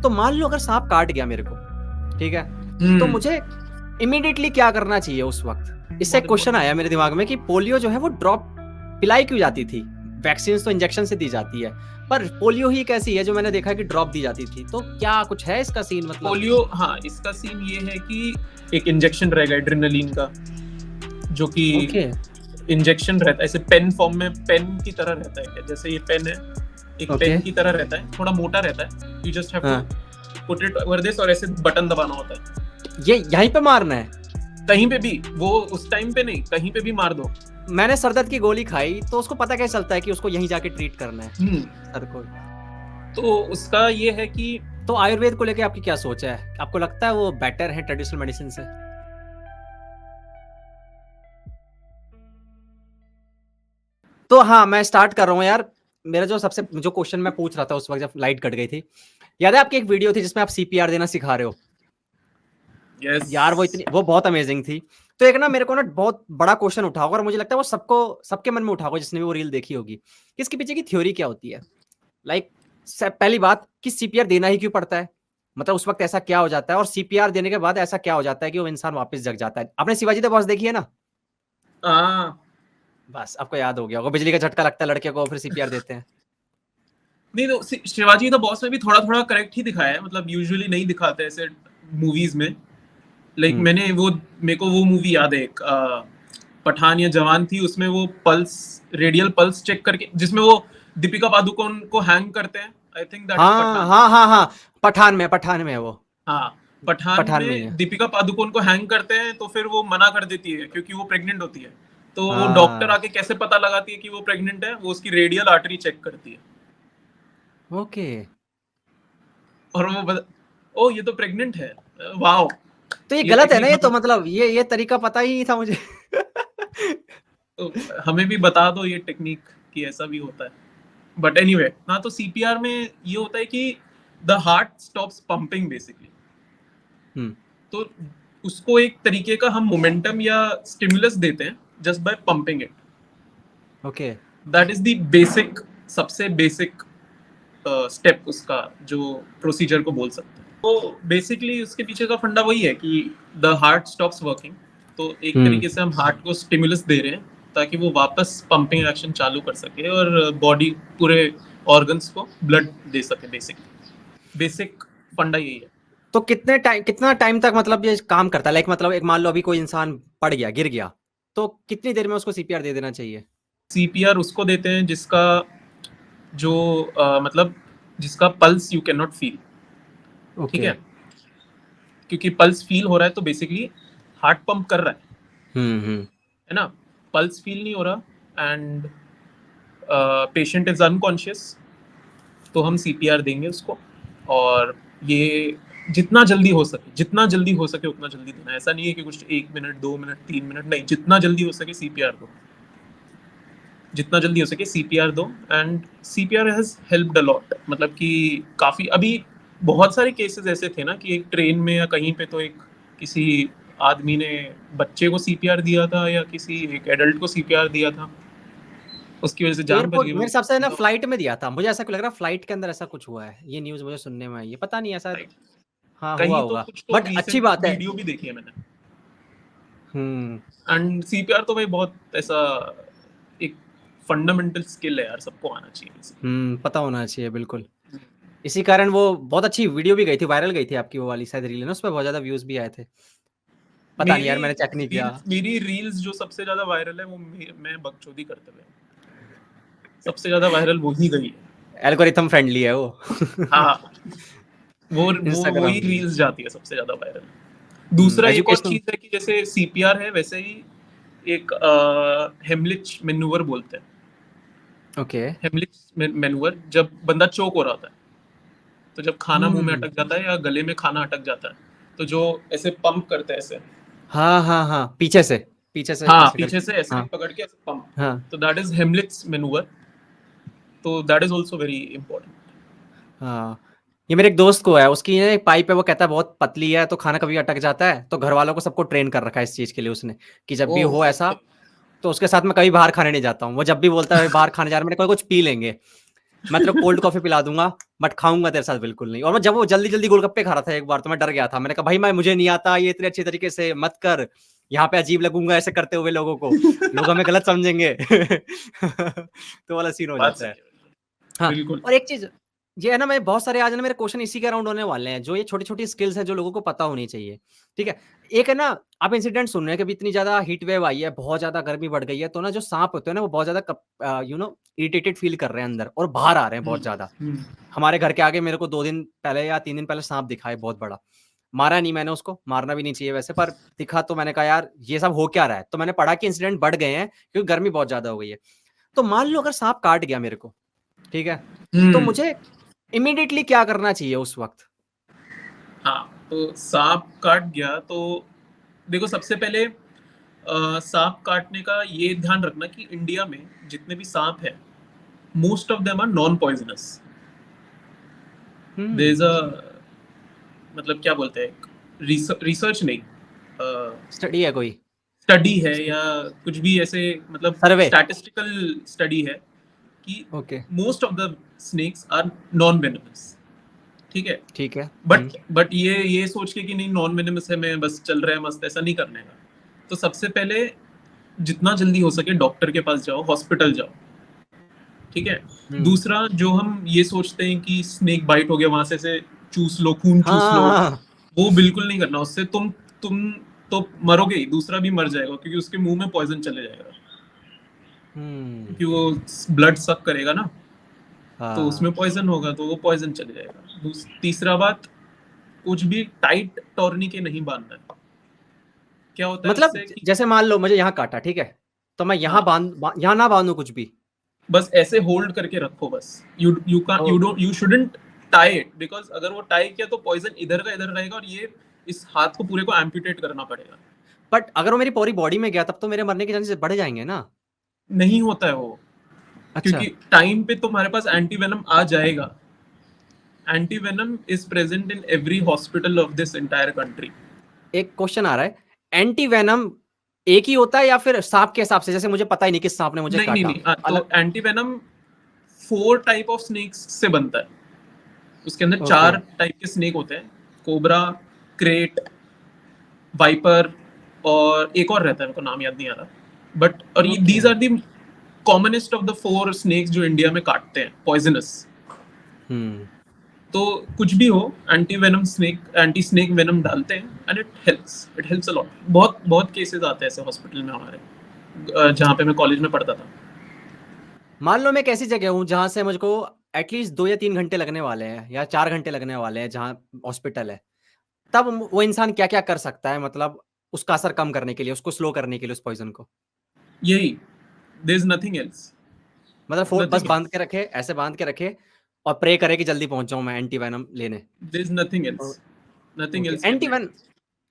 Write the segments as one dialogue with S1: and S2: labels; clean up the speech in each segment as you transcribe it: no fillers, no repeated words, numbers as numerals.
S1: तो मान लो अगर सांप काट गया मेरे को, ठीक है, तो मुझे इमीडिएटली क्या करना चाहिए उस वक्त? इससे एक क्वेश्चन आया मेरे दिमाग में कि पोलियो जो है वो ड्रॉप पिलाई क्यों जाती थी? वैक्सीन तो इंजेक्शन से दी जाती है, पर पोलियो ही कैसी है जो मैंने देखा कि ड्रॉप दी जाती थी? तो क्या कुछ है इसका सीन? मतलब
S2: पोलियो, हाँ, इसका सीन ये है कि एक इंजेक्शन रहेगा एड्रेनलिन का, जो कि इंजेक्शन रहता है ऐसे पेन फॉर्म में, पेन की तरह रहता है, जैसे ये पेन है, एक पेन की तरह रहता है, थोड़ा मोटा रहता है। You just have to put it over this और ऐसे बटन दबाना होता है। ये
S1: यहीं पे मारना है?
S2: कहीं पे भी, वो उस टाइम पे नहीं, कहीं पे भी मार दो।
S1: मैंने सरदर्द की गोली खाई, तो उसको पता कैसे चलता है कि उसको यहीं जाके ट्रीट करना है सर को?
S2: तो उसका ये है कि
S1: तो आयुर्वेद को लेके आपकी क्या सोच है? आपको लगता है वो बेटर है ट्रेडिशनल मेडिसिन से? तो हाँ, मैं स्टार्ट कर रहा हूँ यार। मेरा जो क्वेश्चन मैं पूछ रहा था उस वक्त जब लाइट कट गई थी, याद है आपकी एक वीडियो थी जिसमें आप सीपीआर देना सिखा रहे हो?
S2: yes.
S1: यार वो बहुत अमेजिंग थी। तो एक ना मेरे को ना बहुत बड़ा क्वेश्चन उठा होगा और मुझे लगता है वो सबके मन में उठा होगा जिसने भी वो रील देखी होगी। इसके पीछे की थ्योरी क्या होती है? लाइक पहली बात कि सीपीआर देना ही क्यों पड़ता है? मतलब उस वक्त ऐसा क्या हो जाता है, और सीपीआर देने के बाद ऐसा क्या हो जाता है कि वो इंसान वापस जग जाता है? आपने शिवाजी द बॉस देखी है ना? बस आपको याद हो गया होगा, बिजली का झटका लगता है लड़के को, फिर सीपीआर देते हैं।
S2: नहीं तो शिवाजी द बॉस में भी थोड़ा थोड़ा करेक्ट ही दिखाया है, मतलब यूजुअली नहीं दिखाते ऐसे मूवीज में। लाइक मेरे को वो मूवी याद है, एक पठान या जवान थी, उसमें वो पल्स, रेडियल पल्स चेक करके, जिसमें वो दीपिका पादुकोण को हैंग करते हैं। I think that is Pathaan.
S1: हाँ, पठान में है वो।
S2: हाँ, पठान में दीपिका पादुकोण को हैंग करते हैं, तो फिर वो मना कर देती है क्योंकि वो प्रेग्नेंट होती है। तो वो डॉक्टर आके कैसे पता लगाती है कि वो प्रेग्नेंट है? वो उसकी रेडियल आर्टरी चेक करती है।
S1: ओके।
S2: और वो ओ ये तो प्रेग्नेंट है, वाओ।
S1: तो ये गलत है ना? ये तो मतलब ये तरीका पता ही नहीं था मुझे।
S2: तो हमें भी बता दो ये टेक्निक कि ऐसा भी होता है। बट एनीवे, हाँ, तो सीपीआर में ये होता है कि the heart stops pumping basically. तो उसको एक तरीके का हम मोमेंटम या स्टिमुलस देते हैं just by pumping it.
S1: Okay,
S2: that is the basic, सबसे बेसिक स्टेप उसका, जो प्रोसीजर को बोल सकते हैं। तो बेसिकली उसके पीछे का फंडा वही है कि द हार्ट स्टॉप्स वर्किंग। तो एक तरीके से हम हार्ट को स्टिमुलस दे रहे हैं ताकि वो वापस पंपिंग एक्शन चालू कर सके और बॉडी पूरे ऑर्गन्स को ब्लड दे सके। बेसिक फंडा यही है।
S1: तो कितना टाइम तक मतलब ये काम करता है? लाइक मतलब एक मान लो अभी कोई इंसान पड़ गया, गिर गया, तो कितनी देर में उसको सीपीआर दे देना चाहिए?
S2: सीपीआर उसको देते हैं जिसका जो मतलब जिसका pulse you can not feel. ठीक है, क्योंकि पल्स फील हो रहा है तो बेसिकली हार्ट पंप कर रहा है ना। पल्स फील नहीं हो रहा एंड पेशेंट इज अनकॉन्शियस, तो हम सीपीआर देंगे उसको। और ये जितना जल्दी हो सके उतना जल्दी देना। ऐसा नहीं है कि कुछ 1 मिनट 2 मिनट 3 मिनट, नहीं, जितना जल्दी हो सके सीपीआर दो, जितना जल्दी हो सके सीपीआर दो। And CPR has helped a lot. मतलब कि काफ़ी, अभी बहुत सारे केसेस ऐसे थे ना कि एक ट्रेन में या कहीं पे तो एक किसी आदमी ने बच्चे को सीपीआर दिया था या किसी एक एडल्ट को सीपीआर दिया था, उसकी वजह से जान बच गई।
S1: मेरे हिसाब से ना फ्लाइट में दिया था, मुझे ऐसा लग रहा है फ्लाइट के अंदर ऐसा कुछ हुआ है। ये न्यूज़ मुझे सुनने में आई है, पता नहीं ऐसा हाँ हुआ होगा,
S2: कुछ तो
S1: बट अच्छी बात है।
S2: वीडियो भी देखी है मैंने। एंड सीपीआर तो भाई बहुत ऐसा एक फंडामेंटल स्किल है यार, सबको आना चाहिए।
S1: पता होना चाहिए, बिल्कुल। इसी कारण वो बहुत अच्छी वीडियो भी गई थी, वायरल गई थी आपकी वो वाली शायद रील है ना, उस पर बहुत ज्यादा व्यूज भी आए थे। पता नहीं यार, मैंने चेक नहीं किया।
S2: मेरी रील्स जो सबसे ज्यादा वायरल है वो मैं बकचोदी करते हुए सबसे ज्यादा वायरल वो ही गई है।
S1: एल्गोरिथम फ्रेंडली है वो।
S2: हाँ, वो वही रील्स जाती है सबसे ज्यादा वायरल। दूसरा एक और चीज है कि जैसे सीपीआर है वैसे ही एक हेमलिच मैन्यूवर बोलते हैं।
S1: ओके,
S2: हेमलिच मैन्यूवर, जब बंदा चोक हो रहा होता है, तो जब खाना मुंह में अटक जाता है या गले में खाना अटक जाता है, तो जो ऐसे पंप करते हैं ऐसे,
S1: हाँ, पीछे से
S2: ऐसे पकड़ के ऐसे पंप, तो दैट इज हेमलिच मैन्यूवर। तो that is also very important.
S1: हाँ, ये मेरे एक दोस्त को है, उसकी एक पाइप है, वो कहता है बहुत पतली है तो खाना कभी अटक जाता है, तो घर वालों को सबको ट्रेन कर रखा है इस चीज के लिए उसने, कि जब भी हो ऐसा तो उसके साथ मैं कभी बाहर खाने नहीं जाता हूँ। वो जब भी बोलता है बाहर खाने जा रहे हैं, मैंने कहा कुछ पी लेंगे, मैं तेरे को कोल्ड कॉफी पिला दूंगा बट खाऊंगा तेरे साथ बिल्कुल नहीं। और मैं जब वो जल्दी जल्दी गोलगप्पे खा रहा था एक बार तो मैं डर गया था, मैंने कहा भाई मैं मुझे नहीं आता ये इतने अच्छे तरीके से मत कर, यहाँ पे अजीब लगूंगा ऐसे करते हुए लोगों को, लोग हमें गलत समझेंगे। तो वाला सीन हो
S2: बात
S1: जाता
S2: सही
S1: है।
S2: है,
S1: हाँ,
S2: बिल्कुल।
S1: और एक चीज ये है ना, मैं बहुत सारे आज ना मेरे क्वेश्चन इसी के अराउंड होने वाले हैं, जो ये छोटी छोटी स्किल्स हैं जो लोगों को पता होनी चाहिए। ठीक है, एक है ना, आप इंसिडेंट सुन रहे हैं कि अभी इतनी ज्यादा हीट वेव आई है, बहुत ज्यादा गर्मी बढ़ गई है, तो ना जो सांप होते हैं ना वो बहुत ज्यादा इरिटेटेड फील कर रहे हैं अंदर और बाहर आ रहे हैं बहुत ज्यादा। हमारे घर के आगे मेरे को 2 दिन पहले या 3 दिन पहले सांप दिखा है बहुत बड़ा। मारा नहीं मैंने उसको, मारना भी नहीं चाहिए वैसे, पर दिखा तो मैंने कहा यार ये सब हो क्या रहा है, तो मैंने पढ़ा कि इंसिडेंट बढ़ गए हैं क्योंकि गर्मी बहुत ज्यादा हो गई है। तो मान लो अगर सांप काट गया मेरे को, ठीक है, तो मुझे इमीडिएटली क्या करना चाहिए उस वक्त?
S2: हाँ, तो सांप काट गया तो देखो, सबसे पहले सांप काटने का ये ध्यान रखना कि इंडिया में जितने भी सांप हैं, most of them are non poisonous. There is a, मतलब क्या बोलते हैं, रिसर्च नहीं,
S1: स्टडी है कोई?
S2: स्टडी है या कुछ भी ऐसे, मतलब
S1: सर्वे?
S2: स्टैटिस्टिकल स्टडी है कि
S1: okay,
S2: most of the snakes are non venomous. ठीक है,
S1: ठीक है।
S2: बट ये सोच के कि नहीं नॉन वेनमस है, मैं बस चल रहा है मस्त, ऐसा नहीं करने का। तो सबसे पहले जितना जल्दी हो सके डॉक्टर के पास जाओ, हॉस्पिटल जाओ। ठीक है, दूसरा जो हम ये सोचते हैं कि स्नेक बाइट हो गया, वहां से चूस लो, खून चूस लो,
S1: हाँ,
S2: वो बिल्कुल नहीं करना। उससे तुम तो मरोगे ही, दूसरा भी मर जाएगा, क्योंकि उसके मुंह में पॉइजन चले जाएगा, क्योंकि वो ब्लड सक करेगा ना, तो उसमें पॉइजन होगा, तो वो पॉइजन चले जाएगा। तीसरा बात, कुछ भी टाइट टॉर्नी के नहीं बांधना है। क्या होता है
S1: मतलब
S2: उससे कि
S1: जैसे मान लो मुझे यहाँ काटा, ठीक है, तो मैं यहाँ
S2: हाँ,
S1: यहाँ ना बांधू कुछ भी?
S2: बस ऐसे होल्ड करके रखो बस। You shouldn't tie it, because अगर वो टाई किया तो पॉइजन इधर का इधर रहेगा, और ये इस हाथ को पूरे को एम्पुटेट करना पड़ेगा।
S1: बट अगर वो मेरी पूरी बॉडी में गया तब तो मेरे मरने के चांसेस बढ़ जाएंगे ना?
S2: नहीं होता है वो,
S1: अच्छा,
S2: क्योंकि टाइम पे तुम्हारे पास एंटीवेनम आ जाएगा। Antivenom is present in every hospital of this entire country.
S1: एक क्वेश्चन आ रहा है, एंटी वेनम एक ही होता है या फिर सांप के हिसाब से? जैसे मुझे पता ही नहीं किस सांप ने मुझे
S2: नहीं नहीं
S1: काटा,
S2: नहीं, तो
S1: अलग?
S2: एंटीवेनम 4 टाइप ऑफ स्नेक्स से बनता है। उसके अंदर
S1: ओके,
S2: 4 टाइप के स्नेक होते हैं, कोबरा, क्रेट, वाइपर, और एक और रहता है, मेरे को नाम याद नहीं आ रहा, बट और ये
S1: okay.
S2: These are the commonest of the 4 snakes जो इंडिया में काटते हैं पॉइजनस। तो कुछ भी हो, anti venom snake, anti snake venom डालते हैं, and it helps a lot. बहुत बहुत केसेस आते हैं ऐसे हॉस्पिटल में हमारे, जहाँ पे मैं कॉलेज में पढ़ता था।
S1: मान लो मैं एक ऐसी जगह हूँ जहां से मुझको एटलीस्ट 2 या 3 घंटे लगने वाले हैं या 4 घंटे लगने वाले हैं जहाँ हॉस्पिटल है, तब वो इंसान क्या क्या कर सकता है, मतलब उसका असर कम करने के लिए, उसको स्लो करने के लिए, उस पॉइजन को?
S2: यही, देयर इज नथिंग एल्स,
S1: मतलब फोन बस
S2: नथिंग
S1: बांध
S2: एल्स,
S1: के रखे, ऐसे बांध के रखे और प्रे करे कि जल्दी पहुंच जाऊं मैं एंटी वेनम लेने?
S2: There is nothing else, nothing
S1: okay,
S2: else can be done.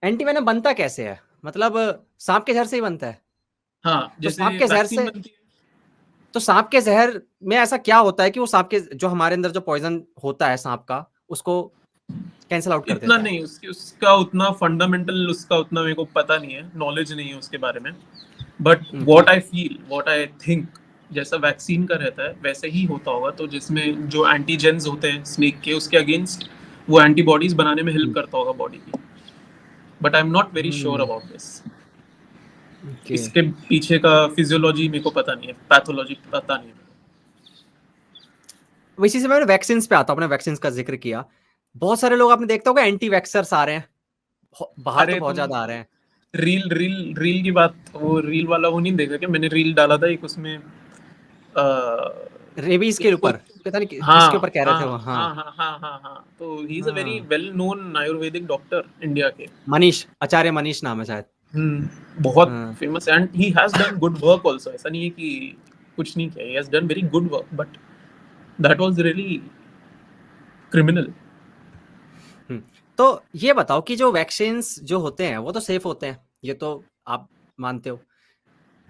S1: Anti venom बनता कैसे है? मतलब सांप के जहर से ही बनता है?
S2: हाँ,
S1: तो
S2: जैसे
S1: सांप के जहर
S2: वैक्सीन
S1: से,
S2: बनती है।
S1: तो सांप के जहर में ऐसा क्या होता है कि वो सांप के जो हमारे अंदर जो पॉइजन होता है सांप का, उसको कैंसिल आउट कर
S2: इतना
S1: देता है?
S2: नहीं, उसका उतना फंडामेंटल, उसका उतना मेरे को पता नहीं है, नॉलेज नहीं है उसके बारे में। But
S1: okay,
S2: what I feel, what I think, जैसा वैक्सीन का रहता है वैसे ही होता होगा। तो जिसमें जो एंटीजेन्स होते हैं स्नेक के, उसके अगेंस्ट वो एंटीबॉडीज बनाने में हेल्प करता होगा बॉडी की। But I am not very sure about this.
S1: Okay.
S2: इसके पीछे का फिजियोलॉजी मेरे को पता नहीं है, पैथोलॉजी पता नहीं है।
S1: इसी से मैं वैक्सीन पे आता हूँ, आपने वैक्सीन का जिक्र किया, बहुत सारे लोग आपने देखता होगा एंटी वैक्सर्स आ रहे हैं, बाहर तो
S2: अरे
S1: बहुत
S2: तुम
S1: ज्यादा आ रहे हैं।
S2: रील रील रील की बात, वो रील वाला वो नहीं देखा क्या? मैंने रील डाला था एक, उसमें
S1: रेबीज के
S2: उसको,
S1: ऊपर पता नहीं
S2: हाँ
S1: किसके ऊपर कह रहे थे वो।
S2: हाँ
S1: हाँ,
S2: हाँ हाँ हाँ हाँ हाँ, तो ही इज अ वेरी
S1: हाँ,
S2: well known Ayurvedic doctor India के।
S1: मनीष, आचार्य मनीष नाम है शायद।
S2: बहुत
S1: हाँ,
S2: famous, and he has done good work also. ऐसा नहीं है कि कुछ नहीं किया, he has done very good work, but that was really criminal.
S1: तो ये बताओ कि जो वैक्सीन्स जो होते हैं वो तो सेफ होते हैं, ये तो आप मानते हो।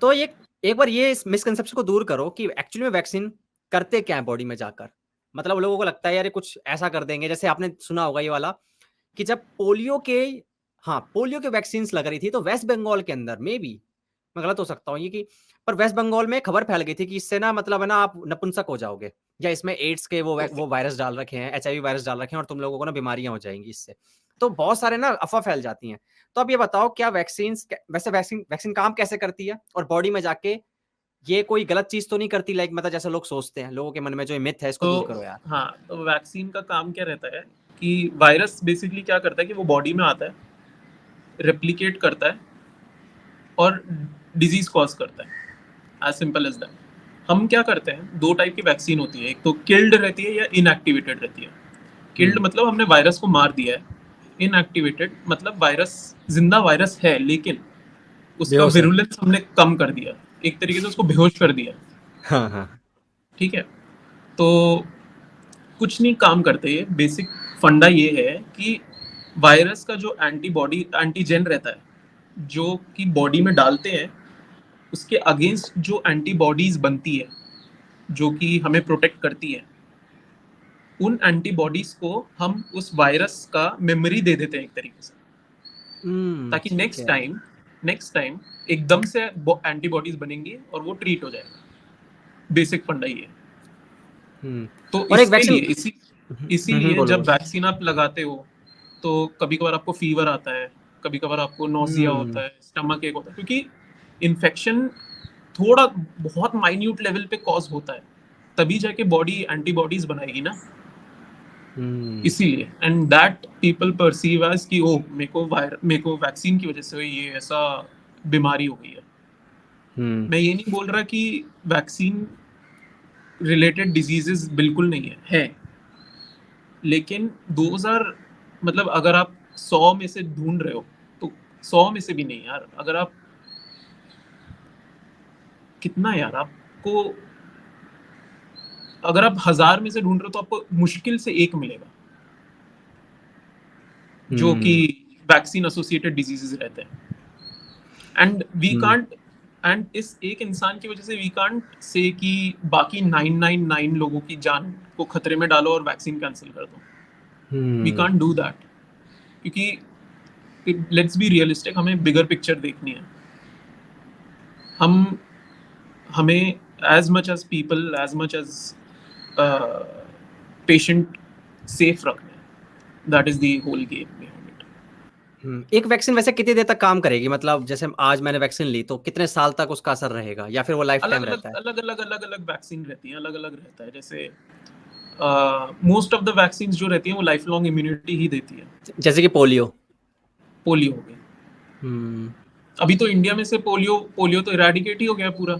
S1: तो ये एक बार ये इस मिसकंसेप्शन को दूर करो कि एक्चुअली में वैक्सीन करते क्या है बॉडी में जाकर। मतलब लोगों को लगता है यार ये कुछ ऐसा कर देंगे, जैसे आपने सुना होगा ये वाला कि जब पोलियो के, हाँ, पोलियो के वैक्सीन्स लग रही थी तो वेस्ट बंगाल के अंदर, मे बी मैं गलत हो सकता हूँ ये, कि पर वेस्ट बंगाल में खबर फैल गई थी कि इससे ना मतलब है ना आप नपुंसक हो जाओगे। या इसमें एड्स के वो वायरस डाल रखे हैं, एचआईवी वायरस डाल रखे हैं और तुम लोगों को ना बीमारियां हो जाएंगी इससे। तो बहुत सारे ना अफवाह फैल जाती हैं। तो अब ये बताओ, क्या वैक्सीन काम कैसे करती है, और बॉडी में जाके ये कोई गलत चीज तो नहीं करती, लाइक मतलब जैसे लोग सोचते हैं, लोगों के मन में जो मिथ है इसको दूर करो यार।
S2: हाँ, तो वैक्सीन का काम क्या रहता है कि वायरस बेसिकली क्या करता है कि वो बॉडी में आता है, रेप्लिकेट करता है और डिजीज कॉज करता है, एज सिंपल एज दैट। हम क्या करते हैं, दो टाइप की वैक्सीन होती है, एक तो किल्ड रहती है या इनएक्टिवेटेड रहती है। किल्ड मतलब हमने वायरस को मार दिया है, इनएक्टिवेटेड मतलब वायरस, जिंदा वायरस है लेकिन उसका
S1: बेहोश है।
S2: विरुलेंस हमने कम कर दिया, एक तरीके से उसको बेहोश कर दिया।
S1: हाँ हाँ।
S2: ठीक है, तो कुछ नहीं काम करते। ये बेसिक फंडा ये है कि वायरस का जो एंटीजन रहता है जो कि बॉडी में डालते हैं, उसके अगेंस्ट जो एंटीबॉडीज बनती है जो कि हमें प्रोटेक्ट करती है, उन एंटीबॉडीज को हम उस वायरस का मेमोरी दे देते हैं एक तरीके से, ताकि
S1: ठीक है।
S2: नेक्स्ट टाइम एकदम से एंटीबॉडीज बनेंगी और वो ट्रीट हो जाएगा। बेसिक फंडा ये है। तो
S1: और एक
S2: इसके
S1: वैक्सीन।
S2: लिए इसीलिए
S1: बोलो
S2: जब
S1: बोलो।
S2: वैक्सीन आप लगाते हो तो कभी कभार आपको फीवर आता है, कभी कभार आपको नोजिया होता है, स्टमक एक होता है, क्योंकि इन्फेक्शन थोड़ा बहुत माइन्यूट लेवल पे कॉज होता है, तभी जाके बॉडी एंटीबॉडीज बनाएगी ना। इसीलिए and that people perceive as कि ओ मेरे को वैक्सीन की वजह से ये ऐसा बीमारी हो गई है। मैं ये नहीं बोल रहा कि वैक्सीन रिलेटेड डिजीजेस बिल्कुल नहीं है, लेकिन 2000 मतलब अगर आप 100 में से ढूंढ रहे हो तो 100 में से भी नहीं यार, अगर आप कितना यार आपको, अगर आप 1000 में से ढूंढ रहे हो तो आपको मुश्किल से एक मिलेगा जो कि वैक्सीन एसोसिएटेड डिजीजेस रहते हैं। एंड वी कांट, एंड इस एक इंसान की वजह से वी कांट से कि बाकी 999 लोगों की जान को खतरे में डालो और वैक्सीन कैंसिल कर दो। वी कांट डू दैट, क्योंकि लेट्स बी रियलिस्टिक, हमें बिगर पिक्चर देखनी है। हमें as much as people, as much as patient safe रखना है। That is the whole game behind it.
S1: एक वैक्सीन वैसे कितनी देर तक काम करेगी, मतलब जैसे आज मैंने वैक्सीन ली तो कितने साल तक उसका असर रहेगा, या फिर वो लाइफ टाइम रहता है?
S2: अलग अलग वैक्सीन रहती हैं, अलग अलग रहता है। जैसे मोस्ट ऑफ द वैक्सीन जो रहती हैं वो लाइफ लॉन्ग इम्यूनिटी ही देती है।
S1: जैसे कि पोलियो
S2: हो गई, अभी तो इंडिया में से पोलियो तो इरेडिकेट ही हो गया पूरा,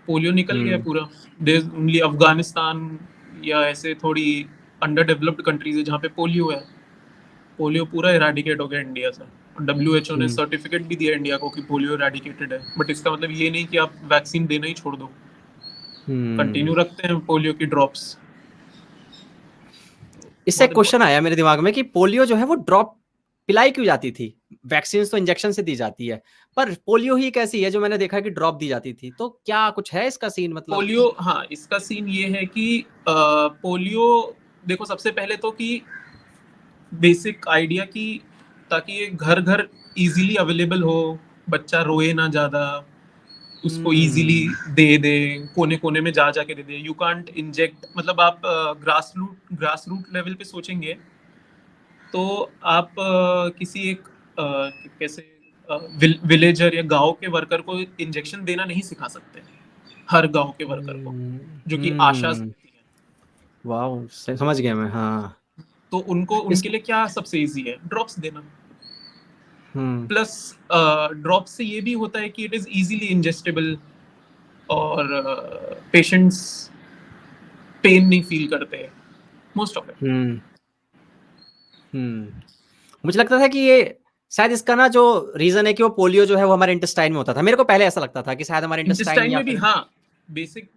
S2: पोलियो निकल गया पूरा। देयर ओनली अफगानिस्तान या ऐसे थोड़ी अंडर डेवलप्ड कंट्रीज है जहाँ पे पोलियो है। पोलियो पूरा इरेडिकेट हो गया इंडिया से। WHO ने सर्टिफिकेट भी दिया इंडिया को कि पोलियो इरेडिकेटेड है, बट इसका मतलब ये नहीं कि आप वैक्सीन देना ही छोड़ दो, कंटिन्यू रखते हैं पोलियो की ड्रॉप्स।
S1: इससे एक क्वेश्चन आया मेरे दिमाग में कि पोलियो जो है वो ड्रॉप पिलाई क्यों जाती थी? वैक्सीन तो इंजेक्शन से दी जाती है, पर पोलियो ही कैसी है जो मैंने देखा कि ड्रॉप दी जाती थी? तो क्या कुछ है इसका सीन, मतलब?
S2: पोलियो, हाँ, इसका सीन ये है कि पोलियो, देखो सबसे पहले तो कि बेसिक आइडिया कि ताकि ये घर घर इजीली अवेलेबल हो, बच्चा रोए ना ज्यादा, उसको इजीली दे दे, कोने कोने में जा जाके दे दे। यू कांट इंजेक्ट, मतलब आप ग्रास रूट लेवल पे सोचेंगे तो आप किसी एक कैसे विलेजर या गांव के वर्कर को इंजेक्शन देना नहीं सिखा सकते, हर गांव के वर्कर को, जो कि आशाज रहती है।
S1: वाह, समझ गया मैं। हाँ,
S2: तो उनके लिए क्या सबसे इजी है, ड्रॉप्स देना। प्लस ड्रॉप से ये भी होता है कि इट इज इजीली इंजेस्टेबल और पेशेंट्स पेन नहीं फील करते मोस्ट ऑफ इट।
S1: मुझे लगता था कि ये शायद इसका ना जो रीजन है कि वो पोलियो जो है वो हमारे इंटेस्टाइन में होता था। मेरे को पहले ऐसा लगता था कि शायद हमारे इंटेस्टाइन या
S2: में भी,
S1: फिर
S2: हाँ, बेसिक,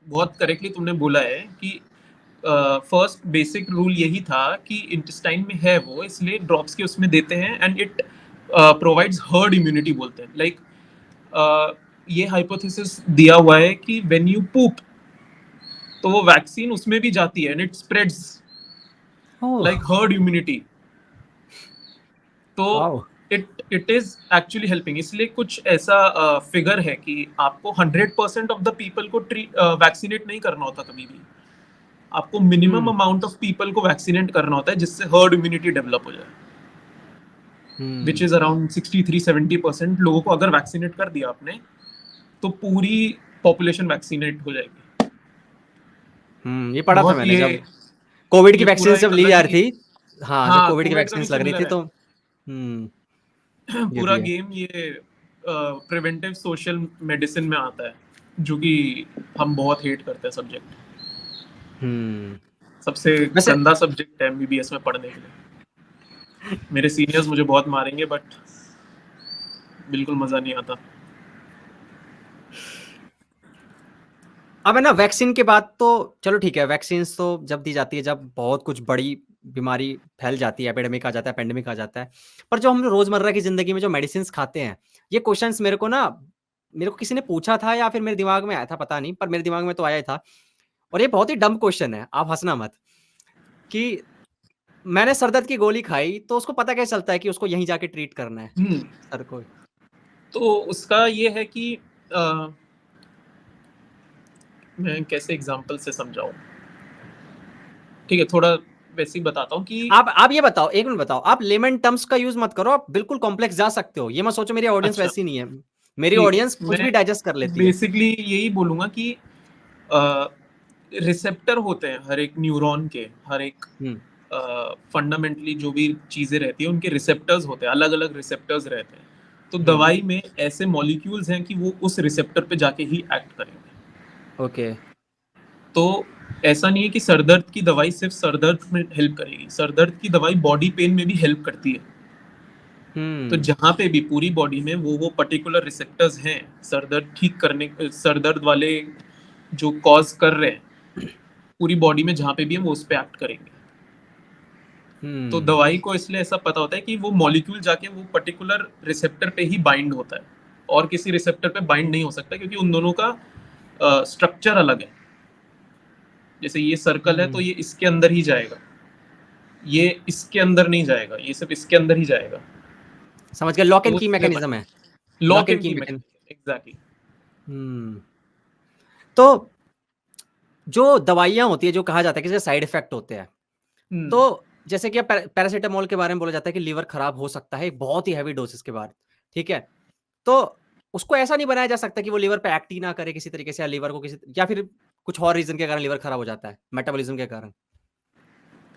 S2: बहुत करेक्टली तुमने बोला है कि फर्स्ट बेसिक रूल यही था कि इंटेस्टाइन में है वो, इसलिए ड्रॉप्स के उसमें देते हैं and it provides herd immunity बोलते हैं। लाइक ये हाइपोथेसिस दिया हुआ है कि व्हेन यू पूप तो वो वैक्सीन उसमें भी जाती है and it spreads like herd immunity. तो इट इज एक्चुअली हेल्पिंग। इसलिए कुछ ऐसा फिगर है कि आपको 100% ऑफ द पीपल को वैक्सीनेट नहीं करना होता कभी भी। आपको मिनिमम अमाउंट ऑफ पीपल को वैक्सीनेट करना होता है जिससे हर्ड इम्यूनिटी डेवलप हो जाए, विच इज अराउंड 63-70% लोगों को अगर वैक्सीनेट कर दिया आपने तो पूरी पॉपुलेशन वैक्सीनेट हो जाएगी।
S1: ये पढ़ा था
S2: बहुत
S1: मैंने जब
S2: ये
S1: कोविड की
S2: ये पूरा
S1: वैक्सीन जब
S2: एक
S1: ली
S2: अलग
S1: जा
S2: ही,
S1: रही थी। हाँ, जब
S2: हाँ
S1: कोविड की
S2: कोविड का
S1: वैक्सीन
S2: भी
S1: लग रही थी
S2: सिमिलर है।
S1: तो ये
S2: पूरा
S1: भी है।
S2: गेम ये प्रिवेंटिव सोशल मेडिसिन में आता है, जो कि हम बहुत हेट करते हैं सब्जेक्ट।
S1: हम्म
S2: सबसे
S1: वैसे
S2: गंदा सब्जेक्ट है एमबीबीएस में पढ़ने के लिए। मेरे सीनियर्स मुझे बहुत मारेंगे बट बिल्कुल मजा नहीं आता।
S1: अब है ना, वैक्सीन के बाद तो चलो ठीक है, वैक्सीन तो जब दी जाती है जब बहुत कुछ बड़ी बीमारी फैल जाती है, एपिडेमिक आ जाता है, पेंडेमिक आ जाता है। पर जो हम रोजमर्रा की जिंदगी में जो मेडिसिन खाते हैं, ये क्वेश्चंस मेरे को किसी ने पूछा था या फिर मेरे दिमाग में आया था, पता नहीं, पर मेरे दिमाग में तो आया ही था। और ये बहुत ही डम क्वेश्चन है, आप हंसना मत, कि मैंने सर दर्द की गोली खाई तो उसको पता कैसे चलता है कि उसको यहीं जाके ट्रीट करना है सर को?
S2: तो उसका ये है कि मैं कैसे एग्जांपल से समझाऊं। ठीक है, थोड़ा वैसे ही बताता हूँ कि
S1: आप ये बताओ, एक मिनट बताओ, आप लेमन टर्म्स का यूज मत करो, आप बिल्कुल कॉम्प्लेक्स जा सकते हो। ये मत सोचो मेरी ऑडियंस
S2: अच्छा
S1: वैसी नहीं है, मेरी
S2: ठीक है,
S1: ऑडियंस कुछ
S2: मैं
S1: भी डाइजेस्ट कर लेती है।
S2: बेसिकली यही बोलूंगा कि रिसेप्टर होते हैं हर एक न्यूरॉन के, हर एक
S1: हम्म
S2: फंडामेंटली जो भी चीजें रहती है उनके रिसेप्टर्स होते हैं, अलग अलग रिसेप्टर्स रहते हैं। तो
S1: हम्म
S2: दवाई में ऐसे मॉलिक्यूल्स हैं कि वो उस रिसेप्टर पे जाके ही एक्ट करेंगे।
S1: ओके।
S2: तो ऐसा नहीं है कि सरदर्द की दवाई सिर्फ सरदर्द में हेल्प करेगी, सरदर्द की दवाई बॉडी पेन में भी हेल्प करती है। तो
S1: हम्म
S2: जहां पे भी पूरी बॉडी में वो पर्टिकुलर रिसेप्टर्स हैं सरदर्द ठीक करने, सरदर्द वाले जो कॉज कर रहे हैं, पूरी बॉडी में जहां पे भी है वो उस पे एक्ट करेंगे। तो
S1: हम्म
S2: दवाई को इसलिए ऐसा पता होता है कि वो मॉलिक्यूल जाके वो पर्टिकुलर रिसेप्टर पे ही बाइंड होता है, और किसी रिसेप्टर पे बाइंड नहीं हो सकता क्योंकि उन दोनों का स्ट्रक्चर अलग है। जैसे ये सर्कल है तो ये इसके अंदर ही जाएगा, ये इसके अंदर नहीं जाएगा, ये सिर्फ इसके अंदर ही जाएगा।
S1: समझ गया, लॉक
S2: तो
S1: एंड
S2: वो
S1: की
S2: इसलिए
S1: मैकेनिज्म है।
S2: लॉक
S1: लॉक एंड
S2: एंड
S1: की
S2: की
S1: मैकेनिज्म।
S2: Mechanism exactly.
S1: हम्म तो जो दवाइयां होती है, जो कहा जाता है कि इसके साइड इफेक्ट होते हैं, तो जैसे कि पैरासिटामोल के बारे में बोला जाता है कि लीवर खराब हो सकता है एक बहुत ही हैवी डोसेस के बाद, ठीक है? तो उसको ऐसा नहीं बनाया जा सकता कि वो लीवर पे एक्ट ही ना करे किसी तरीके से, या लीवर को किसी, या फिर कुछ और रीजन के कारण लीवर खराब हो जाता है, मेटाबॉलिज्म के कारण?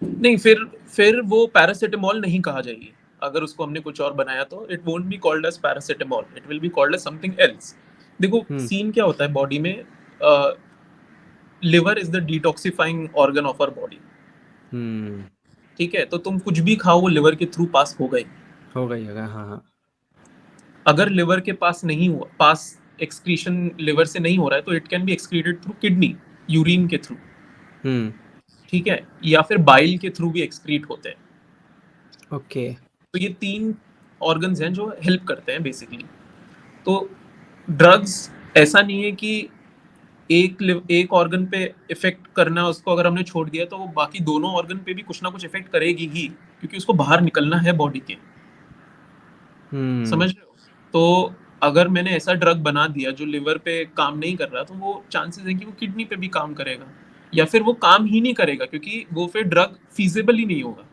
S2: नहीं, फिर वो पैरासिटामोल नहीं कहा जाएगी। अगर उसको हमने कुछ और बनाया तो it won't be called as paracetamol, it will be called as something else. देखो सीन क्या होता है बॉडी में, liver is the detoxifying organ of our body. ठीक है, तो तुम कुछ भी खाओ वो लिवर के थ्रू पास हो गई।
S1: हो गई होगा, हाँ हाँ।
S2: अगर लिवर के पास नहीं हुआ, पास एक्सक्रीशन लिवर से नहीं हो रहा है, तो it can be excreted through kidney, urine के थ्रू। ठीक है, या फिर बाइल के थ्रू भी एक्सक्रीट होते हैं।
S1: ओके।
S2: तो ये 3 ऑर्गन्स हैं जो हेल्प करते हैं बेसिकली। तो ड्रग्स ऐसा नहीं है कि एक ऑर्गन पे इफेक्ट करना, उसको अगर हमने छोड़ दिया तो वो बाकी दोनों ऑर्गन पे भी कुछ ना कुछ इफेक्ट करेगी ही, क्योंकि उसको बाहर निकलना है बॉडी के। समझ रहे हो? तो अगर मैंने ऐसा ड्रग बना दिया जो लिवर पे काम नहीं कर रहा, तो वो चांसेस है कि वो किडनी पे भी काम करेगा, या फिर वो काम ही नहीं करेगा क्योंकि वो फिर ड्रग फीजिबल ही नहीं होगा।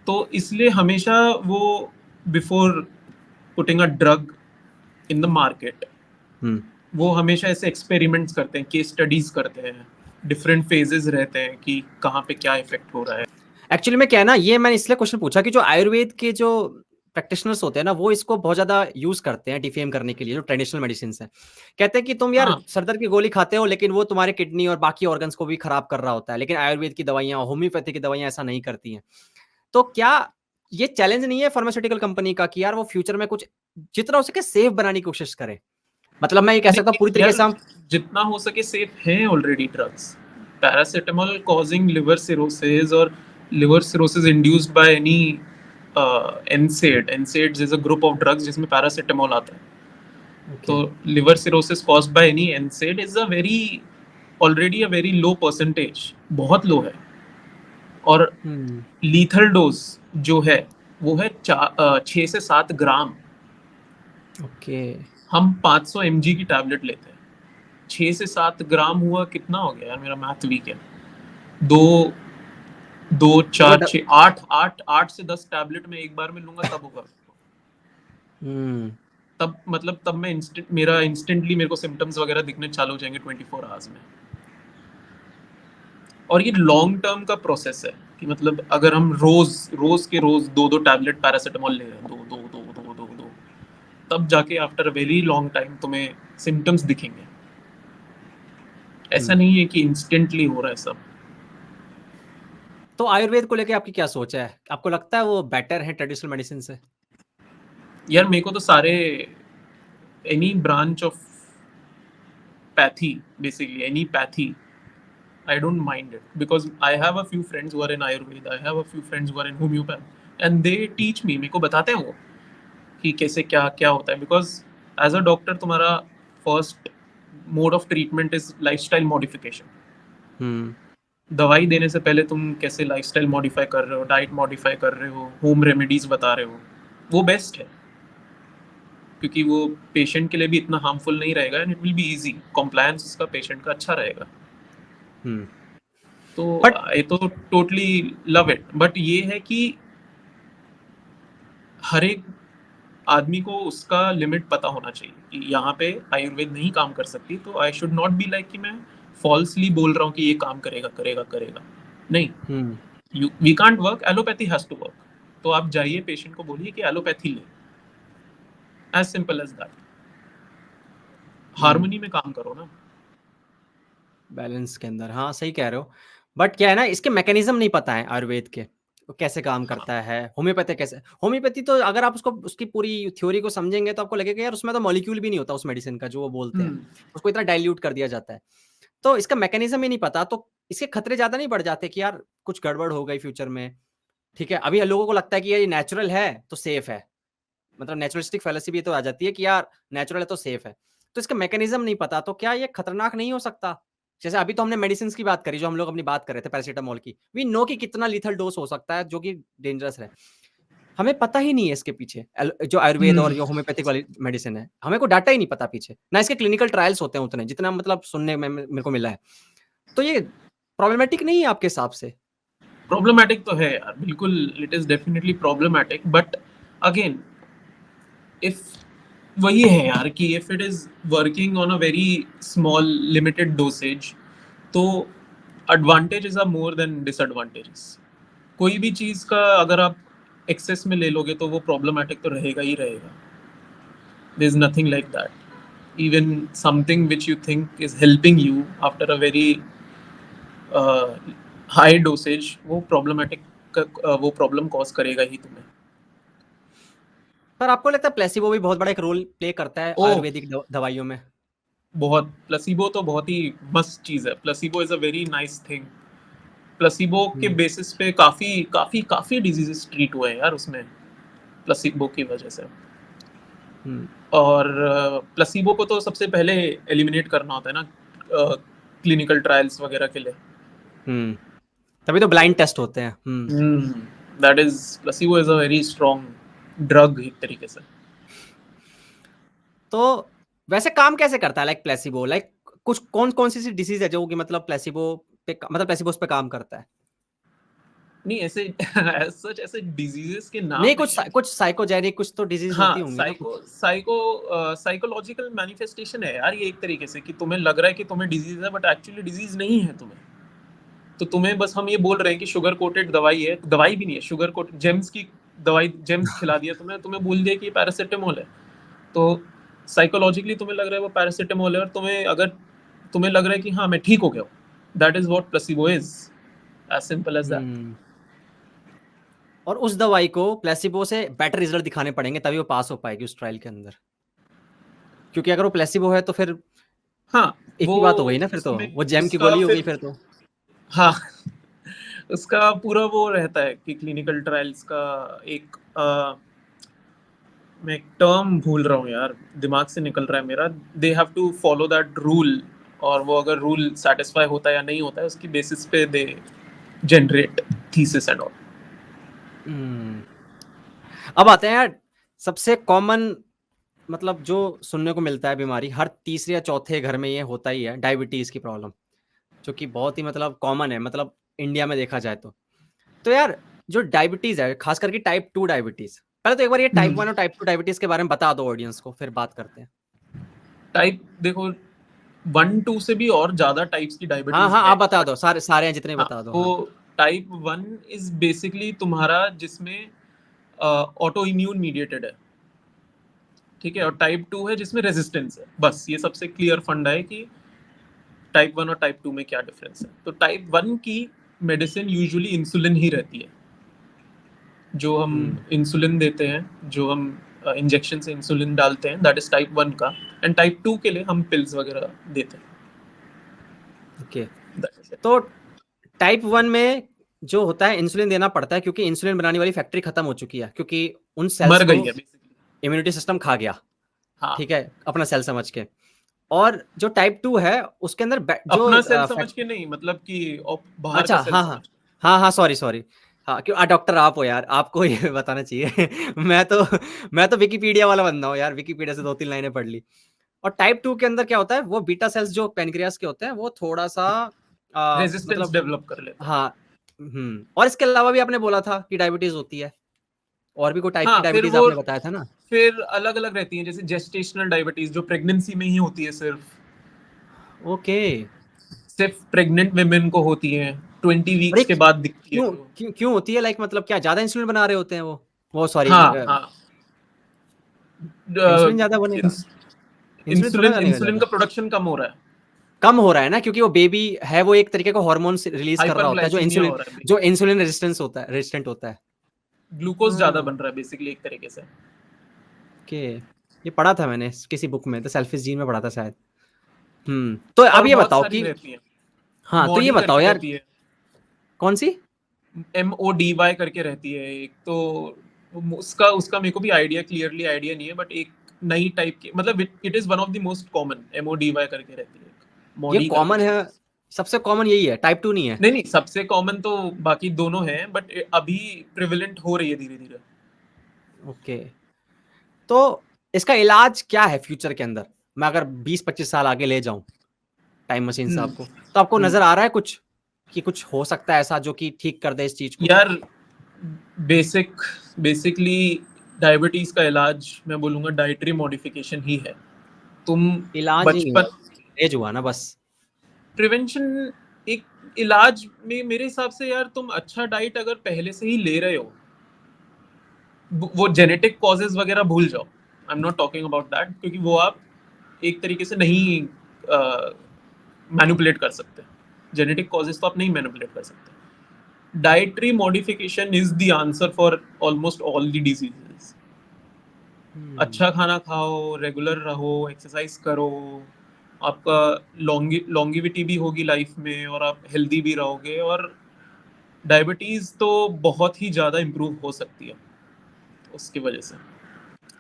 S2: तो इसलिए हमेशा वो before putting a drug in the market, वो हमेशा ऐसे एक्सपेरिमेंट्स करते हैं, केस स्टडीज करते हैं, डिफरेंट फेजेस रहते हैं कि कहाँ पे क्या इफेक्ट हो रहा है।
S1: एक्चुअली में क्या है ना, ये मैंने इसलिए क्वेश्चन पूछा कि जो आयुर्वेद के जो प्रैक्टिशनर्स होते हैं ना, वो इसको बहुत ज्यादा यूज करते हैं डिफेम करने के लिए, जो ट्रेडिशनल मेडिसिन है। कहते हैं कि तुम यार
S2: हाँ,
S1: सरदर्द की गोली खाते हो, लेकिन वो तुम्हारे किडनी और बाकी ऑर्गन्स को भी खराब कर रहा होता है, लेकिन आयुर्वेद की दवाइयां, होम्योपैथी की दवाइयां ऐसा नहीं करती हैं। तो क्या ये चैलेंज नहीं है फार्मास्यूटिकल कंपनी का कि यार वो फ्यूचर में कुछ जितना हो सके सेफ बनाने की कोशिश करे? मतलब मैं ये कह सकता हूँ पूरी
S2: नहीं
S1: तरीके
S2: यार,
S1: से हम
S2: जितना हो सके सेफ हैं already drugs. Paracetamol causing liver cirrhosis, और liver cirrhosis induced by any NSAID। NSAIDs is a group of drugs जिसमें पैरासिटामोल आता है। तो liver cirrhosis caused by any NSAID is a very already a very low percentage, बहुत low है। और
S1: हम्म,
S2: lethal dose जो है वो है 6 से 7 ग्राम।
S1: ओके।
S2: हम 500 mg की टैबलेट लेते हैं, 6 से 7 ग्राम हुआ, कितना हो गया यार, मेरा मैथ वीक है। दो, दो
S1: तो
S2: चार छः आठ, आठ से 10 टैबलेट में एक बार में लूंगा तब होगा।
S1: हम्म,
S2: तब मतलब तब मैं इंस्टेंटली मेरे को सिम्टम्स वगैरह दिखने चालू हो जाएंगे 24 आवर्स में। और ये लॉन्ग टर्म का प्रोसेस है कि मतलब अगर हम रोज रोज के रोज 2-2 टैबलेट पैरासिटामोल ले रहे हैं, दो, तब जाके after a very long time तुम्हें सिम्टम्स दिखेंगे। ऐसा
S1: हम्म।
S2: नहीं है कि इंस्टेंटली हो रहा है सब।
S1: तो आयुर्वेद को लेके आपकी क्या सोच है? आपको लगता है वो बेटर है ट्रेडिशनल मेडिसिन से?
S2: यार मेरे को तो सारे, any branch of pathy, basically any pathy, I don't mind it because I have a few friends who are in Ayurveda, I have a few friends who are in homeopathy, and they teach me, मेरे को बताते हैं वो कि कैसे क्या क्या होता है। बिकॉज एज अ डॉक्टर तुम्हारा first mode of treatment is lifestyle modification.
S1: Hmm,
S2: दवाई देने से पहले तुम कैसे लाइफस्टाइल मॉडिफाई कर रहे हो, डाइट मॉडिफाई कर रहे हो, होम रेमेडीज बता रहे हो, वो बेस्ट है। क्योंकि वो पेशेंट के लिए भी इतना हार्मफुल नहीं रहेगा and it will be easy, compliance उसका पेशेंट का अच्छा रहेगा।
S1: हम्म।
S2: तो
S1: बट
S2: आई तो टोटली लव इट, बट ये है कि हर एक आदमी को उसका लिमिट पता होना चाहिए कि यहाँ पे आयुर्वेद नहीं काम कर सकती, तो I should not be like कि मैं फॉल्सली बोल रहा हूँ कि ये काम करेगा करेगा करेगा। नहीं,
S1: hmm,
S2: you we can't work, allopathy has to work. तो आप जाइए पेशेंट को बोलिए कि एलोपैथी ले, as simple as that.
S1: Hmm,
S2: harmony में काम करो ना।
S1: बैलेंस के अंदर, हाँ सही कह रहे हो। बट क्या है ना, इसके मैकेनिज्म नहीं पता है आयुर्वेद के, वो कैसे काम
S2: हाँ।
S1: करता है। होम्योपैथी कैसे, होम्योपैथी तो अगर आप उसको उसकी पूरी थ्योरी को समझेंगे तो आपको लगेगा यार उसमें तो मॉलिक्यूल भी नहीं होता उस मेडिसिन का जो वो बोलते हैं,
S2: हम्म।
S1: उसको इतना डाइल्यूट कर दिया जाता है। तो इसका मैकेनिज्म ही नहीं पता, तो इसके खतरे ज्यादा नहीं बढ़ जाते कि यार कुछ गड़बड़ हो गई फ्यूचर में? ठीक है, अभी लोगों को लगता है कि ये नेचुरल है तो सेफ है, मतलब नेचुरलिस्टिक फैलेसी भी तो आ जाती है कि यार नेचुरल है तो सेफ है। तो इसका मैकेनिज्म नहीं पता, तो क्या ये खतरनाक नहीं हो सकता? जैसे अभी तो हमने मेडिसिन की बात करी, जो हम लोग अपनी बात कर रहे थे पैरासिटामोल की, वी नो कि कितना लीथल डोज हो सकता है जो कि डेंजरस है। हमें पता ही नहीं है इसके पीछे जो आयुर्वेद और
S2: हम्म।
S1: जो होम्योपैथिक वाली मेडिसिन है, हमें को डाटा ही नहीं पता पीछे, ना इसके क्लिनिकल ट्रायल्स होते हैं उतने जितना मतलब सुनने में मेरे को मिला है। तो ये प्रॉब्लमेटिक नहीं है आपके हिसाब से?
S2: प्रॉब्लमैटिक तो है यार, बिल्कुल it is definitely problematic, but again if, वही है यार कि if it is working on a very small limited dosage, तो advantages are more than disadvantages. कोई भी चीज का अगर आप एक्सेस में ले लोगे तो वो प्रॉब्लमैटिक तो रहेगा ही रहेगा। There is nothing like that. Even something which you think is helping you after a very high dosage, वो प्रॉब्लमैटिक, वो प्रॉब्लम कॉज करेगा ही तुम्हें।
S1: पर आपको लगता है प्लेसिबो भी बहुत बड़ा एक रोल प्ले करता है
S2: ओह,
S1: आयुर्वेदिक दवाइयों में?
S2: बहुत। प्लेसिबो तो बहुत ही मस्त चीज है, placebo is a very nice thing. Placebo के
S1: हम्म,
S2: बेसिस पे काफी काफी काफी डिजीजेस ट्रीट हुए हैं यार उसमें, प्लेसिबो की वजह से।
S1: हम्म,
S2: और प्लेसिबो को तो सबसे पहले एलिमिनेट करना होता है ना क्लिनिकल ट्रायल्स वगैरह के लिए।
S1: हम्म। तभी तो
S2: तो
S1: ब्लाइंड टेस्ट होते हैं। Hmm.
S2: That is, placebo is a very strong drug एक तरीके से।
S1: तो वैसे काम कैसे करता है लाइक प्लेसिबो, लाइक कुछ कौन सी डिसीज है जो कि मतलब प्लेसिबो पे, मतलब प्लेसिबो उस पे काम करता है?
S2: नहीं ऐसे as such ऐसे डिजीजेस के
S1: नहीं,
S2: नाम है।
S1: कुछ साइकोजेनिक कुछ तो डिजीज होती
S2: हाँ,
S1: होंगी ना कुछ?
S2: साइकोलॉजिकल मैनिफेस्टेशन है यार ये, एक तरीके से कि तुम्हें लग रहा है कि तुम्हें डिजीज है बट एक्चुअली डिजीज नहीं है तुम्हें। तो तुम्हें बस हम ये बोल रहे हैं कि शुगर कोटेड दवाई है, दवाई भी नहीं है, शुगर कोटेड जेम्स की दवाई, जेम्स खिला दिया तुम्हें, तुम्हें बोल दिया कि ये पैरासिटामोल है। तो साइकोलॉजिकली तुम्हें लग रहा है वो पैरासिटामोल है, और तुम्हें अगर तुम्हें लग रहा है कि हाँ मैं ठीक हो गया हूँ, that is what placebo is, as simple as that.
S1: Hmm. और उस दवाई को प्लेसिबो से बेटर रिजल्ट दिखाने पड़ेंगे तभी वो पास हो पाएगी उस ट्रायल के अंदर, क्योंकि अगर वो प्लेसिबो है तो फिर
S2: हाँ,
S1: एक
S2: वो
S1: ही बात हो गई ना, फिर तो
S2: उसमें
S1: वो जेम की
S2: उसका
S1: गोली हो गई
S2: फिर,
S1: फिर तो।
S2: हाँ, उसका पूरा वो रहता है कि क्लिनिकल ट्रायल्स का एक मैं एक टर्म भूल रहा हूँ यार, दिमाग से निकल रहा है मेरा। They have to follow that rule, और वो अगर रूल सेटिस्फाई होता है या नहीं होता है उसकी बेसिस पे they generate thesis and all.
S1: अब आते हैं यार सबसे कॉमन, मतलब जो सुनने को मिलता है बीमारी, हर तीसरे या चौथे घर में ये होता ही है, डायबिटीज की प्रॉब्लम, जो कि बहुत ही मतलब कॉमन है, मतलब इंडिया में देखा जाए तो यार जो डायबिटीज है, खास करके टाइप 2 डायबिटीज, पहले तो एक बार ये टाइप 1 और टाइप 2 डायबिटीज के बारे में बता दो ऑडियंस को, फिर बात करते हैं।
S2: टाइप देखो 1-2 से भी और ज्यादा टाइप्स की
S1: हाँ
S2: डायबिटीज
S1: हाँ
S2: है।
S1: आप बता दो, सारे हैं जितने
S2: हाँ,
S1: बता दो।
S2: तो
S1: हाँ
S2: टाइप 1 इज बेसिकली तुम्हारा जिसमें ऑटो इम्यून मीडिएटेड है, ठीक है, और टाइप 2 है जिसमें रेजिस्टेंस है। बस ये सबसे क्लियर फंडा है कि टाइप 1 और टाइप 2 में क्या डिफरेंस है। तो टाइप 1 की मेडिसिन यूजुअली इंसुलिन ही रहती है, जो हम इंसुलिन देते हैं, जो हम इंजेक्शन से इंसुलिन डालते हैं, दैट इज टाइप 1 का। एंड टाइप 2 के लिए हम पिल्स वगैरह देते हैं।
S1: Okay,
S2: That is it.
S1: तो टाइप 1 में जो होता है इंसुलिन देना पड़ता है, क्योंकि इंसुलिन बनाने वाली फैक्ट्री खत्म हो चुकी है, क्योंकि उन सेल्स
S2: मर
S1: को
S2: गई है बेसिकली।
S1: इम्यूनिटी सिस्टम खा गया,
S2: हाँ,
S1: ठीक है, अपना सेल समझ के। और जो टाइप 2 है उसके अंदर जो
S2: अपना सेल समझ के नहीं, मतलब कि बाहर
S1: अच्छा
S2: का सेल
S1: हाँ
S2: समझ
S1: हाँ
S2: के।
S1: हाँ सॉरी हाँ, क्यों डॉक्टर आप हो यार, आपको ये बताना चाहिए। मैं तो विकिपीडिया वाला बंदा हूँ यार, विकिपीडिया से 2-3 लाइनें पढ़ ली। और टाइप 2 के अंदर क्या होता है, वो बीटा सेल्स जो पेनक्रियास के होते हैं वो थोड़ा सा
S2: रेजिस्टेंस
S1: मतलब
S2: डेवलप कर लेते हैं।
S1: हाँ। और इसके अलावा भी आपने बोला था कि डायबिटीज होती है, और भी कोई टाइप की
S2: हाँ, फिर
S1: डायबिटीज
S2: वो
S1: आपने बताया था ना।
S2: फिर अलग अलग रहती हैं, जैसे जेस्टेशनल डायबिटीज जो प्रेगनेंसी में ही होती है,
S1: ओके,
S2: सिर्फ प्रेग्नेंट वेमेन को होती है, 20
S1: और ये
S2: वीक्स के बाद दिखती है
S1: क्यों
S2: जो।
S1: क्यों क्यों होती है, लाइक मतलब क्या ज्यादा इंसुलिन बना रहे होते हैं वो सॉरी,
S2: हाँ हाँ,
S1: इंसुलिन ज्यादा बनेगा, इंसुलिन थोड़ा
S2: इंसुलिन
S1: बनेगा
S2: इंसुलिन
S1: ज्यादा,
S2: का प्रोडक्शन कम हो रहा है।
S1: कम हो रहा है ना, क्योंकि वो बेबी है, वो एक तरीके का हार्मोन रिलीज कर रहा होता है
S2: हाइपरग्लाइसीमिया हो रहा है,
S1: जो इंसुलिन रेजिस्टेंट होता है।
S2: ग्लूकोज ज्यादा बन रहा है बेसिकली एक तरीके से।
S1: ओके, ये पढ़ा था मैंने किसी बुक में, द सेल्फिश जीन में पढ़ा था शायद। तो
S2: और
S1: अब ये
S2: बहुत
S1: बताओ
S2: सारी
S1: कि,
S2: रहती है।
S1: हाँ तो ये
S2: मॉडी
S1: बताओ
S2: करके
S1: यार,
S2: रहती है,
S1: कौन सी?
S2: MODY करके रहती है एक तो। उसका उसका मेरे को भी आइडिया क्लियरली आइडिया नहीं है, बट एक नई टाइप की, मतलब it is one of the most common, MODY करके रहती है,
S1: ये
S2: मॉडी करके
S1: कॉमन है,
S2: रहती है।
S1: सबसे कॉमन यही है, टाइप 2 नहीं है।
S2: नहीं नहीं, सबसे कॉमन तो बाकी दोनों हैं, बट अभी प्रिविलेंट हो रही है धीरे धीरे।
S1: ओके, तो इसका इलाज क्या है फ्यूचर के अंदर, मैं अगर 20-25 साल आगे ले जाऊं टाइम मशीन से आपको, तो आपको नजर आ रहा है कुछ कि कुछ हो सकता है ऐसा जो कि ठीक कर दे इस चीज को?
S2: यार बेसिकली डायबिटीज का इलाज मैं बोलूंगा डाइटरी मॉडिफिकेशन ही है। तुम
S1: इलाज ही नहीं
S2: बचपन,
S1: है, एज हुआ ना बस।
S2: प्रिवेंशन एक इलाज में मेरे हिसाब से, यार तुम अच्छा डाइट अगर पहले से ही ले रहे हो, वो जेनेटिक कॉजेज वगैरह भूल जाओ। I am not talking about that, क्योंकि वो आप एक तरीके से नहीं मैनिपुलेट कर सकते। जेनेटिक कॉजेज तो आप नहीं मैनिपुलेट कर सकते। Dietary modification is the answer for almost all the diseases. अच्छा खाना खाओ, रेगुलर रहो, एक्सरसाइज करो, आपका लॉन्गिविटी भी होगी लाइफ में, और आप हेल्दी भी रहोगे, और डायबिटीज तो बहुत ही ज़्यादा इम्प्रूव हो सकती है उसकी वजह से।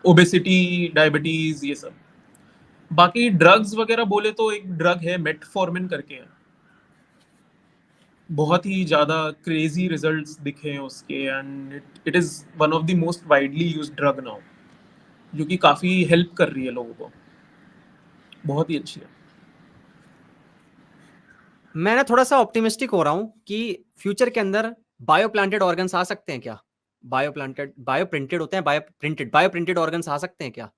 S2: ओबेसिटी, डायबिटीज, ये सब। बाकी ड्रग्स वगैरह बोले तो एक ड्रग है मेटफॉर्मिन करके है, बहुत ही ज़्यादा क्रेजी रिजल्ट्स दिखे हैं उसके, and it is one of the most widely used drug now, जो कि काफ़ी हेल्प कर रही है लोगों को, बहुत ही अच्छी है।
S1: मैं ना थोड़ा सा ऑप्टिमिस्टिक हो रहा हूँ कि फ्यूचर के अंदर बायो प्लांटेड ऑर्गन्स आ सकते हैं क्या? बायो प्रिंटेड होते हैं, बायो प्रिंटेड ऑर्गन्स आ सकते हैं क्या?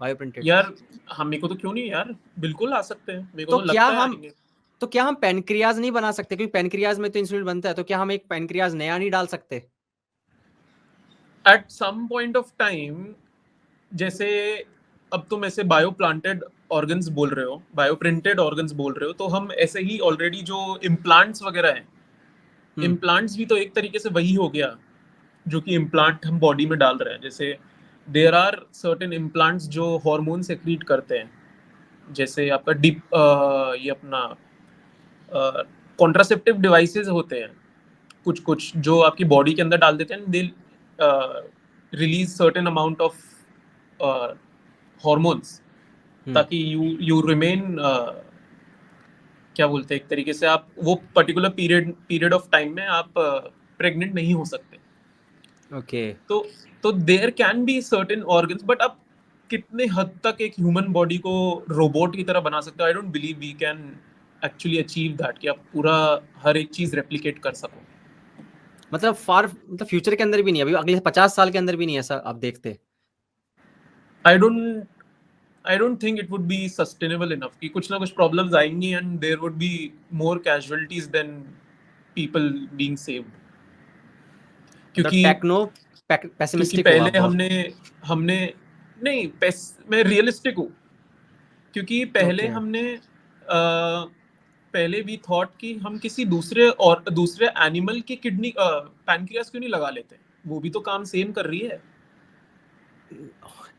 S1: बायो प्रिंटेड,
S2: यार हम, मेरे को तो क्यों नहीं यार, बिल्कुल आ सकते हैं, मेरे को
S1: तो
S2: तो
S1: क्या
S2: लगता है
S1: हम
S2: आएंगे।
S1: तो क्या हम पेनक्रियाज नहीं बना सकते, क्योंकि पेनक्रियाज में तो इंसुलिन बनता है, तो क्या हम एक पेनक्रियाज नया नहीं डाल सकते?
S2: At some point of time, जैसे अब तुम ऐसे बायो प्लांटेड ऑर्गन्स बोल रहे हो, बायो प्रिंटेड ऑर्गन्स बोल रहे हो, तो हम ऐसे ही ऑलरेडी जो इम्प्लांट्स वगैरह हैं, इम्प्लांट्स भी तो एक तरीके से वही हो गया, जो कि इम्प्लांट हम बॉडी में डाल रहे हैं। जैसे देयर आर सर्टेन इम्प्लांट्स जो हार्मोन सेक्रीट करते हैं, जैसे आपका डिप ये अपना कॉन्ट्रासेप्टिव डिवाइसेस होते हैं कुछ कुछ, जो आपकी बॉडी के अंदर डाल देते हैं, they release certain amount of hormones, ताकि यू रिमेन क्या बोलते हैं, एक तरीके से आप वो पर्टिकुलर पीरियड ऑफ टाइम में आप प्रेग्नेंट नहीं हो सकते।
S1: ओके।
S2: तो there can be certain organs, but आप कितने हद तक एक ह्यूमन बॉडी को रोबोट की तरह बना सकते हो? I don't believe we can actually achieve that कि आप पूरा हर एक चीज रेप्लिकेट कर सको।
S1: मतलब मतलब फ्यूचर के अंदर भी नहीं, अभी अगले 50 साल के अंदर भी नहीं ऐसा आप देखते?
S2: I don't think it would be sustainable enough कि कुछ ना कुछ प्रॉब्लम्स आएंगी and there would be more casualties than people being saved.
S1: मतलब
S2: क्योंकि क्योंकि
S1: पेसिमिस्टिक हो आप
S2: पहले
S1: बहुत।
S2: हमने नहीं, मैं रियलिस्टिक हूँ। क्योंकि पहले
S1: ओके।
S2: हमने पहले वी थॉट कि हम किसी दूसरे एनिमल की किडनी पैनक्रियास क्यों नहीं लगा लेते, वो भी तो काम सेम कर रही है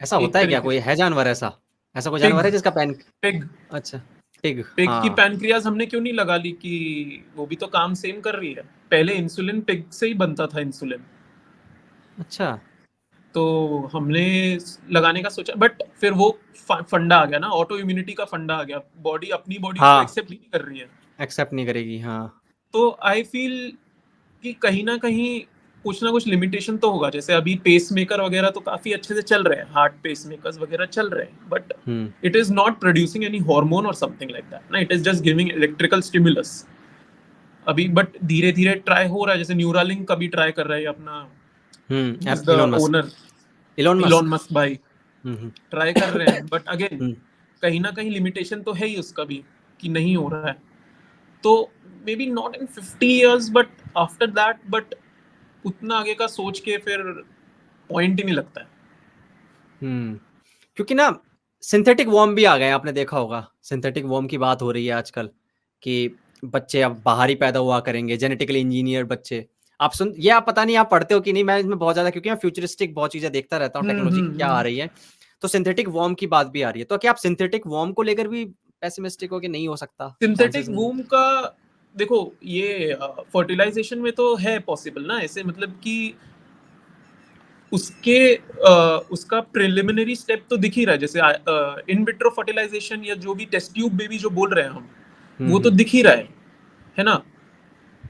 S1: ऐसा
S2: एक
S1: होता है क्या?
S2: तरीके
S1: कोई
S2: से।
S1: है जानवर ऐसा? ऐसा कोई
S2: पिग
S1: जानवर है जिसका पैन?
S2: पिग
S1: अच्छा। पिग,
S2: पिग की
S1: हाँ।
S2: पैनक्रियास हमने क्यों नहीं लगा ली कि वो भी तो काम सेम कर रही है। पहले इंसुलिन पिग से ही बनता था इंसुलिन,
S1: अच्छा।
S2: तो हमने लगाने का सोचा, बट फिर वो फंडा आ गया ना, ऑटो इम्यूनिटी का फंडा आ गया, बॉडी अपनी बॉडी को
S1: हाँ,
S2: एक्सेप्ट नहीं कर रही है।
S1: एक्सेप्ट नहीं करेगी, हाँ।
S2: तो आई फील कि कहीं ना कहीं कुछ ना कुछ लिमिटेशन तो होगा। जैसे अभी पेस मेकर वगैरह तो काफी अच्छे से चल रहे हैं, हार्ट पेस मेकर्स वगैरह चल रहे हैं, but
S1: hmm.
S2: It is not producing any hormone और समथिंग लाइक दैट ना, it is just giving electrical stimulus अभी। बट धीरे धीरे ट्राई हो रहा है, जैसे न्यूरालिंक का भी ट्राई कर रहा है अपना, who is the
S1: Elon Musk.
S2: Owner,
S1: Elon
S2: Elon
S1: Musk.
S2: Musk भाई,
S1: हम्म।
S2: ट्राई कर रहे हैं। बट अगेन
S1: हम्म।
S2: कहीं ना कहीं लिमिटेशन तो है ही उसका भी कि नहीं हो रहा है। तो may be not in 50 years but after that, but उतना आगे का सोच के फिर पॉइंट ही नहीं लगता है।
S1: हम्म। क्योंकि ना सिंथेटिक वॉर्म भी आ गए हैं, आपने देखा होगा। सिंथेटिक वॉर्म की बात हो रही है आजकल कि बच्चे अब बाहर ही पैदा हुआ करेंगे, जेनेटिकली इंजीनियर बच्चे। आप पता नहीं आप पढ़ते हो कि नहीं, मैं इसमें बहुत ज्यादा, क्योंकि मैं फ्यूचरिस्टिक बहुत चीजें देखता रहता हूँ, टेक्नोलॉजी क्या आ
S2: हम्म।
S1: रही है। तो सिंथेटिक वॉर्म की बात भी आ रही है, तो क्या आप सिंथेटिक वॉर्म को लेकर भी पेसिमिस्टिक हो कि नहीं हो सकता?
S2: सिंथेटिक
S1: चांसेस नहीं?
S2: वूम का देखो, ये फर्टिलाइजेशन में तो है पॉसिबल ना, ऐसे मतलब कि उसके उसका प्रिलिमिनरी स्टेप तो दिख ही रहा है, जैसे इन विट्रो फर्टिलाइजेशन या जो भी टेस्ट ट्यूब बेबी जो बोल रहे हैं हम, वो तो
S1: हम्म।
S2: दिख ही रहा है ना।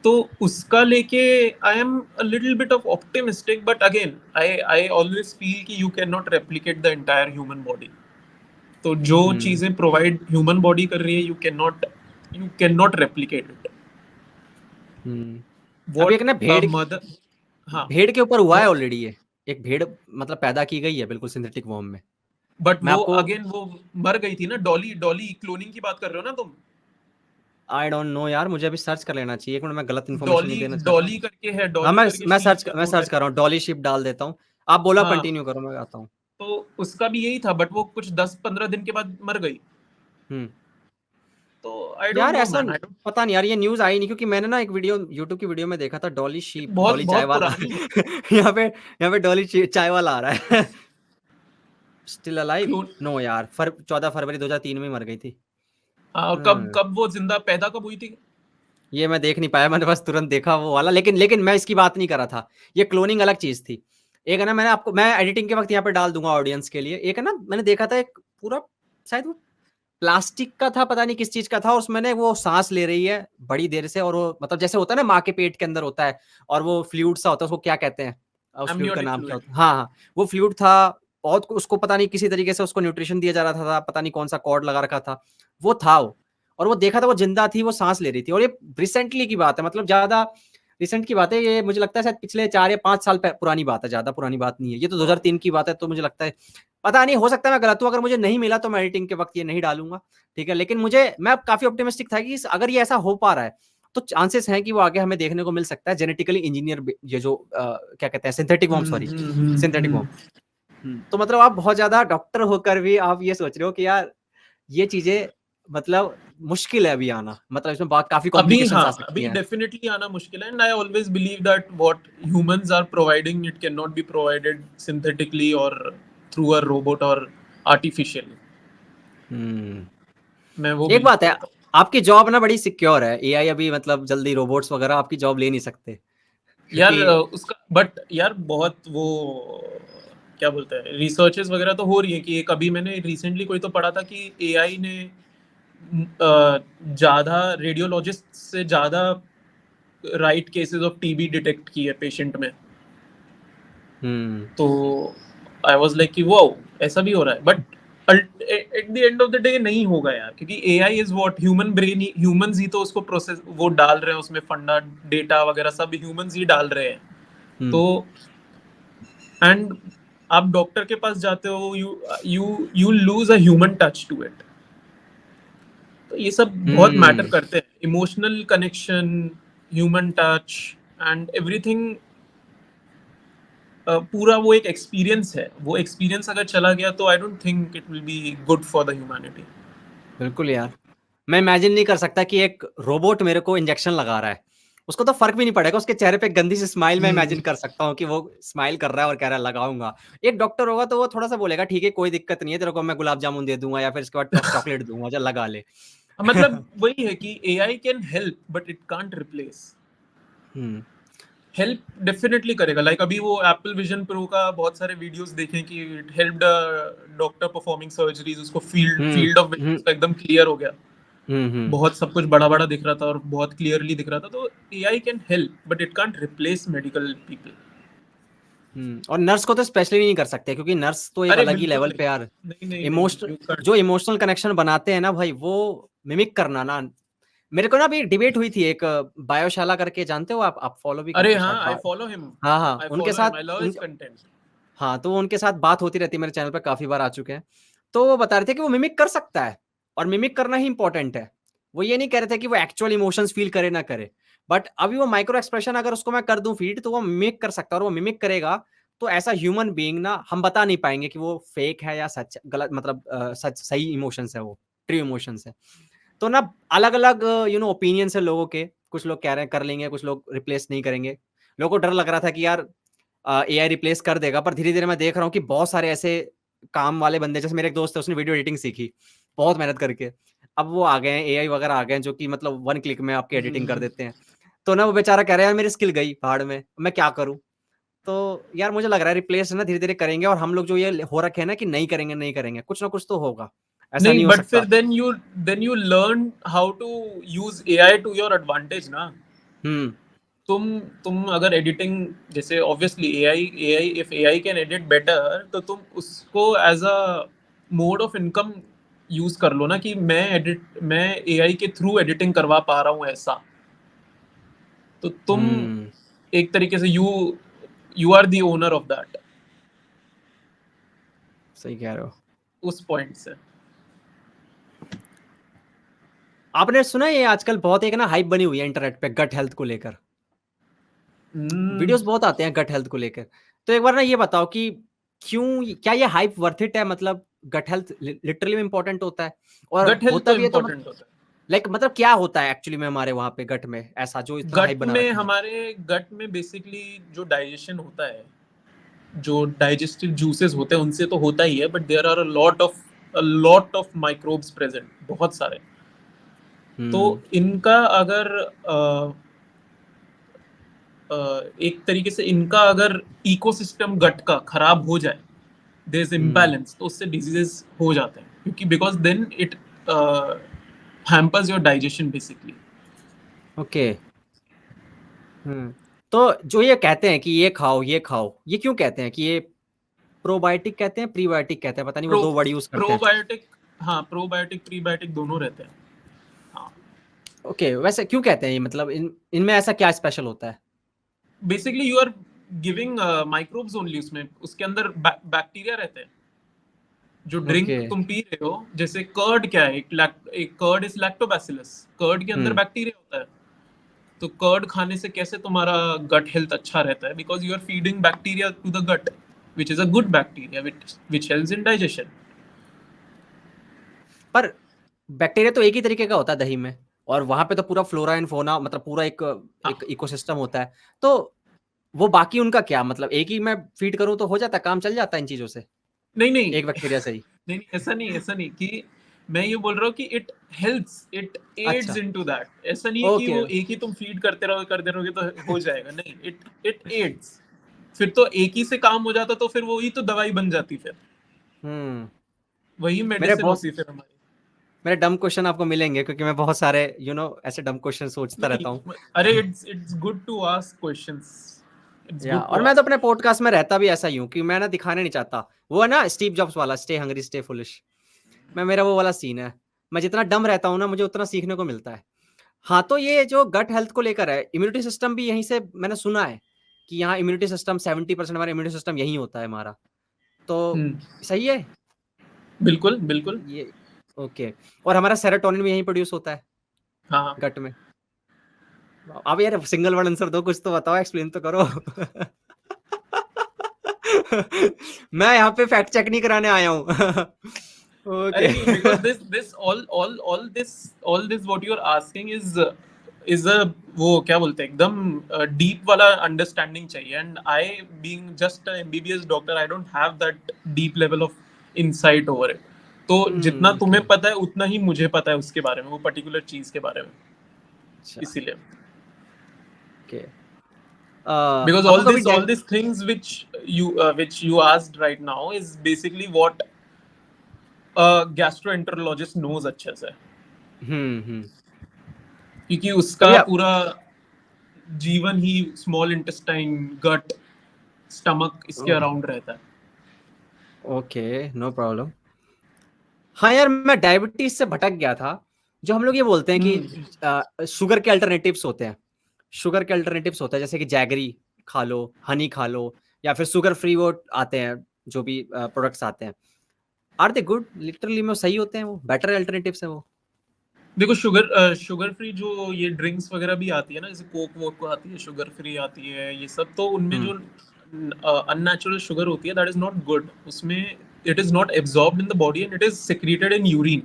S2: तो उसका लेके I am a little bit of optimistic, but again I I always feel कि you can not replicate the entire human body. तो जो
S1: हम्म।
S2: चीजें प्रोवाइड ह्यूमन बॉडी कर रही है, you can not replicate it.
S1: अभी
S2: व्हाट
S1: एक ना
S2: अ
S1: भेड़,
S2: मदर, हाँ,
S1: भेड़ के ऊपर हुआ है
S2: what?
S1: ऑलरेडी ये। एक भेड़ मतलब पैदा की गई है बिल्कुल सिंथेटिक वॉर्म में।
S2: बट
S1: मैं
S2: वो
S1: आपको,
S2: अगेन वो मर गई थी ना, डॉली डॉली क्लोनिंग की बात कर रहे हो ना तुम?
S1: आई डोंट नो यार, मुझे अभी सर्च कर लेना चाहिए, एक मिनट, मैं गलत इन्फॉर्मेशन नहीं
S2: डॉली
S1: देना चाहता हूँ।
S2: डॉली करके है,
S1: हाँ,
S2: डॉली करके शीप
S1: मैं
S2: वो है।
S1: सर्च कर रहा हूँ, डॉली शिप डाल देता हूँ। आप बोलो,
S2: हाँ,
S1: कंटिन्यू करो, मैं आता हूँ।
S2: तो उसका भी यही था, बट वो कुछ 10-15 दिन के बाद मर गई।
S1: हम्म।
S2: तो आई डोंट
S1: यार
S2: नो
S1: ऐसा
S2: मैन, आई डोंट,
S1: पता नहीं यार, ये न्यूज़ आई नहीं, क्योंकि मैंने ना एक वीडियो, यूट्यूब की वीडियो में देखा था, डॉली शीप,
S2: बहुत
S1: डॉली चाय
S2: बहुत
S1: वाला
S2: पुरानी है।
S1: यहाँ पे चाय वाला आ रहा है स्टिल अलाइव?
S2: क्लोन,
S1: नो यार, 14 फरवरी 2003 में मर गई थी।
S2: और कब
S1: हाँ,
S2: कब वो जिंदा पैदा कब हुई थी?
S1: ये मैं देख नहीं पाया, मैंने बस तुरंत देखा वो वाला, लेकिन मैं इसकी बात नहीं कर रहा था। ये क्लोनिंग अलग चीज थी। एक है ना, मैं एडिटिंग के वक्त यहाँ पे डाल दूंगा ऑडियंस के लिए, एक है ना, मैंने देखा था एक पूरा, शायद वो प्लास्टिक का था, पता नहीं किस चीज का था, और उसमें ना वो सांस ले रही है बड़ी देर से, और वो मतलब जैसे होता है ना, माँ के पेट के अंदर होता है, और वो फ्लूइड सा होता है, उसको क्या कहते हैं, उस फ्लूइड का
S2: एमनियोटिक
S1: नाम क्या
S2: फ्लूइड।
S1: होता है? हाँ हाँ, वो फ्लूइड था। और उसको पता नहीं किसी तरीके से उसको न्यूट्रिशन दिया जा रहा था, पता नहीं कौन सा कॉर्ड लगा रखा था, वो था वो। और वो देखा था, वो जिंदा थी, वो सांस ले रही थी, और ये रिसेंटली की बात है, मतलब ज्यादा रिसेंट की बात है ये, मुझे लगता है शायद पिछले 4 या 5 साल पुरानी बात है, ज्यादा पुरानी बात नहीं है ये, तो 2003 की बात है, तो मुझे लगता है, पता नहीं, हो सकता है मैं गलत हूँ, अगर मुझे नहीं मिला तो मैं एडिटिंग के वक्त ये नहीं डालूंगा, ठीक है। लेकिन मैं काफी ऑप्टिमिस्टिक था कि अगर ये ऐसा हो पा रहा है, तो चांसेस हैं कि वो आगे हमें देखने को मिल सकता है, जेनेटिकली इंजीनियर, ये जो क्या कहते हैं, synthetic worm, sorry, synthetic worm. तो मतलब आप बहुत ज्यादा डॉक्टर होकर भी आप ये सोच रहे हो कि यार ये चीजें, मतलब मुश्किल है अभी आना, मतलब इसमें काफी
S2: अभी
S1: कॉम्प्लिकेशंस
S2: हाँ,
S1: आ सकती
S2: अभी
S1: हैं।
S2: डेफिनेटली आना मुश्किल है, and I always believe that what humans are providing it can not be provided synthetically और थ्रू अ रोबोट और आर्टिफिशियली। मैं वो
S1: एक
S2: बिलीव
S1: बात है,
S2: करता हूँ।
S1: आपकी जॉब ना बड़ी सिक्योर है, एआई अभी मतलब जल्दी रोबोट्स वगैरह आपकी जॉब ले नहीं सकते,
S2: यार
S1: क्योंकि
S2: उसका बट यार बहुत वो क्या बोलते हैं, रिसर्चेस वगैरह तो हो रही है कि एक, अभी मैंने रिसेंटली कोई तो पढ़ा था कि एआई ने ज्यादा रेडियोलॉजिस्ट से ज्यादा right cases of TB detect किए पेशेंट में। तो आई वाज लाइक कि वाओ, ऐसा भी हो रहा है। But at the end of the day नहीं होगा यार, क्योंकि AI is what human brain ही, ह्यूमंस ही तो उसको प्रोसेस वो डाल रहे हैं उसमें, फंडा डेटा वगैरह सब ह्यूमंस ही डाल रहे हैं। तो एंड आप डॉक्टर के पास जाते हो, you lose a human touch to it. तो ये सब बहुत मैटर करते हैं, emotional connection, human touch and everything. पूरा वो एक एक्सपीरियंस है, वो एक्सपीरियंस अगर चला गया तो आई don't think it will be good for the humanity.
S1: बिल्कुल यार, मैं इमेजिन नहीं कर सकता कि एक रोबोट मेरे को इंजेक्शन लगा रहा है, उसको तो फ़र्क भी नहीं पड़ेगा, उसके चेहरे पे एक गंदी सी स्माइल मैं इमेजिन कर सकता हूँ कि वो स्माइल कर रहा है और कह रहा है लगाऊँगा। एक डॉक्टर होगा तो वो थोड़ा-सा बोलेगा ठीक है कोई दिक्कत नहीं है, तेरे को मैं गुलाब जामुन दे दूँगा या फिर इसके बाद चॉकलेट दूँगा, जा लगा ले।
S2: मतलब वही है कि AI can help but it can't replace.
S1: Hmm,
S2: help definitely करेगा। लाइक अभी वो एप्पल विजन प्रो का बहुत सारे वीडियोस देखे कि it helped doctor performing surgeries, उसको
S1: हुँ,
S2: फील्ड ऑफ विजन
S1: हुँ,
S2: उसका एकदम क्लियर हो गया,
S1: हुँ।
S2: बहुत सब कुछ बड़ा बड़ा दिख रहा था और बहुत क्लियरली दिख रहा था। तो AI can help but it can't replace medical people.
S1: और नर्स को तो स्पेशली नहीं कर सकते क्योंकि नर्स तो एक
S2: अरे
S1: अलग ही
S2: बिल्कुल
S1: लेवल
S2: नहीं,
S1: पे यार
S2: नहीं नहीं नहीं,
S1: इमोशनल
S2: यू कांट।
S1: जो इमोशनल कनेक्शन बनाते हैं ना भाई वो मिमिक करना ना मेरे को ना अभी डिबेट हुई थी एक बायोशाला करके जानते हो आप फॉलो भी
S2: अरे
S1: करते हो
S2: हाँ,
S1: शायद
S2: आई फॉलो हिम,
S1: हाँ हाँ
S2: आई
S1: उनके
S2: फॉलो हिम,
S1: साथ
S2: आई लव हिज कंटेंट।
S1: हाँ तो उनके साथ बात होती रहती है मेरे चैनल पे काफी बार आ चुके हैं तो वो बता रहे थे कि वो मिमिक कर सकता है और मिमिक करना ही इंपॉर्टेंट है वो ये नहीं कह रहे थे कि वो एक्चुअल इमोशंस फील करे ना करे बट अभी वो माइक्रो एक्सप्रेशन अगर उसको मैं कर दूं फीड तो वो मिमिक कर सकता है और वो मिमिक करेगा तो ऐसा ह्यूमन बीइंग ना हम बता नहीं पाएंगे कि वो फेक है या सच गलत मतलब सच सही इमोशंस है वो ट्रू इमोशंस है तो ना अलग-अलग ओपिनियंस है लोगों के। कुछ लोग कह रहे हैं कर लेंगे, कुछ लोग रिप्लेस नहीं करेंगे। लोगों को डर लग रहा था कि यार एआई रिप्लेस कर देगा, पर धीरे-धीरे मैं देख रहा हूँ कि बहुत सारे ऐसे काम वाले बंदे जैसे मेरे एक दोस्त है उसने वीडियो एडिटिंग सीखी, बहुत मेहनत करके। अब वो आ गए हैं एआई वगैरह आ गए हैं जो कि मतलब 1 क्लिक में आपकी एडिटिंग कर देते हैं। तो ना वो बेचारा कह रहा है यार मेरी स्किल गई भाड़ में, मैं क्या करूँ? तो यार मुझे लग रहा है रिप्लेस ना धीरे-धीरे करेंगे और हम लोग जो ये हो रखे हैं ना कि नहीं करेंगे, नहीं करेंगे, कुछ ना कुछ तो होगा। ऐसा
S2: नहीं,
S1: नहीं हो
S2: बट
S1: सकता।
S2: फिर then you learn how to use AI to your advantage ना।
S1: हुँ,
S2: तुम अगर एडिटिंग, जैसे obviously AI AI if AI can edit better, तो तुम उसको as a mode of income use कर लो ना, कि मैं एआई के थ्रू एडिटिंग करवा पा रहा हूँ ऐसा। तो तुम
S1: हुँ।
S2: एक तरीके से you are the owner of that,
S1: सही कह रहे हो।
S2: उस पॉइंट से।
S1: आपने सुना है ये आजकल बहुत एक ना हाइप बनी हुई है इंटरनेट पे गट हेल्थ को लेकर।
S2: हम्म,
S1: वीडियोज़ बहुत आते हैं गट हेल्थ को लेकर। तो एक बार ना ये बताओ कि क्या ये हाइप वर्थ इट है? मतलब गट हेल्थ लिटरली में इम्पोर्टेंट होता है? और
S2: गट हेल्थ
S1: होता
S2: तो
S1: भी है तो
S2: इम्पोर्टेंट होता है।
S1: लाइक मतलब क्या होता है एक्चुअली में हमारे वहाँ पे गट में ऐसा जो इतना हाइप
S2: गट
S1: बना
S2: में
S1: रखा है?
S2: हमारे गट में बेसिकली जो डाइजेशन होता है, जो डाइजेस्टिव जूसेस होते हैं उनसे तो होता ही है, but there are a lot of microbes present, बहुत सारे। तो
S1: हुँ,
S2: इनका अगर एक तरीके से इनका अगर इकोसिस्टम गट का खराब हो जाए, देयर इज
S1: हुँ,
S2: इम्बैलेंस, तो उससे डिजीजेस हो जाते हैं, क्योंकि because then it hampers your digestion basically.
S1: Okay. हुँ। तो जो ये कहते हैं कि ये खाओ, ये क्यों कहते हैं कि ये प्रोबायोटिक कहते हैं, प्रीबायोटिक कहते हैं, पता नहीं वो
S2: प्रो
S1: 2 वर्ड यूज़ करते हैं।
S2: प्रोबायोटिक, हाँ, प्रोबायोटिक प्रीबायोटिक दोनों रहते हैं। हाँ,
S1: ओके, वैसे क्यों कहते हैं ये मतलब इनमें ऐसा क्या स्पेशल होता है?
S2: Basically you are giving microbes only, उसमें उसके अंदर बैक्टीरिया रहते हैं। जो
S1: ओके।
S2: ड्रिंक तुम पी रहे हो, जैसे कर्ड क्या है, एक कर्ड इज लैक्टोबैसिलस, कर्ड के अंदर
S1: हुँ,
S2: बैक्टीरिया होता है। तो कर्ड खाने से कैसे तुम्हारा गट हेल्थ अच्छा रहता है, because you are feeding bacteria to the gut, which is a good bacteria which helps in digestion.
S1: पर बैक्टीरिया तो एक ही तरीके का होता है दही में और वहाँ पे तो पूरा फ्लोरा एंड फौना मतलब पूरा एक
S2: हाँ,
S1: एक इकोसिस्टम होता है। तो वो बाकी उनका क्या मतलब एक ही मैं फीड करूँ तो हो जाता है, काम चल जाता है इन चीज़ों से?
S2: नहीं नहीं
S1: एक बैक्टीरिया से ही?
S2: नहीं नहीं, ऐसा नहीं कि मैं ये बोल रहा हूँ कि इट हेल्प्स, इट एड्स
S1: अच्छा,
S2: इनटू दैट। ऐसा नहीं है कि
S1: ओके।
S2: वो एक ही तुम फीड करते रहोगे तो हो जाएगा, नहीं, इट एड्स। फिर तो एक ही से काम हो जाता, तो फिर वही तो दवाई बन जाती, फिर
S1: हुँ,
S2: वही
S1: मेरे
S2: मेडिसिन
S1: बॉस
S2: होती फिर हमारी।
S1: मेरे डम क्वेश्चन आपको मिलेंगे, क्योंकि मैं बहुत सारे ऐसे डम क्वेश्चन सोचता रहता हूँ।
S2: नहीं, अरे it's good to ask questions, it's
S1: या
S2: गुड टू
S1: और मैं तो
S2: आस्क।
S1: अपने पॉडकास्ट में रहता भी ऐसा ही हूँ कि मैं ना दिखाने नहीं चाहता। वो है ना स्टीव जॉब्स वाला, स्टे हंग्री स्टे फुलिश, मैं मेरा वो वाला सीन है। मैं जितना डम रहता हूँ ना, मुझे उतना सीखने को मिलता है। हाँ, तो ये जो गट हेल्थ को लेकर है, इम्यूनिटी सिस्टम भी यहीं से मैंने सुना है कि यहाँ इम्यूनिटी सिस्टम 70% हमारा इम्यूनिटी सिस्टम यही होता है हमारा। तो सही है
S2: बिल्कुल बिल्कुल।
S1: ये? ओके। और हमारा सेरोटोनिन भी यहीं प्रोड्यूस होता है
S2: हाँ
S1: गट में। अब यार सिंगल वर्ड आंसर दो, कुछ तो बताओ, एक्सप्लेन तो करो। मैं यहाँ पे फैक्ट चेक नहीं कराने आया हूँ।
S2: अरे
S1: ओके।
S2: नहीं, because this all this what you're asking is a, वो क्या बोलते हैं, एकदम डीप वाला अंडरस्टैंडिंग चाहिए, and I being just a MBBS doctor, I don't have that deep level of insight over it. तो जितना
S1: ओके
S2: तुम्हें पता है उतना ही मुझे पता है उसके बारे में, वो पर्टिकुलर चीज के बारे में,
S1: अच्छा
S2: इसीलिए।
S1: ओके।
S2: Because
S1: आपको कभी
S2: all these things which you asked right now is basically what a gastroenterologist knows अच्छे से,
S1: हम्म।
S2: क्योंकि
S1: कभी
S2: उसका
S1: आप
S2: पूरा जीवन ही स्मॉल इंटेस्टाइन, गट, स्टमक इसके अराउंड रहता है।
S1: Okay, no problem. हाँ यार, मैं डायबिटीज से भटक गया था। जो हम लोग ये बोलते हैं कि शुगर के अल्टरनेटिव्स होते हैं, शुगर के अल्टरनेटिव्स होते हैं, जैसे कि जैगरी खा लो, हनी खा लो, या फिर शुगर फ्री वो आते हैं, जो भी प्रोडक्ट्स आते हैं। Are they good? लिटरली में वो सही होते हैं? वो बेटर अल्टरनेटिव्स हैं वो?
S2: देखो, शुगर फ्री जो ये ड्रिंक्स वगैरह भी आती है ना, जैसे कोक वोक को आती है, शुगर फ्री आती है, ये सब तो उनमें जो अननेचुरल शुगर होती है, दैट इज नॉट गुड। उसमें it is not absorbed in the body and it is secreted in urine.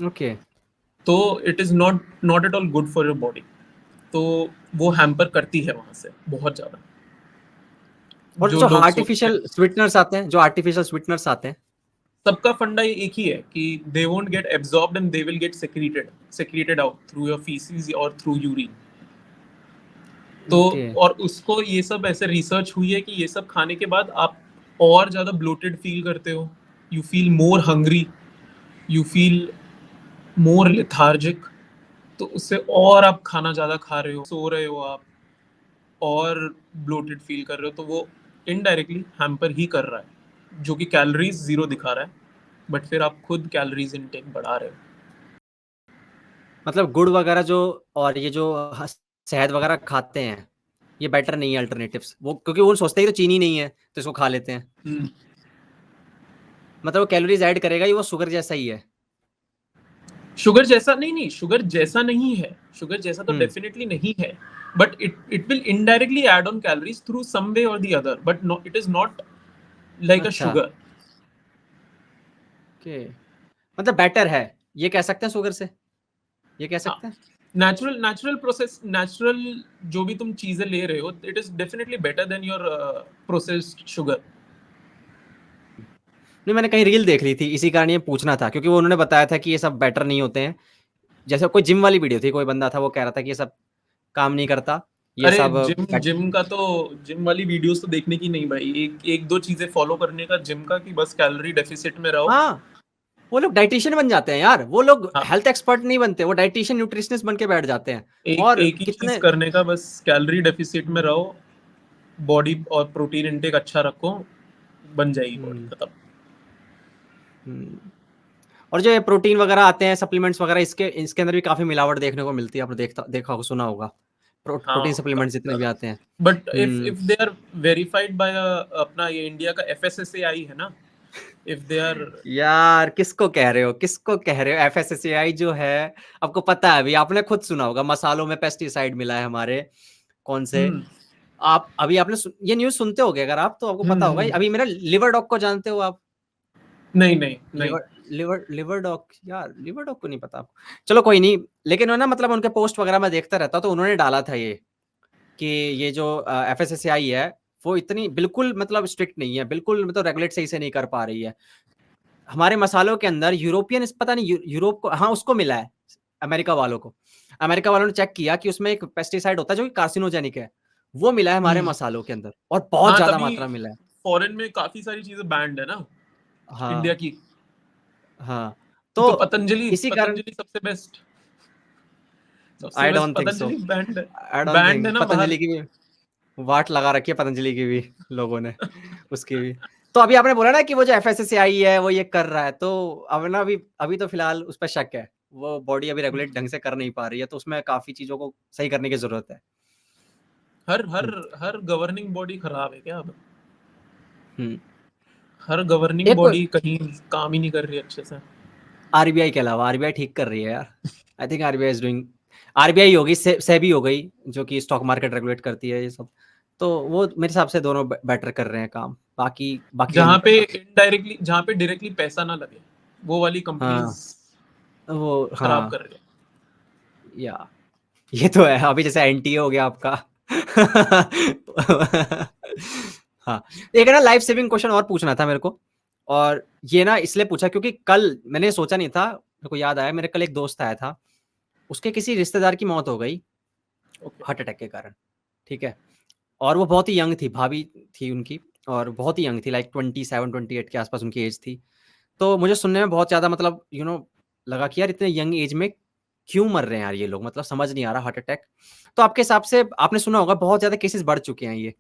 S1: Okay.
S2: तो it is not at all good for your body. तो वो हैम्पर करती है वहां से बहुत ज्यादा,
S1: और
S2: जो
S1: जो
S2: लोग सोचते
S1: आर्टिफिशियल
S2: हैं।
S1: स्वीटनर्स आते हैं, जो आर्टिफिशियल स्वीटनर्स आते हैं।
S2: सबका फंडा एक ही है कि they won't get absorbed and they will get secreted out through your faeces और थ्रू यूरिन। तो
S1: ओके
S2: और उसको ये सब ऐसे रिसर्च हुई है कि ये सब खाने के बाद आप और ज्यादा ब्लोटेड फील करते हो, you feel more hungry, you feel more lethargic. तो उससे और आप खाना ज्यादा खा रहे हो, सो रहे हो आप, और ब्लोटेड फील कर रहे हो, तो वो इनडायरेक्टली हैम्पर ही कर रहा है, जो कि कैलोरीज जीरो दिखा रहा है, बट फिर आप खुद कैलोरीज इनटेक बढ़ा रहे हो।
S1: मतलब गुड़ वगैरह जो, और ये जो शहद वगैरह खाते हैं, ये बेटर नहीं है अल्टरनेटिव्स वो, क्योंकि वो सोचते हैं कि तो चीनी नहीं है तो इसको खा लेते हैं। मतलब वो कैलोरीज ऐड करेगा ही, वो शुगर जैसा ही है।
S2: शुगर जैसा नहीं, शुगर जैसा नहीं है, शुगर जैसा तो
S1: हम्म।
S2: डेफिनेटली नहीं है, but it will indirectly add on calories through some way और the other, but it is not like a
S1: अच्छा
S2: शुगर।
S1: ओके, मतलब बेटर है, ये कह सकते हैं शुगर से, ये कह
S2: हाँ,
S1: सकते हैं।
S2: नेचुरल प्रोसेस, नेचुरल जो भी तुम चीजें ले रहे हो, it is definitely better than your processed sugar.
S1: नहीं, मैंने कहीं रील देख ली थी, इसी कारण ये पूछना था, क्योंकि वो उन्होंने बताया था कि ये सब बेटर नहीं होते हैं। जैसे कोई जिम वाली वीडियो थी, कोई बंदा था वो कह रहा था कि ये सब काम नहीं करता, ये
S2: अरे
S1: सब
S2: जिम का तो, जिम वाली वीडियोस तो देखने की नहीं भाई, एक एक दो चीजें फॉलो करने का जिम का, कि बस कैलोरी डेफिसिट में रहो।
S1: हाँ, वो लोग डाइटिशियन बन जाते हैं यार, वो लोग
S2: हाँ,
S1: हेल्थ एक्सपर्ट नहीं बनते, वो डाइटिशियन न्यूट्रिशनिस्ट बन के बैठ जाते हैं।
S2: एक
S1: और
S2: एक ही चीज
S1: कितने
S2: करने का, बस कैलोरी डेफिसिट में रहो, बॉडी और प्रोटीन इनटेक अच्छा रखो, बन जाएगी बॉडी,
S1: हम्म,
S2: खत्म।
S1: हम्म। और जो ये प्रोटीन वगैरह आते हैं, सप्लीमेंट्स वगैरह, इसके इसके अंदर भी काफी मिलावट देखने को मिलती है, आपने देखा होगा, सुना होगा। प्रोटीन
S2: हाँ,
S1: सप्लीमेंट्स
S2: काफी
S1: जितने भी
S2: ज्यादा।
S1: आते हैं।
S2: But if they are verified by अपना ये इंडिया का एफएसएसएआई है ना, इफ दे आर।
S1: यार किसको कह रहे हो, किसको कह रहे हो? एफएसएसएआई जो है, आपको पता है, अभी आपने खुद सुना होगा, मसालों में पेस्टिसाइड मिला है हमारे। कौन से?
S2: हम्म
S1: आप अभी आपने ये न्यूज़ सुनते होगे अगर आप, तो आपको पता होगा।
S2: हम्म।
S1: अभी मेरा लिवर डॉग को जानते हो आप?
S2: नहीं नहीं नहीं।
S1: लिवर लिवर लिवर डॉग, यार लिवर डॉग को नहीं पता आपको? चलो कोई नहीं, लेकिन वो ना, मतलब उनके पोस्ट वगैरह मैं देखता रहता हूं, तो उन्होंने डाला था ये कि ये जो एफएसएसएआई है, वो इतनी बिल्कुल मतलब स्ट्रिक्ट नहीं है, बिल्कुल मतलब रेगुलेट सही से नहीं कर पा रही है। हमारे मसालों के अंदर यूरोपियन, पता नहीं यूरोप को, हाँ उसको मिला है, अमेरिका वालों को। अमेरिका वालों ने चेक किया कि उसमें एक पेस्टिसाइड होता है जो कि कार्सिनोजेनिक है, वो मिला है हमारे
S2: हम्म।
S1: मसालों के अंदर, और बहुत
S2: हाँ,
S1: ज्यादा
S2: तभी
S1: मात्रा मिला है।
S2: फॉरेन में काफी सारी चीजें बैंड है ना, इंडिया
S1: हाँ
S2: की।
S1: हाँ। तो
S2: पतंजलि
S1: इसी कारण
S2: सबसे best
S1: I don't think so,
S2: Patanjali band
S1: I don't
S2: band है
S1: थिंक
S2: ना बाहर।
S1: पतंजलि की भी वाट लगा रखी है, पतंजलि की भी लोगों ने उसकी भी। तो अभी आपने बोला ना कि वो जो एफएसएसएआई है वो ये कर रहा है, तो अब ना अभी अभी तो फिलहाल उस पर शक है, वो बॉडी अभी रेगुलेट ढंग से कर नहीं पा रही है, तो उसमें काफी चीजों को सही करने की जरूरत है।
S2: हर हर
S1: हम्म,
S2: हर गवर्निंग बॉडी खराब है क्या अब?
S1: हम्म।
S2: हर गवर्निंग
S1: एक
S2: बॉडी कहीं काम ही नहीं कर रही अच्छे से।
S1: आरबीआई के अलावा, आरबीआई ठीक कर रही है यार। I think RBI is doing, RBI हो गई, सेबी हो गई जो कि स्टॉक मार्केट रेगुलेट करती है ये सब, तो वो मेरे हिसाब से दोनों बेटर कर रहे हैं काम, बाकी बाकी का नहीं पता।
S2: जहाँ पे डायरेक्टली पैसा ना लगे, वो वाली कंपनीज
S1: हाँ वो,
S2: खराब
S1: हाँ
S2: कर रही है।
S1: या ये तो है, अभी जैसे एनटीए हो गया आपका। हाँ, एक है ना लाइफ सेविंग क्वेश्चन और पूछना था मेरे को, और ये ना इसलिए पूछा क्योंकि कल मैंने सोचा नहीं था, मेरे को याद आया, मेरे कल एक दोस्त आया था, उसके किसी रिश्तेदार की मौत हो गई
S2: ओके।
S1: हार्ट अटैक के कारण, ठीक है, और वो बहुत ही यंग थी, भाभी थी उनकी, और बहुत ही यंग थी, लाइक 27-28 के आसपास उनकी एज थी। तो मुझे सुनने में बहुत ज़्यादा मतलब लगा कि यार इतने यंग एज में क्यों मर रहे हैं यार ये लोग, मतलब समझ नहीं आ रहा हार्ट अटैक। तो आपके हिसाब से आपने सुना होगा बहुत ज़्यादा केसेस बढ़ चुके हैं ये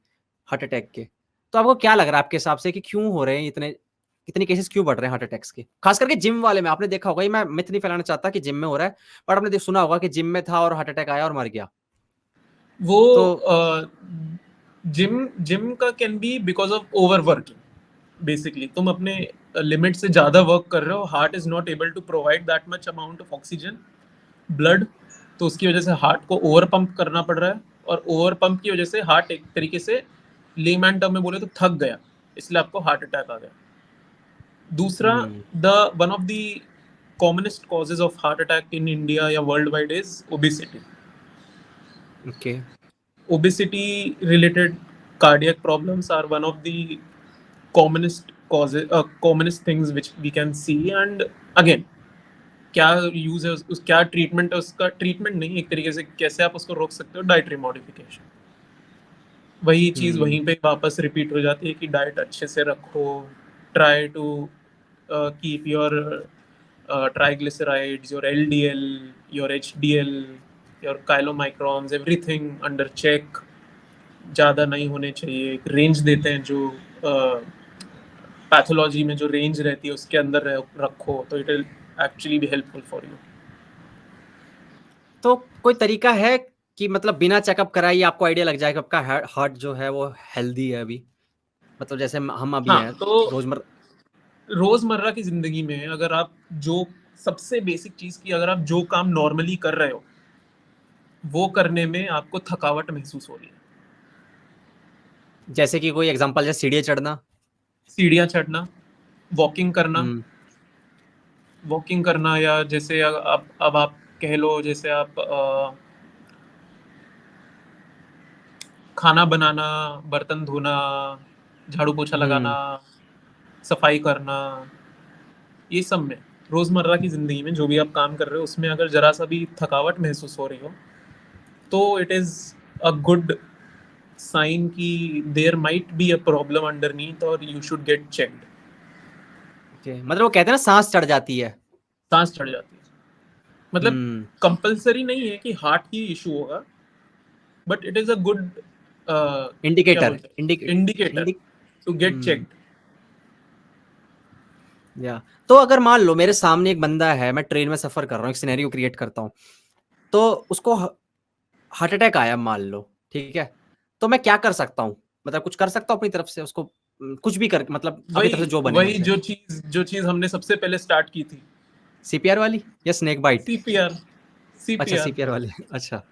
S1: हार्ट अटैक के, तो आपको क्या लग रहा है आपके हिसाब से कि क्यों हो रहे हैं इतने केसेस क्यों बढ़ रहे हैं हार्ट अटैक्स के, खास करके जिम वाले में? आपने देखा होगा, ये मैं मिथ नहीं फैलाना चाहता कि जिम में हो रहा है, बट आपने सुना होगा कि जिम में था और हार्ट अटैक आया और मर गया।
S2: वो
S1: तो
S2: जिम जिम का can be because of over working. Basically तुम अपने लिमिट से ज्यादा वर्क कर रहे हो, heart is not able to provide that much amount of oxygen, blood, तो उसकी वजह से हार्ट को ओवर पंप करना पड़ रहा है, और ओवर पंप की वजह से हार्ट एक तरीके से लेमैन टर्म में बोले तो थक गया, इसलिए आपको हार्ट अटैक आ गया। दूसरा, the one of the commonest causes of heart attack in India या world wide is obesity.
S1: Okay,
S2: Obesity related cardiac problems are one of the commonest causes, commonest things which we can see. And again, क्या use है क्या treatment है उसका? Treatment नहीं, एक तरीके से कैसे आप उसको रोक सकते हो, डाइटरी मॉडिफिकेशन। वही चीज वहीं पे वापस रिपीट हो जाती है कि डाइट अच्छे से रखो, try to keep your triglycerides, your LDL, your HDL, your chylomicrons, everything under check, ज़्यादा नहीं होने चाहिए। एक रेंज देते हैं जो पैथोलॉजी में जो रेंज रहती है उसके अंदर रखो, तो it will actually be helpful for you.
S1: तो कोई तरीका है कि मतलब बिना चेकअप कराए ही आपको आइडिया लग जाए कि आपका हार्ट जो है वो हेल्दी है अभी, मतलब जैसे हम अभी
S2: हाँ,
S1: हैं
S2: तो
S1: रोजमर्रा।
S2: रोजमर्रा की जिंदगी में अगर आप जो सबसे बेसिक चीज की, अगर आप जो काम नॉर्मली कर रहे हो वो करने में आपको थकावट महसूस हो रही है,
S1: जैसे कि कोई एग्जांपल, जैसे सीढ़ियाँ चढ़ना।
S2: सीढ़ियाँ चढ़ना, वॉकिंग करना,
S1: हम्म,
S2: वॉकिंग करना, या जैसे अब आप कह लो, जैसे आप खाना बनाना, बर्तन धोना, झाड़ू पोछा लगाना,
S1: हम्म।
S2: सफाई करना, ये सब में, रोजमर्रा की जिंदगी में जो भी आप काम कर रहे हो उसमें अगर जरा सा भी थकावट महसूस हो रही हो, तो it is a good sign कि there might be a problem underneath और you should get checked.
S1: Okay, मतलब वो कहते हैं ना सांस चढ़ जाती है।
S2: सांस चढ़ जाती है, मतलब
S1: हम्म,
S2: कंपलसरी नहीं है कि हार्ट की इशू होगा, but it is a good क्या
S1: इंडिकेटर,
S2: बोलते हैं, indicator
S1: indic
S2: to get checked.
S1: या तो अगर मान लो मेरे सामने एक बंदा है, मैं ट्रेन में सफर कर रहा हूँ, एक सिनेरियो क्रिएट करता हूँ, तो उसको हार्ट अटैक आया मान लो, ठीक है, तो मैं क्या कर सकता हूँ, मतलब कुछ कर सकता हूँ अपनी तरफ से उसको, कुछ भी कर, मतलब अपनी तरफ
S2: वही
S1: से जो बने
S2: वही
S1: मुझसे।
S2: जो चीज हमने सबसे पहले स्टार्ट की थी,
S1: सीपीआर वाली या स्नेक बाइट?
S2: सीपीआर।
S1: अच्छा,
S2: सीपीआर
S1: सीपीआर वाली। अच्छा।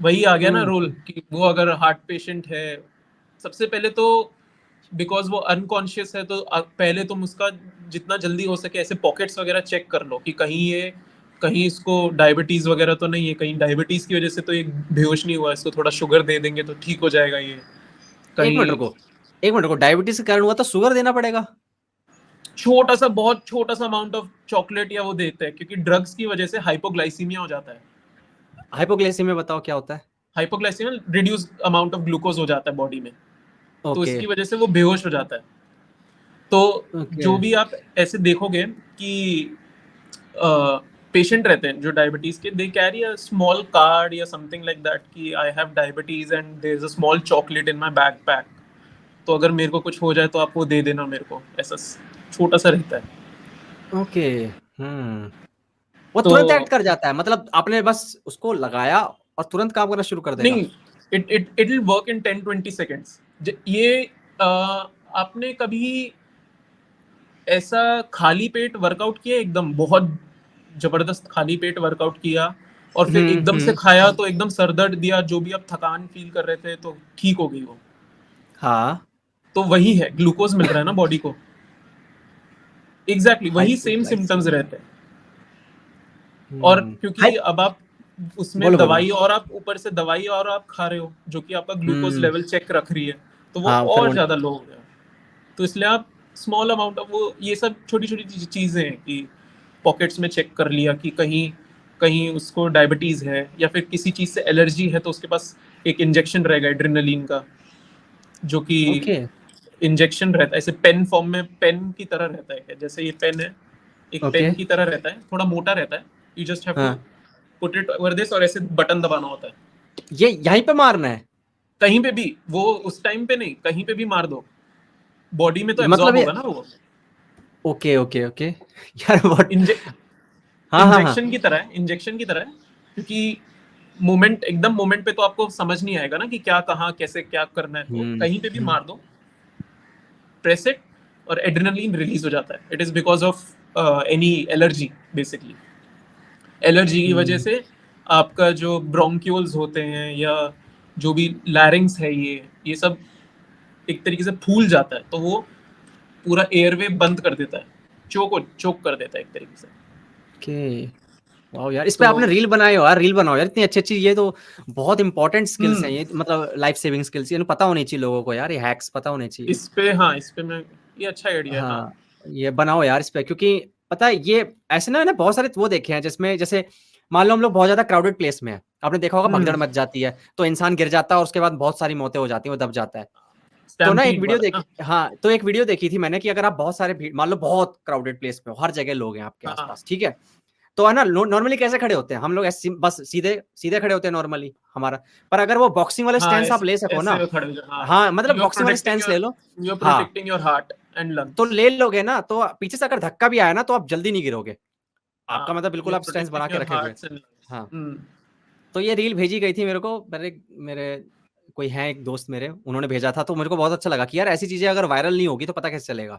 S2: वही आ गया ना
S1: हम्म,
S2: रोल कि वो अगर हार्ट पेशेंट है, सबसे पहले तो बिकॉज वो अनकॉन्शियस है, तो पहले तुम उसका जितना जल्दी हो सके ऐसे पॉकेट्स वगैरह चेक कर लो कि कहीं इसको डायबिटीज वगैरह तो नहीं है, कहीं डायबिटीज की वजह से तो ये बेहोश नहीं हुआ, इसको थोड़ा शुगर दे देंगे तो ठीक हो जाएगा ये,
S1: एक मिनट
S2: कहीं
S1: रुको, एक मिनट रुको, डायबिटीज के कारण हुआ तो शुगर देना पड़ेगा?
S2: छोटा सा, बहुत छोटा सा अमाउंट ऑफ चॉकलेट या वो देते हैं, क्योंकि ड्रग्स की वजह से हाइपोग्लाइसीमिया हो जाता है।
S1: हाइपोग्लाइसीमिया बताओ क्या होता है?
S2: Hypoglycaemia reduce amount of glucose हो जाता है बॉडी में, तो
S1: ओके।
S2: इसकी वजह से वो बेहोश हो जाता है। तो
S1: ओके
S2: जो भी आप ऐसे देखोगे कि पेशेंट रहते हैं जो डायबिटीज के, they carry a small card या समथिंग लाइक दैट कि I have diabetes and there is a small chocolate in my backpack, तो अगर मेरे को कुछ हो जाए तो आप वो दे देना मेरे को, ऐसा छोटा सा रहता है।
S1: ओके। हम्म। वो
S2: तो
S1: तुरंत एक्ट कर जाता है, मतलब आपने बस उसको लगाया और तुरंत काम करना शुरू कर देगा।
S2: नहीं, it will work in 10-20 seconds. ये आपने कभी ऐसा खाली पेट वर्कआउट किया, एकदम बहुत जबरदस्त खाली पेट वर्कआउट किया और फिर एकदम से
S1: हम्म।
S2: खाया तो एकदम सर दर्द दिया, जो भी आप थकान फील कर रहे थे तो ठीक हो गई वो?
S1: हाँ।
S2: तो वही है, ग्लूकोज मिल रहा है ना बॉडी को, एग्जैक्टली
S1: हाई
S2: वही सेम
S1: ग्लाइसेमिक।
S2: सिम्टम्स रहते हैं। और
S1: हम्म।
S2: क्योंकि
S1: हाई।
S2: अब आप उसमें
S1: बोलो बोलो।
S2: दवाई, और आप ऊपर से दवाई और आप खा रहे हो जो कि आपका ग्लूकोज
S1: हम्म।
S2: लेवल चेक रख रही है, तो वो
S1: हाँ फिर
S2: और
S1: वो।
S2: ज्यादा लो हो गया। तो इसलिए आप स्मॉल अमाउंट ऑफ वो, ये सब छोटी छोटी चीजें हैं कि पॉकेट्स में चेक कर लिया कि कहीं कहीं उसको डायबिटीज है या फिर किसी चीज से एलर्जी है, तो उसके पास एक इंजेक्शन रहेगा एड्रेनलिन का, जो कि
S1: ओके।
S2: इंजेक्शन रहता है ऐसे पेन फॉर्म में, पेन की तरह रहता है, जैसे ये पेन है, एक
S1: ओके।
S2: पेन की तरह रहता है, थोड़ा मोटा रहता है। यू जस्ट हैव टू
S1: हाँ,
S2: पुट इट ओवर दिस और ऐसे बटन दबाना होता है।
S1: ये यहीं पे मारना है?
S2: कहीं पे भी, वो उस टाइम पे नहीं, कहीं पे भी मार दो, बॉडी में तो
S1: मतलब
S2: एब्जॉर्ब
S1: ये।
S2: होगा ना वो।
S1: Okay okay okay. यार व्हाट।
S2: इंजे
S1: हाँ हाँ हाँ।
S2: इंजेक्शन की तरह है, इंजेक्शन की तरह है, क्योंकि मोमेंट, एकदम मोमेंट पे तो आपको समझ नहीं आएगा ना कि क्या कहाँ कैसे क्या करना है, तो कहीं पे भी
S1: हम्म।
S2: मार दो, प्रेस इट, और एड्रेनलिन रिलीज हो जाता है। It is because of any allergy basically. Allergy की वजह
S1: हम्म।
S2: से आपका जो ब्रोंक्यूल्स होते हैं या जो भी लैरिंग्स है, ये सब एक तरीके से फूल जाता है, तो वो पूरा एयरवे बंद कर देता है, चोक कर देता है एक तरीके से।
S1: ओके। वाओ यार, इस पे
S2: तो
S1: आपने रील बनाए हो यार, रील बनाओ यार, इतनी अच्छी अच्छी, ये तो बहुत इंपॉर्टेंट स्किल्स हैं
S2: हम्म,
S1: ये, मतलब लाइफ सेविंग स्किल्स, ये पता होनी चाहिए लोगों को यार, ये हैक्स पता होने चाहिए।
S2: इस पे, हाँ इस पे मैं, ये अच्छा आइडिया है, हाँ।
S1: हाँ, ये बनाओ यार इस पे, क्योंकि पता है ये ऐसे ना, मैंने बहुत सारे वो देखे हैं जिसमें, जैसे मान लो हम लोग बहुत ज्यादा क्राउडेड प्लेस में है, आपने देखा होगा
S2: हम्म,
S1: भगदड़ मच जाती है तो इंसान गिर जाता है और उसके बाद बहुत सारी मौतें हो जाती हैं, वो दब जाता है। तो ना एक
S2: स्टैम्पीड
S1: वीडियो
S2: वाला ना।
S1: देखी, हाँ तो एक वीडियो देखी थी मैंने कि अगर आप बहुत सारे भीड़, मान लो बहुत क्राउडेड प्लेस में हो, हर जगह लोग हैं आपके
S2: हाँ
S1: आसपास, ठीक है, तो है ना नॉर्मली कैसे खड़े होते हैं हम लोग, ऐसे बस सीधे सीधे खड़े होते हैं नॉर्मली हमारा। पर अगर वो बॉक्सिंग वाले
S2: हाँ,
S1: स्टैंड आप
S2: ऐसे
S1: ले सको ना,
S2: ऐसे खड़े हो जाओ, हाँ।
S1: हाँ मतलब
S2: यू आर
S1: बॉक्सिंग वाले
S2: प्रोटेक्टिंग
S1: स्टैंड ले
S2: योर,
S1: लो।
S2: यू आर
S1: हाँ,
S2: प्रोटेक्टिंग योर हार्ट एंड
S1: तो
S2: लंग्स।
S1: ले लोगे ना, तो पीछे से अगर धक्का भी आया ना तो आप जल्दी नहीं गिरोगे,
S2: हाँ,
S1: आपका मतलब बिल्कुल
S2: यू आर
S1: आप स्टैंड बना
S2: प्रोटेक्टिंग
S1: के
S2: योर
S1: रखे हुए हैं।
S2: Hearts and lungs.
S1: हाँ, तो ये रील भेजी गई थी मेरे को, मेरे मेरे कोई है एक दोस्त मेरे, उन्होंने भेजा था, तो मेरे को बहुत अच्छा लगा कि यार ऐसी चीजें अगर वायरल नहीं होगी तो पता कैसे चलेगा।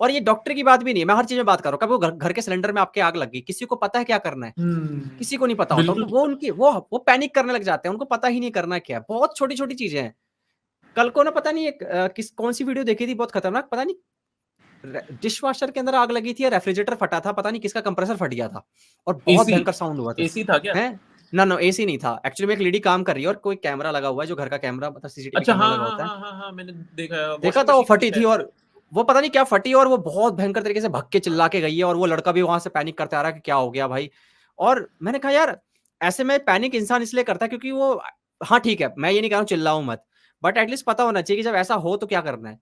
S1: और ये डॉक्टर की बात भी नहीं है, मैं हर चीज में बात कर रहा हूँ, कभी वो घर के सिलेंडर में आपके आग लग गई, किसी को पता है क्या करना है? किसी को नहीं पता होता उनको,
S2: बिल्कुल।
S1: वो उनकी वो पैनिक करने लग जाते हैं, उनको पता ही नहीं करना क्या है, बहुत छोटी छोटी चीजें हैं। कल को ना पता नहीं एक किस कौन सी वीडियो देखी थी बहुत खतरनाक, पता नहीं डिश वॉशर के अंदर आग लगी थी या रेफ्रिजरेटर फटा था, पता नहीं किसका कंप्रेसर फट गया था और बहुत
S2: एसी,
S1: भयंकर साउंड हुआ था।
S2: एसी था क्या?
S1: हैं? ना ना एसी नहीं था, एक्चुअली में एक लेडी काम कर रही है और कोई कैमरा लगा हुआ है, जो घर का कैमरा मतलब सीसीटीवी
S2: अच्छा,
S1: कैमरा
S2: हाँ
S1: लगा
S2: हाँ
S1: होता है।
S2: हाँ हाँ हाँ, मैंने देखा है,
S1: देखा
S2: वॉशिंग
S1: था वो
S2: मशीन थी
S1: फटी थी
S2: शायद से।
S1: और वो पता नहीं क्या फटी, और वो बहुत भयंकर तरीके से भग के
S2: हाँ
S1: चिल्ला के गई है, और वो लड़का भी वहां से पैनिक करते आ रहा है कि क्या हो गया भाई। और मैंने कहा यार, ऐसे में पैनिक इंसान इसलिए करता है क्योंकि वो, हाँ ठीक है मैं ये नहीं कह रहा हूँ चिल्लाऊं मत, बट एटलीस्ट पता होना चाहिए कि जब ऐसा हो तो क्या करना है।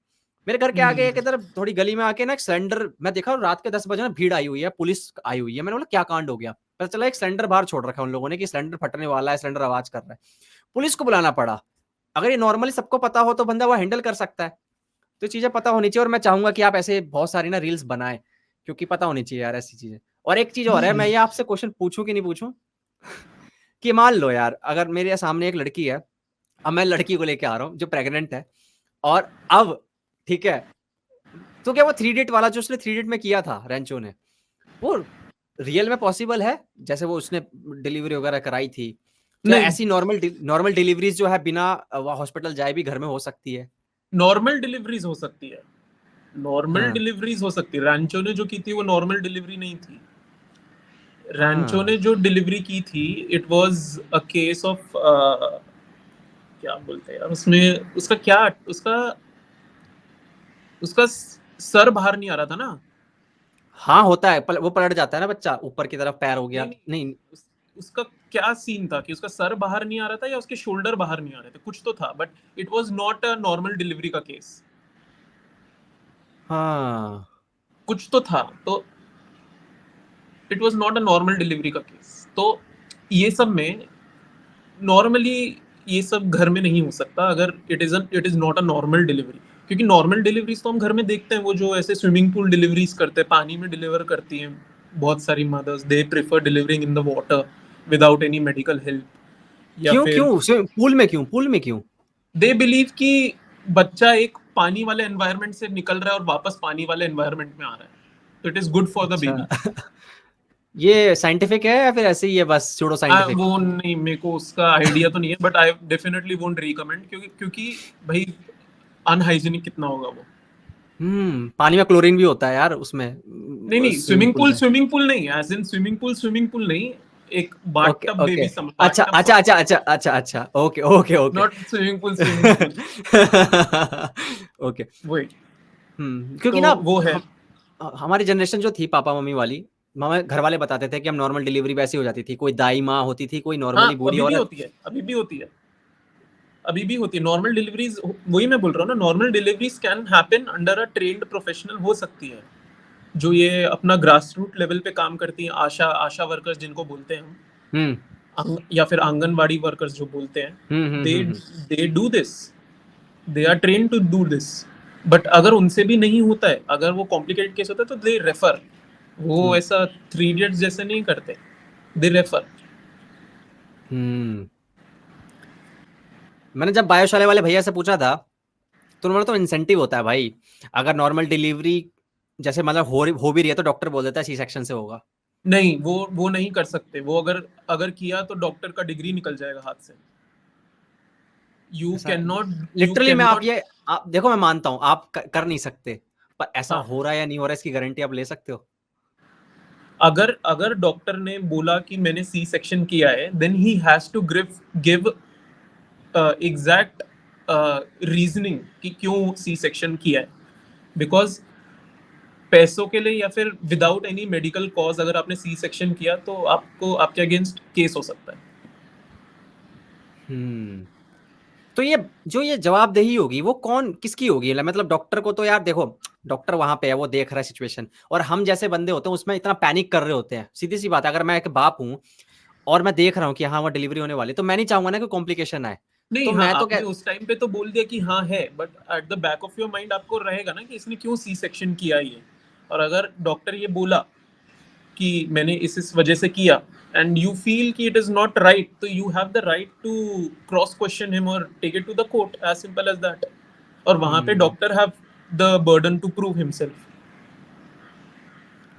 S1: मेरे घर के आगे एक इधर थोड़ी गली में आके ना एक सिलेंडर मैं देखा, रात के 10 बजे ना भीड़ आई हुई है, पुलिस आई हुई है, मैंने बोला क्या कांड हो गया, पता चला एक सिलेंडर बाहर छोड़ रखा है उन लोगों ने कि सिलेंडर फटने वाला है, सिलेंडर आवाज कर रहा है, पुलिस को बुलाना पड़ा। अगर ये नॉर्मली सबको पता हो तो बंदा वो हैंडल कर सकता है, तो चीजें पता होनी चाहिए, और मैं चाहूंगा कि आप ऐसे बहुत सारी ना रील्स बनाएं, क्योंकि पता होनी चाहिए यार ऐसी चीजें। और एक चीज और है, मैं ये आपसे क्वेश्चन पूछूं कि नहीं पूछूं, कि मान लो यार अगर मेरे सामने एक लड़की है, अब मैं लड़की को लेके आ रहा हूँ जो प्रेग्नेंट है, और अब ठीक है, तो क्या वो थ्री डेट वाला जो उसने थ्री डेट में किया था रेंचो ने, वो रियल में पॉसिबल है, जैसे वो उसने डिलीवरी वगैरह कराई थी, क्या
S2: नहीं,
S1: ऐसी नॉर्मल डिलीवरीज जो है बिना हॉस्पिटल जाए भी घर में हो सकती है?
S2: नॉर्मल डिलीवरीज हो सकती है, नॉर्मल
S1: हाँ
S2: डिलीवरीज हो सकती है। रैंचो ने जो की थी वो नॉर्मल डिलीवरी नहीं थी। रैंचो ने
S1: हाँ।
S2: जो डिलीवरी की थी, it was a case of, क्या बोलते हैं यार उसमें, उसका क्या, उसका उसका सर बाहर नहीं आ रहा था ना।
S1: हाँ होता है, वो पलट जाता है ना बच्चा, ऊपर की तरफ पैर हो
S2: नहीं
S1: गया
S2: नहीं,
S1: नहीं।
S2: उसका क्या सीन था कि उसका सर बाहर नहीं आ रहा था या उसके शोल्डर बाहर नहीं आ रहे थे, कुछ तो था, but it was not a normal delivery का केस।
S1: हाँ।
S2: कुछ तो था, तो it was not a normal delivery का केस। तो ये सब में नॉर्मली ये सब घर में नहीं हो सकता अगर it is not a normal delivery. क्योंकि नॉर्मल डिलीवरीज तो हम घर में देखते हैं, वो जो ऐसे स्विमिंग पूल डिलीवरीज करते हैं, पानी में डिलीवर करती हैं बहुत सारी mothers, they prefer delivering in the water without any medical help. या
S1: क्यों
S2: फिर
S1: क्यों पूल में क्यों, पूल में क्यों?
S2: दे बिलीव कि बच्चा एक पानी वाले एनवायरनमेंट से निकल रहा है और वापस पानी वाले एनवायरनमेंट में आ रहा है, तो it is good for the
S1: अच्छा।
S2: बेबी।
S1: ये साइंटिफिक है या फिर ऐसे ही है बस सूडो साइंटिफिक?
S2: वो नहीं, मेरे को उसका आइडिया तो नहीं है, but I definitely won't recommend, क्योंकि क्योंकि भाई अनहाइजीनिक कितना होगा वो।
S1: पानी में क्लोरीन भी होता है यार उसमें,
S2: नहीं नहीं,
S1: स्विमिंग पूल में।
S2: स्विमिंग पूल नहीं, एज इन स्विमिंग पूल नहीं, एक
S1: ओके
S2: बाथटब
S1: ओके।
S2: बेबी समझ,
S1: अच्छा
S2: बाथटब
S1: अच्छा अच्छा
S2: समझ,
S1: अच्छा अच्छा अच्छा, okay okay okay.
S2: Not swimming pool.
S1: Okay.
S2: वही।
S1: क्योंकि
S2: तो
S1: ना
S2: वो है।
S1: हमारी जनरेशन जो थी पापा मम्मी वाली, मामा घर वाले बताते थे कि हम नॉर्मल डिलीवरी वैसी हो जाती थी, कोई दाई माँ होती थी, कोई
S2: हाँ,
S1: नॉर्मली बूढ़ी
S2: अभी भी
S1: औरत।
S2: होती है, अभी भी होती है, अभी भी होती है नॉर्मल डिलीवरीज। वही मैं बोल रहा हूँ ना, normal deliveries can happen under a trained professional, हो सकती है, जो ये अपना ग्रास रूट लेवल पे काम करती हैं, आशा आशा वर्कर्स जिनको बोलते हैं हम,
S1: हम्म
S2: या फिर आंगनवाड़ी वर्कर्स जो बोलते हैं, they
S1: hmm.
S2: They do this, they are train to do this. But अगर उनसे भी नहीं होता है, अगर वो कॉम्प्लिकेटेड केस होता है, तो दे रेफर। वो
S1: हम्म
S2: ऐसा थ्री इडियट्स जैसे नहीं करते, दे रेफर।
S1: हम्म। मैंने जब बायोशाले वाले भैया से पूछा था, तो उन्होंने तो इंसेंटिव होता है भाई, अगर नॉर्मल डिलीवरी जैसे मतलब हो भी रही है तो डॉक्टर बोल देता है सी सेक्शन से होगा।
S2: नहीं, वो नहीं कर सकते, वो अगर अगर किया तो डॉक्टर का डिग्री निकल जाएगा हाथ से।
S1: ऐसा
S2: यू
S1: लिटरली
S2: कैन
S1: मैं आप
S2: नॉट।
S1: ये आप देखो, मैं मानता हूँ आप कर नहीं सकते, पर ऐसा
S2: हाँ,
S1: हो रहा है या नहीं हो रहा है इसकी गारंटी आप ले सकते हो?
S2: अगर अगर डॉक्टर ने बोला कि मैंने सी सेक्शन किया है, then he has to give exact reasoning कि क्यों सी सेक्शन किया है। बिकॉज पैसों के लिए या फिर विदाउट एनी मेडिकल कॉज अगर आपने सी सेक्शन किया, तो आपको आपके अगेंस्ट केस हो सकता है।
S1: हम्म। तो ये जो ये जवाबदेही होगी वो कौन किसकी होगी? मतलब डॉक्टर को तो यार देखो, डॉक्टर वहां पे है, वो देख रहा है सिचुएशन, और हम जैसे बंदे होते हैं उसमें इतना पैनिक कर रहे होते हैं। सीधी सी बात है, अगर मैं एक बाप हूं और मैं देख रहा हूँ कि हाँ वो डिलीवरी होने वाली, तो मैं नहीं चाहूंगा ना कि कॉम्प्लिकेशन आए।
S2: नहीं,
S1: तो
S2: हाँ,
S1: मैं तो
S2: आपने उस टाइम पे तो बोल दिया कि हाँ है, but at the back of your mind आपको रहेगा ना कि इसने क्यों सी सेक्शन किया ये। और अगर डॉक्टर ये बोला कि मैंने इस वजह से किया, एंड यू फील कि इट इज नॉट राइट, तो you have the right to cross question him और take it to the court, as simple as that. और वहां पे
S1: hmm,
S2: doctor have the burden to prove himself.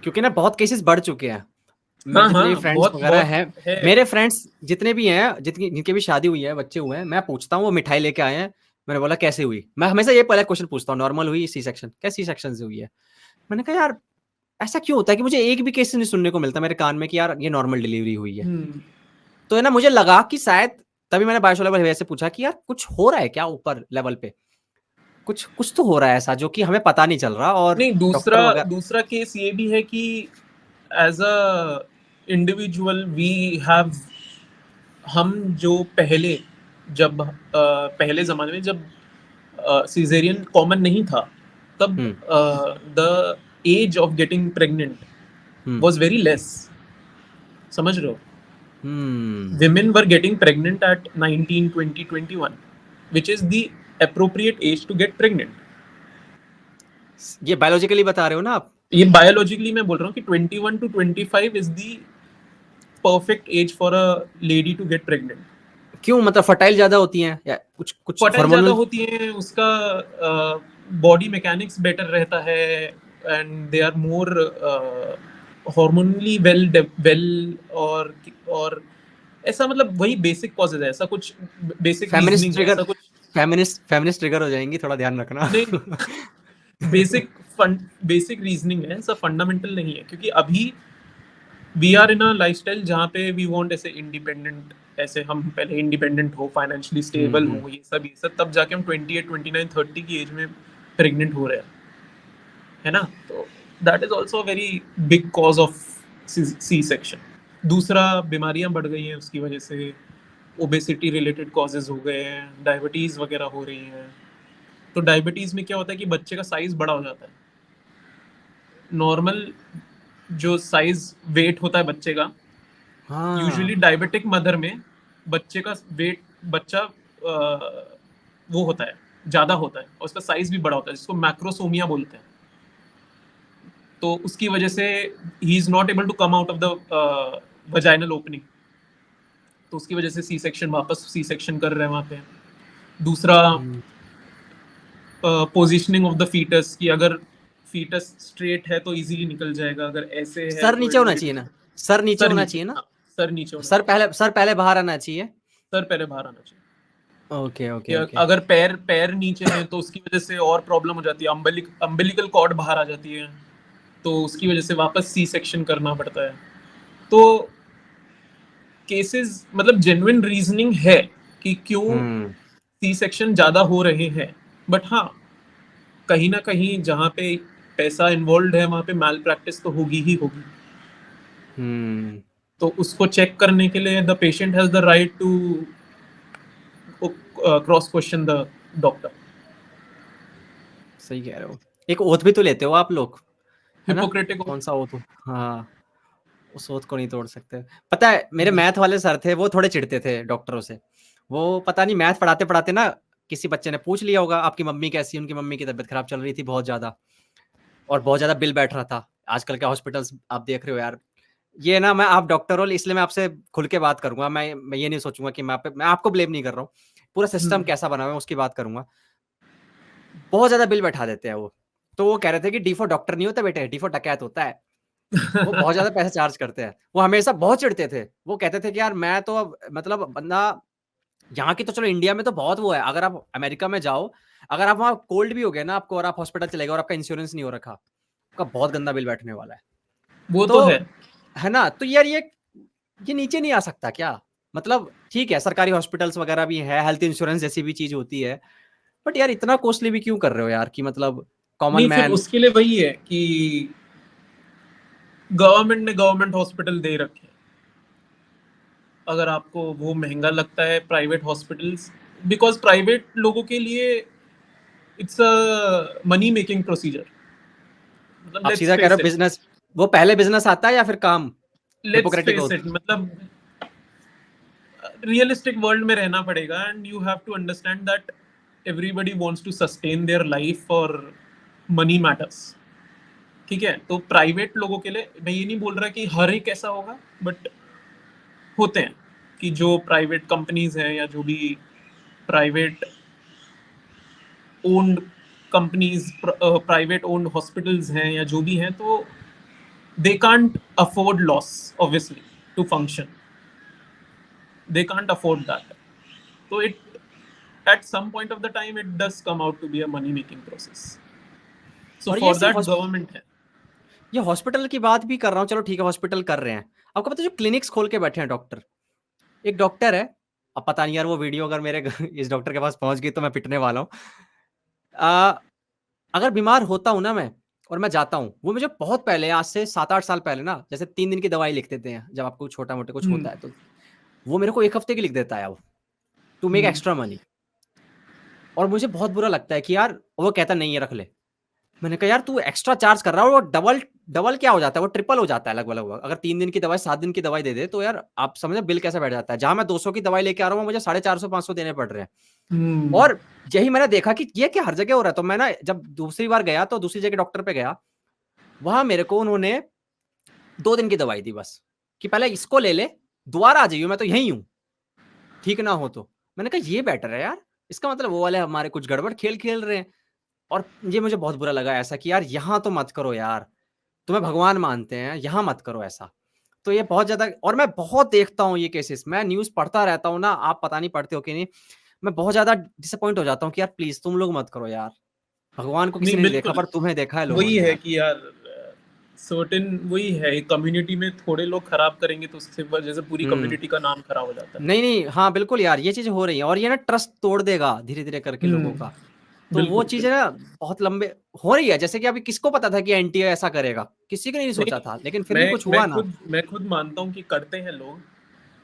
S1: क्योंकि ना बहुत cases बढ़ चुके हैं। मेरे
S2: हाँ
S1: जितने भी
S2: हाँ,
S1: फ्रेंड्स
S2: बहुत
S1: वगैरह
S2: बहुत
S1: हैं,
S2: है।
S1: मेरे फ्रेंड्स जितने भी हैं, जितनी जिनकी भी शादी हुई है, बच्चे हुए हैं, मैं पूछता हूँ वो मिठाई लेके आए हैं, मैंने बोला कैसे हुई, मैं हमेशा ये पहला क्वेश्चन पूछता हूँ, नॉर्मल हुई सी सेक्शन, क्या सी सेक्शन से हुई है? मैंने कहा यार ऐसा क्यों होता है कि मुझे एक भी केस नहीं सुनने को मिलता मेरे कान में कि यार ये नॉर्मल डिलीवरी हुई है।
S2: हम्म।
S1: तो है ना, मुझे लगा कि शायद, तभी मैंने बायोशोला भैया से पूछा कि यार कुछ हो रहा है क्या ऊपर लेवल पे, कुछ कुछ तो हो रहा है ऐसा जो कि हमें पता नहीं चल रहा, और
S2: नहीं, दूसरा
S1: डॉक्टर वगैरह।
S2: दूसरा केस ये भी है कि as a individual we have, हम जो पहले, जब पहले ज़माने में जब सीज़ेरियन कॉमन नहीं था, तब
S1: hmm
S2: the age of getting pregnant
S1: hmm
S2: was very less. समझ रहे हो?
S1: Hmm.
S2: Women were getting pregnant at 19, 20, 21, which is the appropriate age to get pregnant.
S1: ये बायोलॉजिकली बता रहे हो ना आप?
S2: ये बायोलॉजिकली मैं बोल रहा हूँ कि 21 to 25 is the perfect age for a lady to get pregnant.
S1: क्यों, मतलब फर्टाइल ज्यादा होती हैं या कुछ कुछ
S2: फर्टाइल ज़्यादा
S1: हार्मोनल?
S2: होती हैं, उसका बॉडी मैकेनिक्स बेटर रहता है, and they are more hormonally well, और ऐसा, मतलब वही बेसिक कॉजेज है, ऐसा कुछ बेसिक
S1: फेमिनिस्ट
S2: रीजनिंग है,
S1: ट्रिगर,
S2: ऐसा कुछ
S1: फेमिनिस्ट ट्रिगर हो जाएंगी, थोड़ा ध्यान रखना।
S2: नहीं। बेसिक बेसिक रीजनिंग है, ऐसा फंडामेंटल नहीं है, क्योंकि अभी we are in a lifestyle जहाँ पे वी वांट ऐसे इंडिपेंडेंट, ऐसे हम पहले इंडिपेंडेंट हो, फाइनेंशियली स्टेबल
S1: हम्म।
S2: हो, ये सब तब जाके हम 28, 29, 30 की एज में प्रेग्नेंट हो रहे हैं, है ना? तो that is also very big cause of C section. दूसरा, बीमारियां बढ़ गई हैं उसकी वजह से, ओबेसिटी रिलेटेड कॉजेज हो गए हैं, डायबिटीज वगैरह हो रही हैं। तो डायबिटीज में क्या होता है कि बच्चे का साइज बड़ा हो जाता है, नॉर्मल जो साइज वेट होता है बच्चे का, यूजुअली
S1: हाँ
S2: डायबिटिक मदर में बच्चे का वेट, बच्चा वो होता है, ज्यादा होता है और उसका साइज भी बड़ा होता है, जिसको मैक्रोसोमिया बोलते हैं। तो उसकी वजह से ही is not able to come out of the vaginal opening, तो उसकी वजह से सी सेक्शन, वापस सी सेक्शन कर रहे हैं वहां पे। दूसरा,
S1: हम्म,
S2: पोजिशनिंग ऑफ द फीटस, कि अगर फीटस स्ट्रेट है तो इजीली निकल जाएगा, अगर ऐसे है
S1: सर
S2: तो
S1: नीचे
S2: इट
S1: होना
S2: विल
S1: चाहिए
S2: बी।
S1: ना, सर नीचे
S2: सर
S1: होना
S2: नीचे,
S1: चाहिए ना,
S2: हाँ, सर नीचे होना
S1: सर
S2: चाहिए,
S1: पहले, सर पहले बाहर आना चाहिए।
S2: सर पहले बाहर आना चाहिए।
S1: ओके ओके
S2: या
S1: ओके।
S2: अगर पैर पैर नीचे हैं तो उसकी वजह से और प्रॉब्लम हो जाती है, अम्बिलिकल कॉर्ड बाहर आ जाती है, तो उसकी वजह से वापस सी सेक्शन करना पड़ता है। तो केसेस, मतलब जेन्युइन रीजनिंग है कि क्यों
S1: हम्म
S2: सी सेक्शन ज्यादा हो रहे हैं, बट हाँ, कहीं ना कहीं जहाँ पे पैसा इन्वॉल्व है वहां पे मैल प्रैक्टिस तो होगी ही होगी।
S1: हम्म।
S2: तो उसको चेक करने के लिए the patient has the right to cross question the doctor.
S1: सही कह रहे हो। एक ओथ भी तो लेते हो आप लोग, है ना?
S2: हिपोक्रेटिक।
S1: कौन सा ओथ? हाँ, उस ओथ को नहीं तोड़ सकते। पता है मेरे
S2: हम्म।
S1: मैथ वाले सर थे, वो थोड़े चिढ़ते थे डॉक्टरों से। वो पता नहीं मैथ पढ़ाते पढ़ाते ना, किसी बच्चे ने पूछ लिया होगा आपकी मम्मी कैसी है, उनकी मम्मी की तबीयत खराब चल रही थी बहुत ज्यादा, और बहुत ज्यादा बिल बैठ रहा था। आजकल के हॉस्पिटल्स आप देख रहे हो यार, ये ना, मैं, आप डॉक्टर हो इसलिए मैं आपसे खुल के बात करूंगा। मैं ये नहीं सोचूंगा कि मैं आपको ब्लेम नहीं कर रहा हूँ, पूरा सिस्टम कैसा बना हुआ है उसकी बात करूंगा। बहुत ज्यादा बिल बैठा देते हैं वो। तो वो कह रहे थे कि डी फॉर डॉक्टर नहीं होता बेटे, डी फॉर डकैत होता है। वो बहुत ज्यादा पैसे चार्ज करते हैं। वो हमेशा बहुत चिढ़ते थे। वो कहते थे कि यार मैं तो अब, मतलब बंदा यहाँ की तो चलो, इंडिया में तो बहुत वो है, अगर आप अमेरिका में जाओ, अगर आप वहाँ कोल्ड भी हो गए ना आपको और आप हॉस्पिटल चले गए और आपका इंश्योरेंस नहीं हो रखा, आपका बहुत गंदा बिल बैठने वाला है।
S2: वो तो है।
S1: तो है ना, तो यार ये नीचे नहीं आ सकता क्या? मतलब ठीक है, सरकारी हॉस्पिटल्स वगैरह भी है, हेल्थ इंश्योरेंस जैसी भी चीज होती है, बट यार इतना कॉस्टली भी क्यों कर रहे हो यार, कि मतलब कॉमन
S2: नहीं, फिर
S1: मैन।
S2: उसके लिए वही है कि गवर्नमेंट ने गवर्नमेंट हॉस्पिटल दे रखे हैं। अगर आपको वो महंगा लगता है प्राइवेट हॉस्पिटल्स, बिकॉज प्राइवेट लोगों के लिए it's a money making procedure. मतलब
S1: आप सीधा कह रहे हो बिजनेस, वो पहले बिजनेस आता है या फिर काम?
S2: Let's
S1: Hippocratic
S2: face
S1: oath.
S2: It, मतलब रियलिस्टिक वर्ल्ड में रहना पड़ेगा, and you have to understand that everybody wants to sustain their life और मनी मैटर्स। ठीक है, तो प्राइवेट लोगों के लिए मैं ये नहीं बोल रहा कि हर एक ऐसा होगा, बट होते हैं कि जो प्राइवेट कंपनीज हैं या जो भी private owned companies, private owned hospitals हैं या जो भी हैं, तो they can't afford loss obviously to function, they can't afford that. So it, at some point of the time, it does come out to be a money making process. So
S1: और ये
S2: for
S1: सिर्फ
S2: that government है।
S1: ये hospital की बात भी कर रहा हूँ, चलो ठीक है हॉस्पिटल कर रहे हैं। आपको पता है जो क्लिनिक्स खोल के बैठे हैं डॉक्टर, एक डॉक्टर है, अब पता नहीं यार वो वीडियो अगर मेरे इस डॉक्टर के पास पहुंच गई तो मैं पिटने वाला हूँ। अगर बीमार होता हूँ ना मैं, और मैं जाता हूँ, वो मुझे बहुत पहले, आज से 7-8 साल पहले ना, जैसे 3 दिन की दवाई लिख देते हैं जब आपको छोटा मोटे कुछ होता है, तो वो मेरे को 1 हफ्ते की लिख देता है वो, टू मेक एक्स्ट्रा मनी। और मुझे बहुत बुरा लगता है कि यार, वो कहता नहीं है रख ले। मैंने कहा यार तू एक्स्ट्रा चार्ज कर रहा है, वो डबल डबल क्या हो जाता है, वो ट्रिपल हो जाता है लगभग लगभग। अगर 3 दिन की दवाई 7 दिन की दवाई दे दे तो यार आप समझे बिल कैसे बैठ जाता है। जहां मैं 200 की दवाई लेके आ रहा हूँ, मुझे 450-500 देने पड़ रहे हैं। और यही मैंने देखा कि ये क्या हर जगह हो रहा है। तो मैं ना जब दूसरी बार गया, तो दूसरी जगह डॉक्टर पे गया, वहां मेरे को उन्होंने 2 दिन की दवाई दी बस, कि पहले इसको ले ले, दोबारा आ जाइयो, मैं तो यही हूँ, ठीक ना हो तो। मैंने कहा ये बेटर है यार, इसका मतलब वो वाले हमारे कुछ गड़बड़ खेल खेल रहे हैं। और ये मुझे बहुत बुरा लगा ऐसा, कि यार यहाँ तो मत करो यार, तुम्हें भगवान मानते हैं, यहाँ मत करो ऐसा। तो ये बहुत ज्यादा, और मैं बहुत देखता हूँ ये केसेस, मैं न्यूज पढ़ता रहता हूँ ना, आप पता नहीं पढ़ते हो कि नहीं, मैं बहुत ज्यादा डिसअपॉइंट हो जाता हूँ कि यार प्लीज तुम लोग मत करो यार, भगवान को किसी
S2: नहीं,
S1: ने नहीं देखा
S2: बिल्कुल
S1: पर तुम्हें देखा है लोगों
S2: वही
S1: ने
S2: है
S1: यार।
S2: कि यार सर्टेन वही है, कम्युनिटी में थोड़े लोग खराब करेंगे तो उससे वजह से पूरी
S1: हम्म।
S2: कम्युनिटी का नाम खराब हो जाता है।
S1: नहीं नहीं, हाँ बिल्कुल यार, ये चीजें हो रही हैं, और ये ना ट्रस्ट तोड़ देगा धीरे धीरे करके लोगों का। तो वो
S2: बिल्कुल
S1: चीजें
S2: बिल्कुल।
S1: ना बहुत लंबे हो रही है। जैसे कि अभी किसको पता था कि एनटीए ऐसा करेगा, किसी ने नहीं
S2: नहीं,
S1: सोचा था, लेकिन फिर भी
S2: मैं
S1: कुछ
S2: मैं
S1: हुआ ना।
S2: खुद मैं खुद मानता हूँ कि करते हैं लोग,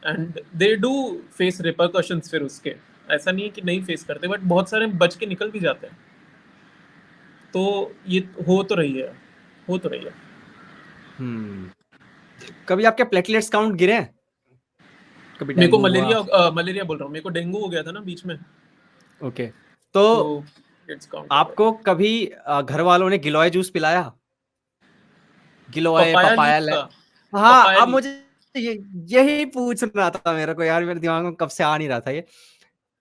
S2: and they do face repercussions फिर उसके। ऐसा नहीं है कि नहीं फेस करते, बट बहुत सारे बच के निकल भी जाते हैं। तो ये हो तो रही है। हो तो रही है।
S1: कभी आपके प्लेटलेट्स काउंट गिरे हैं? कभी
S2: मेरे को
S1: डेंगू हुआ?
S2: मलेरिया बोल रहा हूँ, मेरे को डेंगू हो गया था ना बीच में,
S1: ओके, तो
S2: तो इट्स काउंट हो गए।
S1: आपको कभी घर वालों ने गिलोय जूस पिलाया? गिलोय,
S2: पपाया
S1: पपाया
S2: लीफ
S1: ले।
S2: का,
S1: हाँ,
S2: पपाया
S1: अब
S2: लीफ।
S1: मुझे ये यही पूछना था मेरे को यार, मेरे दिमाग में कब से आ नहीं रहा था ये।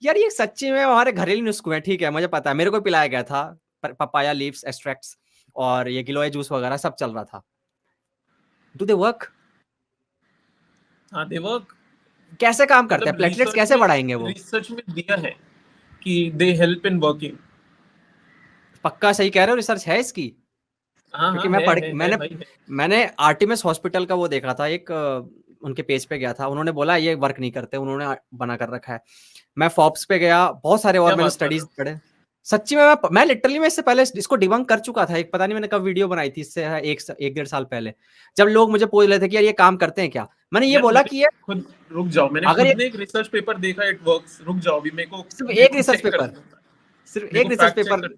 S1: यार ये सच्ची में हमारे घरेलू नुस्खे हैं, ठीक है, मुझे पता है, मेरे को पिलाया गया था पपाया लीव्स एक्सट्रैक्ट्स और ये गिलोय जूस वगैरह सब चल रहा था। Do they work?
S2: हाँ, दे वर्क।
S1: कैसे काम करते हैं?
S2: मतलब
S1: प्लेटलेट्स कैसे बढ़ाएंगे वो?
S2: रिसर्च में दिया है कि दे हेल्प इन वर्किंग।
S1: पक्का सही कह रहे हो? रिसर्च है इसकी?
S2: हाँ
S1: क्योंकि
S2: हाँ,
S1: मैं पढ़
S2: है
S1: मैंने
S2: भाई है।
S1: मैंने आर्टिमिस हॉस्पिटल का वो देखा था एक, उनके पेज पे गया था, उन्होंने बोला ये वर्क नहीं करते, उन्होंने बना कर रखा है। मैं फोर्ब्स पे गया, बहुत सारे और
S2: क्या
S1: मैंने
S2: बात कर रहे
S1: स्टडीज
S2: हो?
S1: पढ़े। सच्ची में मैं लिटरली मैं इससे पहले इसको डिबंक कर चुका था, एक पता नहीं मैंने कब वीडियो बनाई थी इससे एक डेढ़ साल पहले, जब लोग मुझे पूछ रहे थे कि यार ये काम करते हैं क्या, मैंने ये
S2: यार
S1: बोला
S2: मैंने
S1: कि ये
S2: खुद, रुक जाओ, मैंने
S1: अगर
S2: खुद
S1: ये
S2: ने एक रिसर्च पेपर देखा, इट वर्क्स। रुक जाओ, अभी
S1: सिर्फ
S2: मेरे
S1: एक
S2: को
S1: रिसर्च
S2: चेक
S1: पेपर,
S2: करना होता है।
S1: सिर्फ
S2: मेरे
S1: एक
S2: को
S1: रिसर्च
S2: फैक्ट चेक
S1: पेपर,
S2: कर।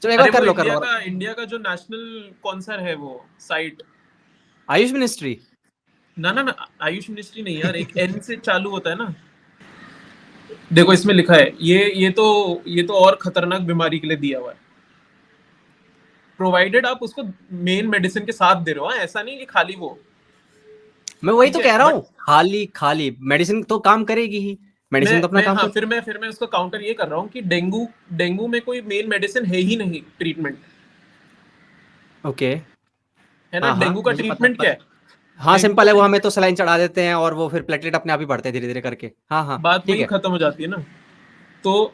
S1: चलो एक बार
S2: अरे वो
S1: कर लो।
S2: इंडिया का जो नेशनल कौन सा है वो साइट।
S1: आयुष मिनिस्ट्री।
S2: ना ना ना, आयुष मिनिस्ट्री नहीं यार, एक एन से चालू होता है ना। देखो इसमें लिखा है, ये तो और खतरनाक बीमारी के लिए दिया हुआ है, प्रोवाइडेड आप उसको मेन मेडिसिन के साथ दे रहे हो। हाँ, ऐसा नहीं कि खाली वो।
S1: मैं वही
S2: ठीक
S1: तो
S2: है,
S1: कह रहा
S2: बट
S1: हूँ, खाली खाली मेडिसिन तो काम करेगी ही, मेडिसिन तो अपना
S2: मैं
S1: काम
S2: हाँ,
S1: कर।
S2: फिर मैं उसको काउंटर ये कर रहा हूँ कि डेंगू डेंगू में कोई मेन मेडिसिन है ही नहीं, ट्रीटमेंट।
S1: ओके।
S2: है ना,
S1: हाँ हाँ,
S2: डेंगू का
S1: मुझे
S2: ट्रीटमेंट क्या है?
S1: हाँ
S2: डेंगू का
S1: सिंपल है, वो हमें तो
S2: ट्रीटमेंट,
S1: सलाइन चढ़ा देते हैं और वो फिर प्लेटलेट अपने आप ही बढ़ते हैं धीरे धीरे करके। हाँ हाँ,
S2: बात
S1: ठीक
S2: वहीं
S1: है।
S2: खत्म हो जाती है ना। तो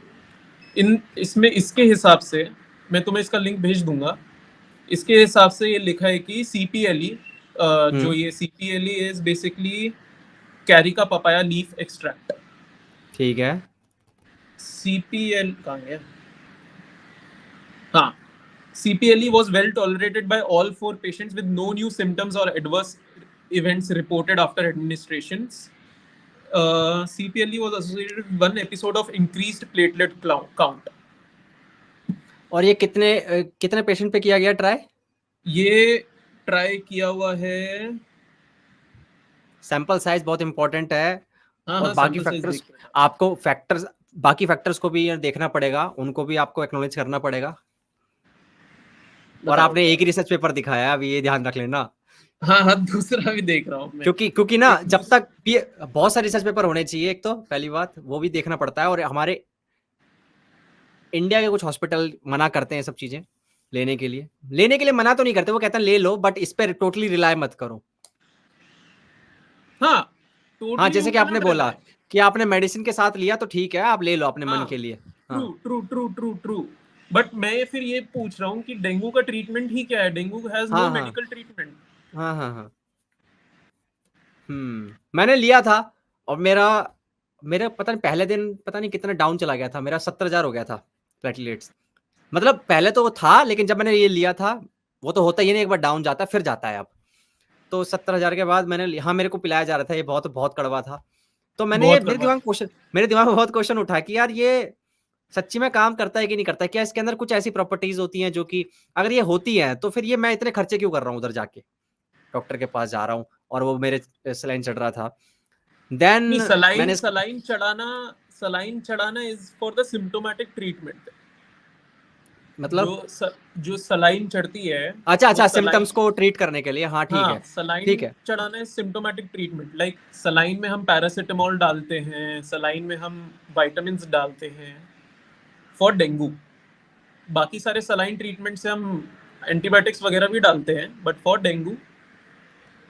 S2: इन इसमें इसके हिसाब से, मैं तुम्हें इसका लिंक भेज दूंगा। इसके हिसाब से ये लिखा है कि सीपीएलई, जो
S1: हम्म।
S2: ये CPLE is basically carica papaya leaf extract.
S1: ठीक है।
S2: सीपीएल कहाँ है? हाँ, CPLE was well tolerated by all 4 patients with no new symptoms or adverse events reported after administrations. CPLE was associated with 1 episode of increased platelet count.
S1: और ये कितने patient पे किया गया ट्राई?
S2: ये ट्राई किया हुआ है।
S1: सैंपल साइज बहुत इंपॉर्टेंट है,
S2: हाँ
S1: और
S2: हाँ,
S1: बाकी
S2: सैंपल साइज
S1: फैक्टर्स,
S2: देख रहा था।
S1: आपको फैक्टर्स, बाकी फैक्टर्स को भी देखना पड़ेगा, उनको भी आपको एक्नॉलेज करना पड़ेगा। और
S2: बताओ
S1: आपने
S2: क्या
S1: एक ही
S2: है?
S1: रिसर्च पेपर दिखाया है, अभी ये ध्यान रख लेना।
S2: हाँ हाँ, दूसरा भी देख रहा हूँ मैं।
S1: क्योंकि ना
S2: एक
S1: जब तक बहुत सारे रिसर्च पेपर होने चाहिए, एक तो पहली बात वो भी देखना पड़ता है, और हमारे इंडिया के कुछ हॉस्पिटल मना करते हैं सब चीजें लेने के लिए मना तो नहीं करते, वो कहते हैं ले लो, बट इस पर टोटली रिलाय मत करो।
S2: हाँ,
S1: हाँ,
S2: टोटली
S1: जैसे
S2: यू
S1: कि
S2: कैन
S1: आपने
S2: नॉट
S1: बोला
S2: रिलाई।
S1: कि आपने मेडिसिन के साथ लिया तो ठीक है, आप ले लो अपने मन
S2: हाँ,
S1: के लिए।
S2: ट्रू
S1: हाँ
S2: true true true true. But मैं फिर ये पूछ रहा हूँ कि डेंगू का ट्रीटमेंट ही क्या है? डेंगू हैज नो
S1: हाँ हाँ
S2: मेडिकल ट्रीटमेंट।
S1: हाँ हाँ हाँ। मैंने लिया था, और मेरा पता नहीं पहले दिन पता नहीं कितना डाउन चला गया था, मेरा 70,000 हो गया था प्लेटलेट्स। मतलब पहले तो वो था, लेकिन जब मैंने ये लिया था, वो तो होता ही नहीं, एक बार डाउन जाता है फिर जाता है अब। तो 70,000 के बाद हाँ, मेरे को पिलाया जा रहा था, ये बहुत बहुत कड़वा था। तो मैंने ये
S2: बहुत कड़वा।
S1: मेरे दिमाग में बहुत क्वेश्चन उठा कि यार ये सच्ची में काम करता है कि नहीं करता है, क्या इसके अंदर कुछ ऐसी प्रॉपर्टीज होती हैं जो कि अगर ये होती हैं तो फिर ये मैं इतने खर्चे क्यों कर रहा हूँ, उधर जाके डॉक्टर के पास जा रहा हूँ और वो मेरे सलाइन चढ़ रहा था। देन
S2: नहीं,
S1: मैंने
S2: सलाइन चढ़ाना is for the symptomatic treatment. जो
S1: मतलब
S2: जो सलाइन चढ़ती है,
S1: अच्छा
S2: वो
S1: अच्छा,
S2: सलाइन,
S1: सिम्टम्स को ट्रीट करने के लिए, हाँ ठीक
S2: हाँ,
S1: है। ठीक
S2: सलाइन
S1: है।
S2: चढ़ाना है सिम्टोमेटिक ट्रीटमेंट। लाइक सलाइन में हम पैरासिटामोल डालते हैं, सलाइन में हम विटामिन डालते हैं फॉर डेंगू। बाकी सारे सलाइन ट्रीटमेंट से हम एंटीबायोटिक्स वगैरह भी डालते हैं, बट फॉर डेंगू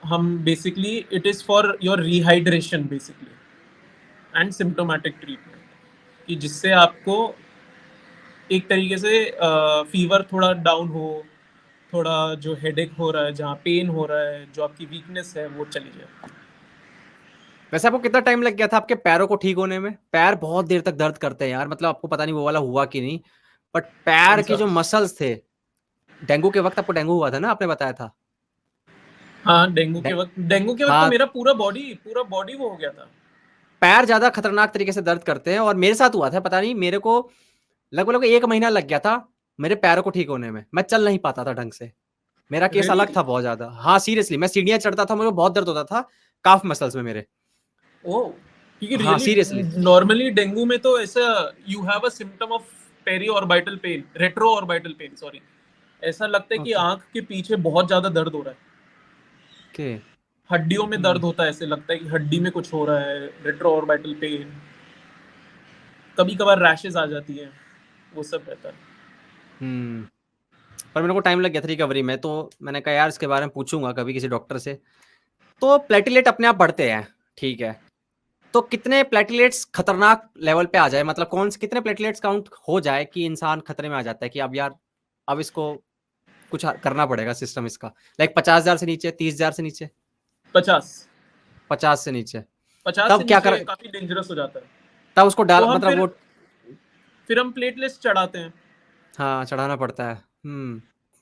S2: हम basically it is for your rehydration basically and symptomatic treatment, कि जिससे आपको एक तरीके से फीवर थोड़ा डाउन हो, थोड़ा जो हेडेक हो रहा है, जहाँ पेन हो रहा है, जो आपकी वीकनेस है, वो चली जाए।
S1: वैसे आपको कितना टाइम लग गया था आपके पैरों को ठीक होने में? पैर बहुत देर तक दर्द करते हैं यार, मतलब आपको पता नहीं वो वाला हुआ कि नहीं, बट पैर
S2: कौन
S1: के
S2: सा?
S1: जो मसल्स थे, डेंगू के वक्त आपको डेंगू हुआ था ना, आपने बताया था।
S2: हाँ,
S1: डे-
S2: डेंगू के वक्त तो
S1: हाँ,
S2: मेरा पूरा बॉडी वो हो गया था।
S1: पैर ज्यादा खतरनाक तरीके से दर्द करते हैं, और मेरे साथ हुआ था, पता नहीं मेरे को लगभग 1 महीना लग गया था मेरे पैरों को ठीक होने में, मैं चल नहीं पाता था ढंग से। मेरा केस अलग
S2: Really?
S1: था बहुत ज्यादा। हाँ सीरियसली, मैं सीढ़ियां चढ़ता था, मुझे बहुत दर्द होता था काफ मसल्स में मेरे।
S2: ओ, क्योंकि
S1: हाँ
S2: रियली
S1: सीरियसली।
S2: नॉर्मली डेंगू में तो ऐसा you have a symptom of periorbital pain, retro orbital pain, sorry, ऐसा लगता है कि
S1: ओके
S2: आंख के पीछे बहुत ज्यादा दर्द हो रहा है,
S1: ओके।
S2: हड्डियों में दर्द होता है, ऐसे लगता है कि हड्डी में कुछ हो रहा है, रेट्रो ऑर्बिटल पेन, कभी कभार रैशेज आ जाती है, वो सब रहता है।
S1: हम्म। पर मेरे को टाइम लग गया था रिकवरी में, तो मैंने कहा यार इसके बारे में पूछूंगा कभी किसी डॉक्टर से। तो प्लेटलेट अपने आप बढ़ते हैं, ठीक है। तो कितने प्लेटलेट्स खतरनाक लेवल पे आ जाए, मतलब कौन से कितने प्लेटलेट्स काउंट हो जाए कि इंसान खतरे में आ जाता है कि अब यार अब इसको कुछ करना पड़ेगा सिस्टम इसका, लाइक 50,000 से नीचे, 30,000 से नीचे,
S2: 50,
S1: 50 से नीचे,
S2: 50 से
S1: तब क्या
S2: नीचे
S1: कर,
S2: काफी डेंजरस हो जाता है।
S1: तब उसको
S2: तो
S1: डाल
S2: हम
S1: मतलब वो।
S2: फिर हम प्लेटलेट्स चढ़ाते हैं।
S1: हाँ चढ़ाना पड़ता है।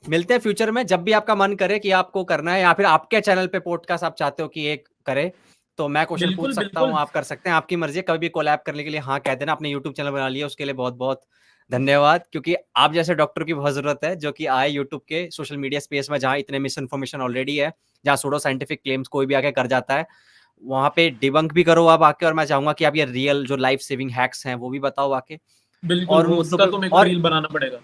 S1: मिलते हैं फ्यूचर में, जब भी आपका मन करे कि आपको करना है, या फिर आपके चैनल पे पॉडकास्ट आप चाहते हो कि एक करे, तो मैं क्वेश्चन पूछ
S2: बिल्कुल
S1: सकता हूँ,
S2: बिल्कुल।
S1: आप कर सकते हैं, आपकी मर्जी है। कभी भी कोलैब करने के लिए हाँ कह देना। अपने यूट्यूब चैनल बना लिया, उसके लिए बहुत बहुत धन्यवाद, क्योंकि आप जैसे डॉक्टर की बहुत जरूरत है जो कि आए यूट्यूब के सोशल मीडिया स्पेस में, जहाँ इतने मिस इन्फॉर्मेशन ऑलरेडी है, जहाँ सूडो साइंटिफिक क्लेम्स कोई भी आके कर जाता है, वहां पे डिबंक भी करो आप आके। और मैं चाहूंगा कि आप ये रियल जो लाइफ सेविंग हैक्स हैं वो भी बताओ आके।
S2: बिल्कुल,
S1: और उन
S2: वो
S1: मुद्दों
S2: उसका
S1: पे
S2: तो मेरे को
S1: और
S2: रील बनाना पड़ेगा।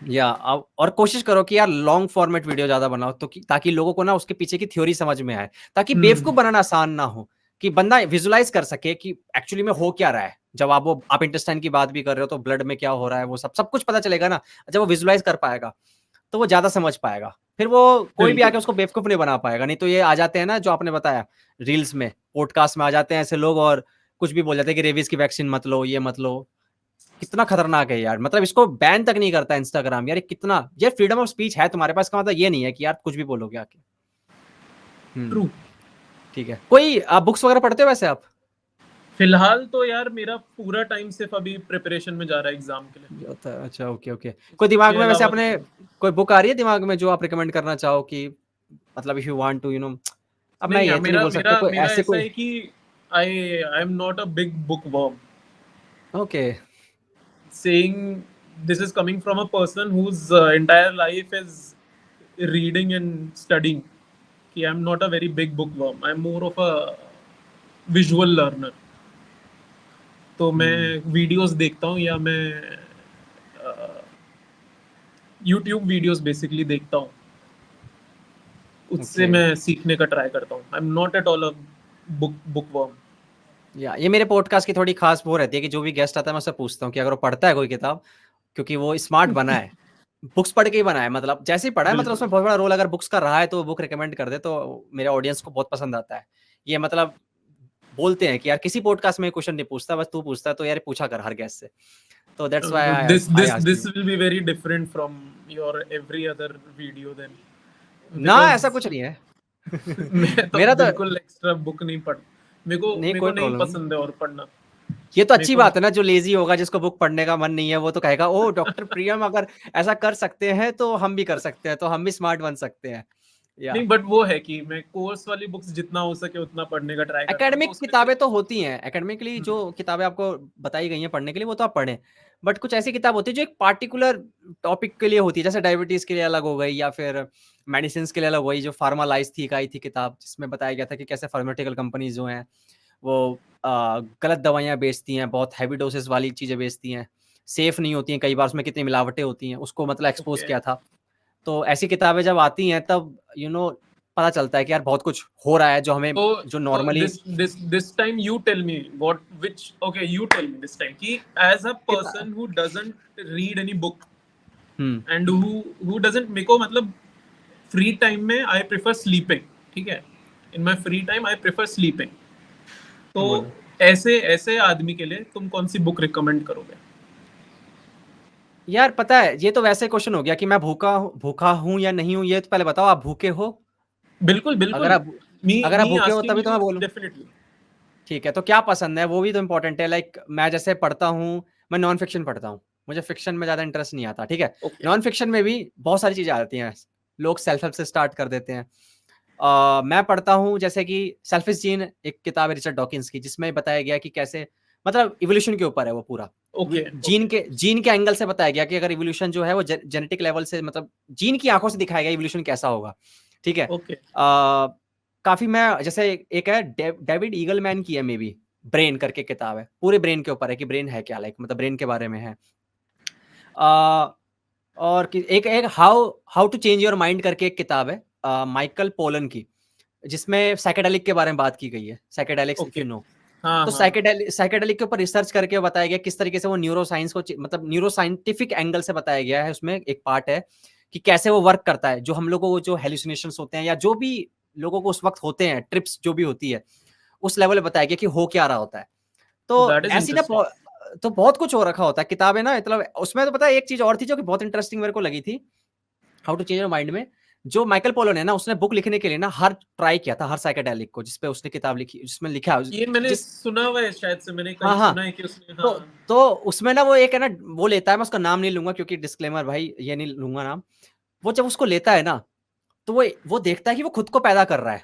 S1: या और कोशिश करो कि यार लॉन्ग फॉर्मेट वीडियो ज्यादा बनाओ, तो ताकि लोगों को ना उसके पीछे की थ्योरी समझ में आए, ताकि बेवकूफ बनाना आसान ना हो, कि बंदा विजुलाइज कर सके कि एक्चुअली में हो क्या रहा है। जब आप इंटेस्टाइन की बात भी कर रहे हो तो ब्लड में क्या हो रहा है वो सब सब कुछ पता चलेगा ना। जब वो विजुलाइज कर पाएगा तो वो ज्यादा समझ पाएगा, फिर वो कोई भी
S2: बिल्कुल।
S1: आके उसको बेवकूफ नहीं बना पाएगा। नहीं तो ये आ जाते हैं ना जो आपने बताया, रील्स में पॉडकास्ट में आ जाते हैं ऐसे लोग, और कुछ भी बोल जाते हैं कि रेबीज की वैक्सीन मत लो, ये मत लो। कितना खतरनाक है यार, मतलब इसको बैन तक नहीं करता इंस्टाग्राम यार। कितना ये फ्रीडम ऑफ स्पीच है तुम्हारे पास, का मतलब ये नहीं है कि यार कुछ भी बोलोगे आके।
S2: ट्रू।
S1: ठीक है। कोई आप बुक्स वगैरह पढ़ते हो वैसे आप?
S2: फिलहाल तो यार मेरा पूरा टाइम सिर्फ अभी प्रिपरेशन में जा रहा है एग्जाम के लिए।
S1: ये होता है, अच्छा ओके ओके। कोई दिमाग
S2: इसके
S1: में वैसे
S2: अलावा
S1: अपने,
S2: तो
S1: कोई बुक आ रही है दिमाग में जो आप रिकमेंड करना चाहो कि मतलब इफ यू वांट टू अब मैं
S2: नहीं यार,
S1: ये तो नहीं
S2: मेरा
S1: बोल सकता
S2: मेरा
S1: कोई
S2: मेरा
S1: ऐसे
S2: ऐसा
S1: कोई।
S2: है कि I am not a big book worm,
S1: okay
S2: saying this is coming from a person whose entire life is reading and studying. कि I'm not a very big bookworm. I'm more of a visual learner. तो मैं videos देखता हूँ या मैं YouTube videos basically देखता हूँ, उससे
S1: ओके।
S2: मैं सीखने का ट्राई करता हूँ। I am not at all a bookworm.
S1: या ये मेरे पॉडकास्ट की थोड़ी खास वो रहती है कि जो भी गेस्ट आता है मैं उससे पूछता हूँ कि अगर वो पढ़ता है कोई किताब, क्योंकि वो स्मार्ट बना है, बुक्स पढ़ के ही बना है, मतलब जैसे ही पढ़ा है, मतलब
S2: बिल्कुल
S1: उसमें बहुत बड़ा रोल अगर बुक्स का रहा है तो बुक रिकमेंड कर दे तो मेरे ऑडियंस को बहुत पसंद आता है। ये मतलब बोलते हैं कि यार किसी पॉडकास्ट में क्वेश्चन नहीं पूछता, बस तू पूछता है, तो यार पूछा कर हर गेस्ट से। तो that's why
S2: this
S1: I
S2: this
S1: asked
S2: this
S1: you.
S2: Will be very different from your every other video then,
S1: ना
S2: बिकॉज
S1: ऐसा कुछ नहीं है।
S2: मैं तो
S1: मेरा तो
S2: बिल्कुल एक्स्ट्रा बुक नहीं पढ़,
S1: नहीं,
S2: मेरे को
S1: कोई
S2: नहीं
S1: प्रॉब्लम नहीं।
S2: पसंद है और पढ़ना।
S1: ये तो
S2: मेरे
S1: अच्छी
S2: को
S1: बात है ना, जो लेजी होगा जिसको बुक पढ़ने का मन नहीं है वो तो कहेगा ओ डॉक्टर प्रियम अगर ऐसा कर सकते हैं तो हम भी कर सकते हैं, तो हम भी स्मार्ट बन सकते हैं। या
S2: नहीं, बट वो है कि मैं कोर्स वाली बुक्स जितना हो सके उतना पढ़ने का ट्राई करता हूँ, तो
S1: एकेडमिक
S2: उसमें से
S1: किताबें तो होती हैं, एकेडमिकली जो किताबें आपको बताई गई हैं पढ़ने के लिए वो तो आप पढ़ें। बट कुछ ऐसी किताब होती है जो एक पार्टिकुलर टॉपिक के लिए होती है, जैसे डायबिटीज के लिए अलग हो गई, या फिर मेडिसिन के लिए अलग हो गई। जो फार्मालाइज थी, एक आई थी किताब जिसमें बताया गया था कि कैसे फार्मास्यूटिकल कंपनीज जो हैं वो गलत दवाइयाँ बेचती हैं, बहुत हैवी डोसेस वाली चीज़ें बेचती हैं, सेफ नहीं होती हैं, कई बार उसमें कितनी मिलावटें होती हैं, उसको मतलब एक्सपोज
S2: ओके।
S1: किया था। तो ऐसी किताबें जब आती हैं तब पता चलता है कि यार बहुत कुछ हो रहा है जो हमें,
S2: तो
S1: जो
S2: तो
S1: normally
S2: this time you tell me what which okay you tell me this time कि एज अ
S1: कितना।
S2: Person who doesn't read any book
S1: hmm.
S2: And who doesn't, मेरे को मतलब फ्री टाइम में आई प्रेफर स्लीपिंग, ठीक है, in my free time I prefer sleeping. तो
S1: बोलो।
S2: ऐसे ऐसे आदमी के लिए तुम कौन सी बुक रिकमेंड करोगे?
S1: यार पता है ये तो वैसे क्वेश्चन हो गया कि मैं भूखा हूँ या नहीं हूँ। ये तो पहले बताओ, आप भूखे हो?
S2: बिल्कुल
S1: अगर
S2: बिल्कुल।
S1: आप
S2: मी
S1: अगर आप
S2: मी
S1: भूखे हो
S2: आस्किंग
S1: तभी तो
S2: यू
S1: मैं बोलूँ।
S2: डेफिनेटली।
S1: ठीक है, तो क्या पसंद है वो भी तो इंपॉर्टेंट है। लाइक मैं जैसे पढ़ता हूँ, मैं नॉन फिक्शन पढ़ता हूँ, मुझे फिक्शन में ज्यादा इंटरेस्ट नहीं आता। ठीक है,
S2: ओके।
S1: नॉन फिक्शन में भी बहुत सारी चीजें आती हैं, लोग सेल्फ हेल्प से स्टार्ट कर देते हैं। मैं पढ़ता हूँ जैसे कि सेल्फिश जीन, एक किताब है रिचर्ड डॉकिंस की, जिसमें बताया गया कि कैसे, मतलब इवोल्यूशन के ऊपर है वो पूरा,
S2: ओके
S1: जीन के एंगल से बताया गया कि अगर इवोल्यूशन जो है वो जेनेटिक लेवल से, मतलब जीन की आंखों से दिखाया गया इवोल्यूशन कैसा होगा, ठीक है।
S2: ओके
S1: काफी मैं जैसे एक है डेविड ईगलमैन की है मे बी, ब्रेन करके किताब है, पूरे ब्रेन के ऊपर है कि ब्रेन है क्या, लाइक मतलब ब्रेन के बारे में है। और एक एक how to change your mind करके एक किताब है माइकल पोलन की, जिसमें साइकेडेलिक के बारे में बात की गई है, psychedelics if
S2: okay
S1: you know.
S2: हाँ
S1: तो
S2: हाँ
S1: साइकेडेलिक के ऊपर रिसर्च करके बताया गया किस तरीके से वो न्यूरो साइंस को मतलब न्यूरो साइंटिफिक एंगल से बताया गया है। उसमें एक पार्ट है कि कैसे वो वर्क करता है, जो हम लोगों को जो हेलुसिनेशंस होते हैं या जो भी लोगों को उस वक्त होते हैं, ट्रिप्स जो भी होती है, उस लेवल पे बताया गया कि हो क्या रहा होता है। तो
S2: दैट इज
S1: ऐसी ना
S2: इंटरेस्टिंग
S1: तो बहुत कुछ हो रखा होता है किताबें ना, मतलब उसमें तो पता है एक चीज और थी जो कि बहुत इंटरेस्टिंग मेरे को लगी थी, how to change your mind में। जो माइकल पोलो ने ना, उसने बुक लिखने के लिए ना हर ट्राई किया था हर साइकेडेलिक को, जिसपे उसने किताब लिखी, जिसमें लिखा
S2: ये मैंने
S1: जिस
S2: सुना हुआ है शायद से मैंने
S1: हाँ
S2: कहीं
S1: हाँ
S2: सुना है कि उसने
S1: तो
S2: हाँ
S1: तो उसमें ना वो एक है ना, वो लेता है, मैं उसका नाम नहीं लूंगा क्योंकि डिस्क्लेमर भाई, ये नहीं लूंगा नाम। वो जब उसको लेता है ना, तो वो देखता है कि वो खुद को पैदा कर रहा है।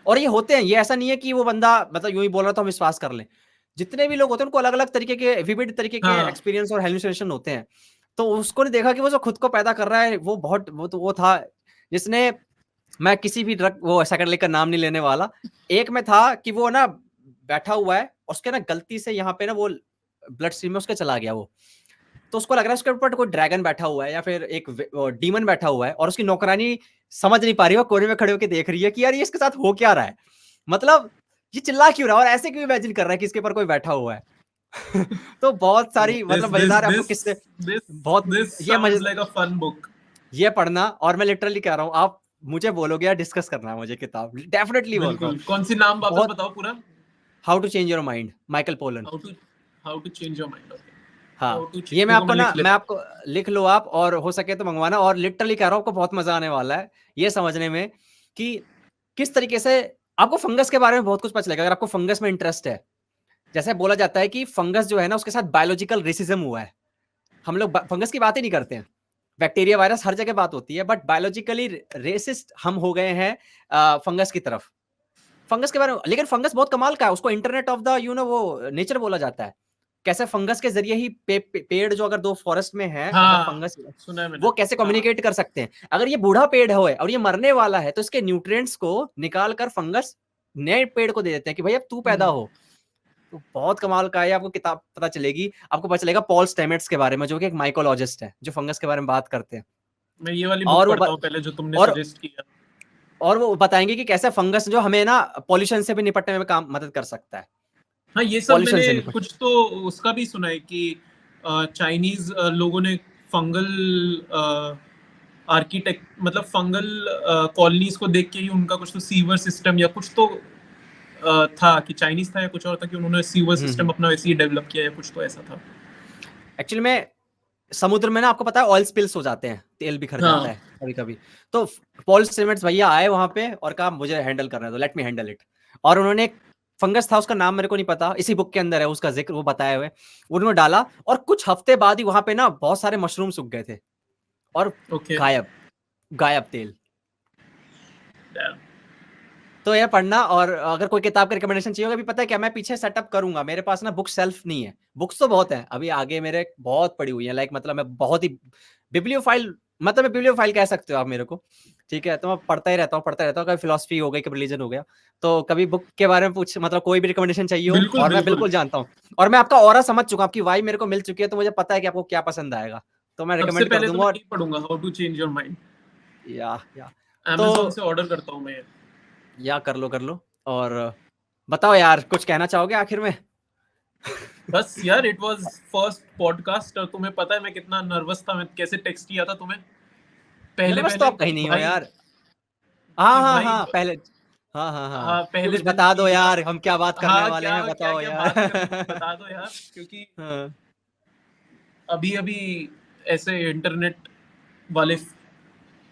S1: और ये होते हैं, ये ऐसा नहीं है कि वो बंदा मतलब यूं ही बोल रहा तो हम विश्वास कर लें। जितने भी लोग होते हैं उनको अलग अलग तरीके के विविध तरीके के
S2: हाँ
S1: एक्सपीरियंस और हेलुसिनेशन होते हैं। तो उसको ने देखा कि वो जो खुद को पैदा कर रहा है, वो बहुत वो था जिसने, मैं किसी भी ड्रग वो साइकेडेलिक का नाम नहीं लेने वाला। एक में था कि वो ना बैठा हुआ है और उसके ना गलती से यहाँ पे ना वो ब्लड स्ट्रीम में उसके चला गया वो। तो उसको लग रहा है उसके ऊपर कोई ड्रैगन बैठा हुआ है या फिर एक डीमन बैठा हुआ है, और उसकी नौकरानी समझ नहीं पा रही है, कोने में खड़े होकर देख रही है कि यार ये इसके साथ हो क्या रहा है, मतलब ये चिल्ला क्यों रहा है और ऐसे क्यों इमेजिन कर रहा है कि इसके ऊपर कोई बैठा हुआ है। तो बहुत सारी
S2: this
S1: मतलब
S2: this
S1: मजेदार आपको
S2: this
S1: किससे
S2: this
S1: बहुत
S2: this
S1: ये
S2: sounds like a fun book
S1: ये पढ़ना, और मैं लिटरली कह रहा हूँ आप मुझे बोलोगे यार डिस्कस करना है मुझे किताब, डेफिनेटली बोल रहा हूँ।
S2: बिल्कुल कौन सी नाम वापस
S1: बहुत
S2: बताओ पूरा
S1: how to change your mind, Michael Pollan.
S2: How to how to change your mind okay how
S1: हाँ,
S2: टू
S1: ये मैं
S2: देखो
S1: आपको
S2: मैं
S1: ना,
S2: लिख
S1: मैं
S2: लेता
S1: आपको लिख लो आप, और हो सके तो मंगवाना, और लिटरली कह रहा हूँ आपको बहुत मजा आने वाला है ये समझने में कि किस तरीके से आपको फंगस के बारे में बहुत कुछ पता चलेगा अगर आपको फंगस में इंटरेस्ट है। जैसे बोला जाता है कि फंगस जो है ना, उसके साथ बायोलॉजिकल रेसिज्म हुआ है। हम लोग फंगस की बात ही नहीं करते हैं, बैक्टीरिया वायरस हर जगह बात होती है, बट बायोलॉजिकली रेसिस्ट हम हो गए हैं फंगस की तरफ। फंगस के बारे में, लेकिन फंगस बहुत कमाल का है, उसको इंटरनेट ऑफ द वो नेचर बोला जाता है। कैसे फंगस के जरिए ही पेड़ जो अगर दो फॉरेस्ट में है, अगर
S2: हाँ
S1: फंगस
S2: सुना है मैंने
S1: वो कैसे
S2: हाँ
S1: कम्युनिकेट कर सकते हैं। अगर ये बूढ़ा पेड़ है और ये मरने वाला है, तो इसके न्यूट्रिएंट्स को निकाल कर फंगस नए पेड़ को दे देते हैं कि भाई अब तू पैदा हो। तो बहुत कमाल का है, आपको किताब पता चलेगी, आपको पता चलेगा पॉल स्टेमेट्स के बारे में, जो कि एक माइकोलॉजिस्ट है जो फंगस के बारे में बात करते हैं।
S2: मैं ये वाली बुक
S1: और
S2: पढ़ता हूँ पहले जो तुमने
S1: और
S2: सजेस्ट किया
S1: और वो बताएंगे कि कैसे फंगस जो हमें ना पॉल्यूशन से भी निपटने में काम मदद कर सकता है।
S2: हाँ ये सब
S1: पॉल्यूशन
S2: मैंने
S1: से निपट
S2: कुछ तो उसका भी सुना है कि चाइनीज लोगों ने फंगल आर्किटेक्ट मतलब फंगल कॉलोनीज को देख के ही उनका कुछ तो सीवर सिस्टम या कुछ तो था कि चाइनीज था या कुछ और था कि उन्होंने सीवर सिस्टम अपना वैसे ही डेवलप किया या कुछ तो ऐसा था
S1: एक्चुअली में समुद्र में ना, आपको पता है ऑयल स्पिल्स हो जाते हैं, तेल बिखर जाता
S2: हाँ
S1: है कभी कभी। तो पॉल स्टेमेट्स भैया आए वहां पे और कहा मुझे हैंडल करना है तो लेट मी हैंडल इट। और उन्होंने एक फंगस था, उसका नाम मेरे को नहीं पता, इसी बुक के अंदर है उसका जिक्र, वो बताए हुए उन्होंने डाला, और कुछ हफ्ते बाद ही वहां पे ना बहुत सारे मशरूम्स उग गए थे, और
S2: ओके
S1: गायब गायब तेल। तो ये पढ़ना, और अगर कोई किताब का रिकमेंडेशन चाहिए होगा, अभी पता है क्या, मैं पीछे सेटअप करूंगा, मेरे पास ना बुक सेल्फ नहीं है, बुक्स तो बहुत है अभी आगे मेरे, बहुत पड़ी हुई है, लाइक मतलब मैं बहुत ही बिब्लियोफाइल, मतलब मैं बिब्लियोफाइल कह सकते हो आप मेरे को, ठीक है। तो मैं पढ़ता ही रहता हूँ कभी फिलोसफी हो गई, कभी रिलीजन हो गया, तो कभी बुक के बारे में पूछ, मतलब कोई भी रिकमेंडेशन चाहिए हो,
S2: बिल्कुल
S1: और मैं
S2: बिल्कुल
S1: बिल्कुल जानता हूँ, और मैं आपका ऑरा समझ चुका हूँ, आपकी वाइब मेरे को मिल चुकी है, तो मुझे पता है कि आपको क्या पसंद आएगा, तो मैं
S2: सबसे
S1: रिकमेंड कर
S2: पहले तो
S1: दूंगा।
S2: मैं
S1: और
S2: यही पढ़ूंगा how to change your mind
S1: या तो
S2: अमेज़न से ऑर्डर करता हूँ मैं
S1: या कर लो। और बताओ यार, कुछ कहना चाहोगे आखिर में?
S2: बस यार इट वाज फर्स्ट पॉडकास्ट और तुम्हें पता है मैं कितना नर्वस था मैं कैसे टेक्स्ट किया था तुम्हें पहले
S1: नर्वस तो
S2: पहले
S1: आप कहीं
S2: कि
S1: नहीं हो
S2: भाई
S1: यार। हाँ
S2: कि
S1: हाँ
S2: भाई
S1: हाँ पहले, हाँ हाँ हाँ,
S2: हाँ
S1: कि
S2: पहले
S1: कुछ
S2: दिन
S1: बता
S2: की
S1: दो
S2: या
S1: यार, हम क्या बात करने
S2: हाँ
S1: वाले
S2: क्या
S1: हैं,
S2: क्या
S1: बताओ
S2: क्या
S1: यार।
S2: बात करनी है बता दो यार क्योंकि
S1: हाँ,
S2: अभी अभी ऐसे इंटरनेट वाले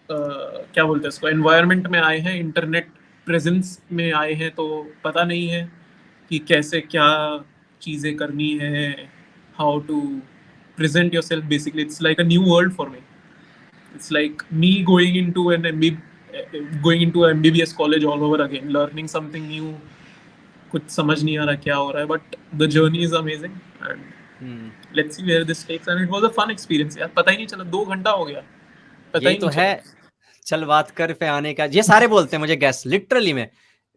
S2: क्या बोलते हैं इसको एनवायरनमेंट में आए हैं इंटरनेट प्रेजेंस में आए हैं तो पता नहीं है कि कैसे क्या चीज़ें करनी है how to present yourself basically it's like a new world for me it's like me going into going into a MBBS college all over again learning something new कुछ समझ नहीं आ रहा क्या हो रहा है, but the journey is amazing and let's see where this takes, and it was a fun experience यार, पता ही नहीं चला 2 घंटा हो गया, पता
S1: यही
S2: ही
S1: तो
S2: नहीं
S1: है।
S2: चला।
S1: चल बात कर पे आने का, ये सारे बोलते हैं मुझे गेस्ट लिटरली में।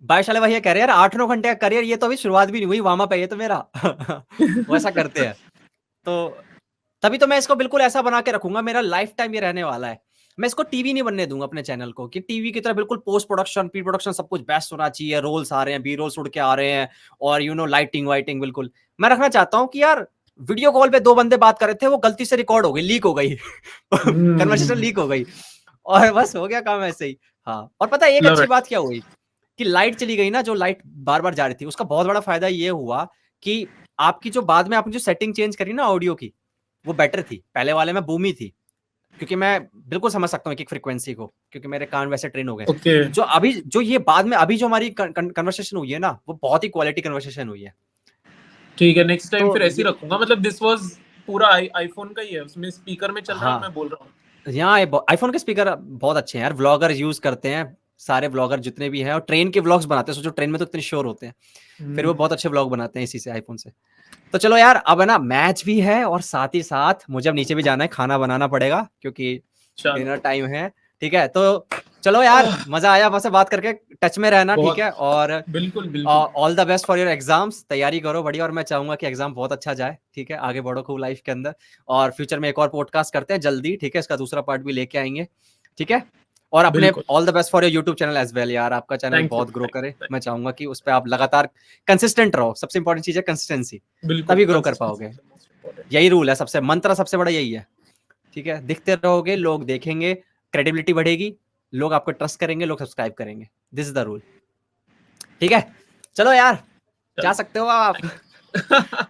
S1: भाई भैया कह रहे हैं यार 8-9 घंटे का करियर, ये तो अभी शुरुआत भी नहीं हुई, वार्म अप है ये तो मेरा। वैसा करते हैं। तो तभी तो मैं इसको बिल्कुल ऐसा बना के रखूंगा, मेरा लाइफ टाइम ये रहने वाला है। मैं इसको टीवी नहीं बनने दूंगा अपने चैनल को, कि टीवी की तरह बिल्कुल पोस्ट प्रोडक्शन, प्री प्रोडक्शन सब कुछ बेस्ट होना चाहिए, रोल्स आ रहे हैं, बी रोल्स उड़ के आ रहे हैं, और यू नो लाइटिंग वाइटिंग बिल्कुल। मैं रखना चाहता हूँ कि यार वीडियो कॉल पे 2 बंदे बात कर रहे थे, वो गलती से रिकॉर्ड हो गई, लीक हो गई, कन्वर्सेशन लीक हो गई, और बस हो गया काम ऐसे ही। हाँ, और पता है एक
S2: लव
S1: अच्छी
S2: इट।
S1: बात क्या हुई, कि लाइट चली गई ना, जो लाइट बार बार जा रही थी, उसका बहुत बड़ा फायदा ये हुआ कि आपकी जो बाद में आपने जो सेटिंग चेंज करी ना ऑडियो की, वो बेटर थी। पहले वाले में बूमी थी, क्योंकि मैं बिल्कुल समझ सकता हूँ एक फ्रीक्वेंसी को, क्योंकि मेरे कान वैसे ट्रेन हो गए।
S2: ओके
S1: जो अभी जो ये बाद में अभी जो हमारी कन्वर्सेशन हुई है ना, वो बहुत ही क्वालिटी कन्वर्सेशन हुई है।
S2: ठीक है, नेक्स्ट टाइम
S1: तो
S2: फिर ऐसे ही
S1: ये
S2: रखूंगा, मतलब दिस वाज पूरा आईफोन का ही है, उसमें स्पीकर में चल रहा है और
S1: हाँ,
S2: मैं बोल रहा हूँ।
S1: यहाँ आईफोन के स्पीकर बहुत अच्छे हैं यार, व्लॉगर यूज करते हैं, सारे व्लॉगर जितने भी हैं, और ट्रेन के व्लॉग्स बनाते हैं। सोचो ट्रेन में तो इतने श्योर होते हैं, फिर वो बहुत अच्छे व्लॉग बनाते हैं इसी से, आईफोन से। तो चलो यार, अब है ना मैच भी है, और साथ ही साथ मुझे अब नीचे भी जाना है, खाना बनाना पड़ेगा, क्योंकि
S2: चलो
S1: डिनर टाइम है। ठीक है, तो चलो यार, मजा आया आपसे बात करके, टच में रहना, ठीक
S2: बहुत,
S1: है, और
S2: बिल्कुल बिल्कुल।
S1: All the best for your exams, तैयारी करो बढ़िया, और मैं चाहूंगा कि एग्जाम बहुत अच्छा जाए, ठीक है, आगे बढ़ो खूब लाइफ के अंदर, और फ्यूचर में एक और पॉडकास्ट करते हैं जल्दी, ठीक है, इसका दूसरा पार्ट भी लेके आएंगे, ठीक है। और अपने
S2: बिल्कुल,
S1: all the best for your YouTube channel as well यार, आपका चैनल
S2: थैंक यू,
S1: बहुत ग्रो करे,
S2: थैंक
S1: मैं चाहूंगा कि उस पर आप लगातार कंसिस्टेंट रहो, सबसे इंपॉर्टेंट चीज है कंसिस्टेंसी,
S2: बिल्कुल,
S1: तभी ग्रो कर
S2: कंसिस्टेंसी
S1: पाओगे।
S2: Is the most important.
S1: यही रूल है, सबसे मंत्र सबसे बड़ा यही है, ठीक है, दिखते रहोगे, लोग देखेंगे, क्रेडिबिलिटी बढ़ेगी, लोग आपको ट्रस्ट करेंगे, लोग सब्सक्राइब करेंगे, दिस इज द रूल, ठीक है। चलो यार, जा
S2: चलो
S1: सकते हो आप।
S2: थैंक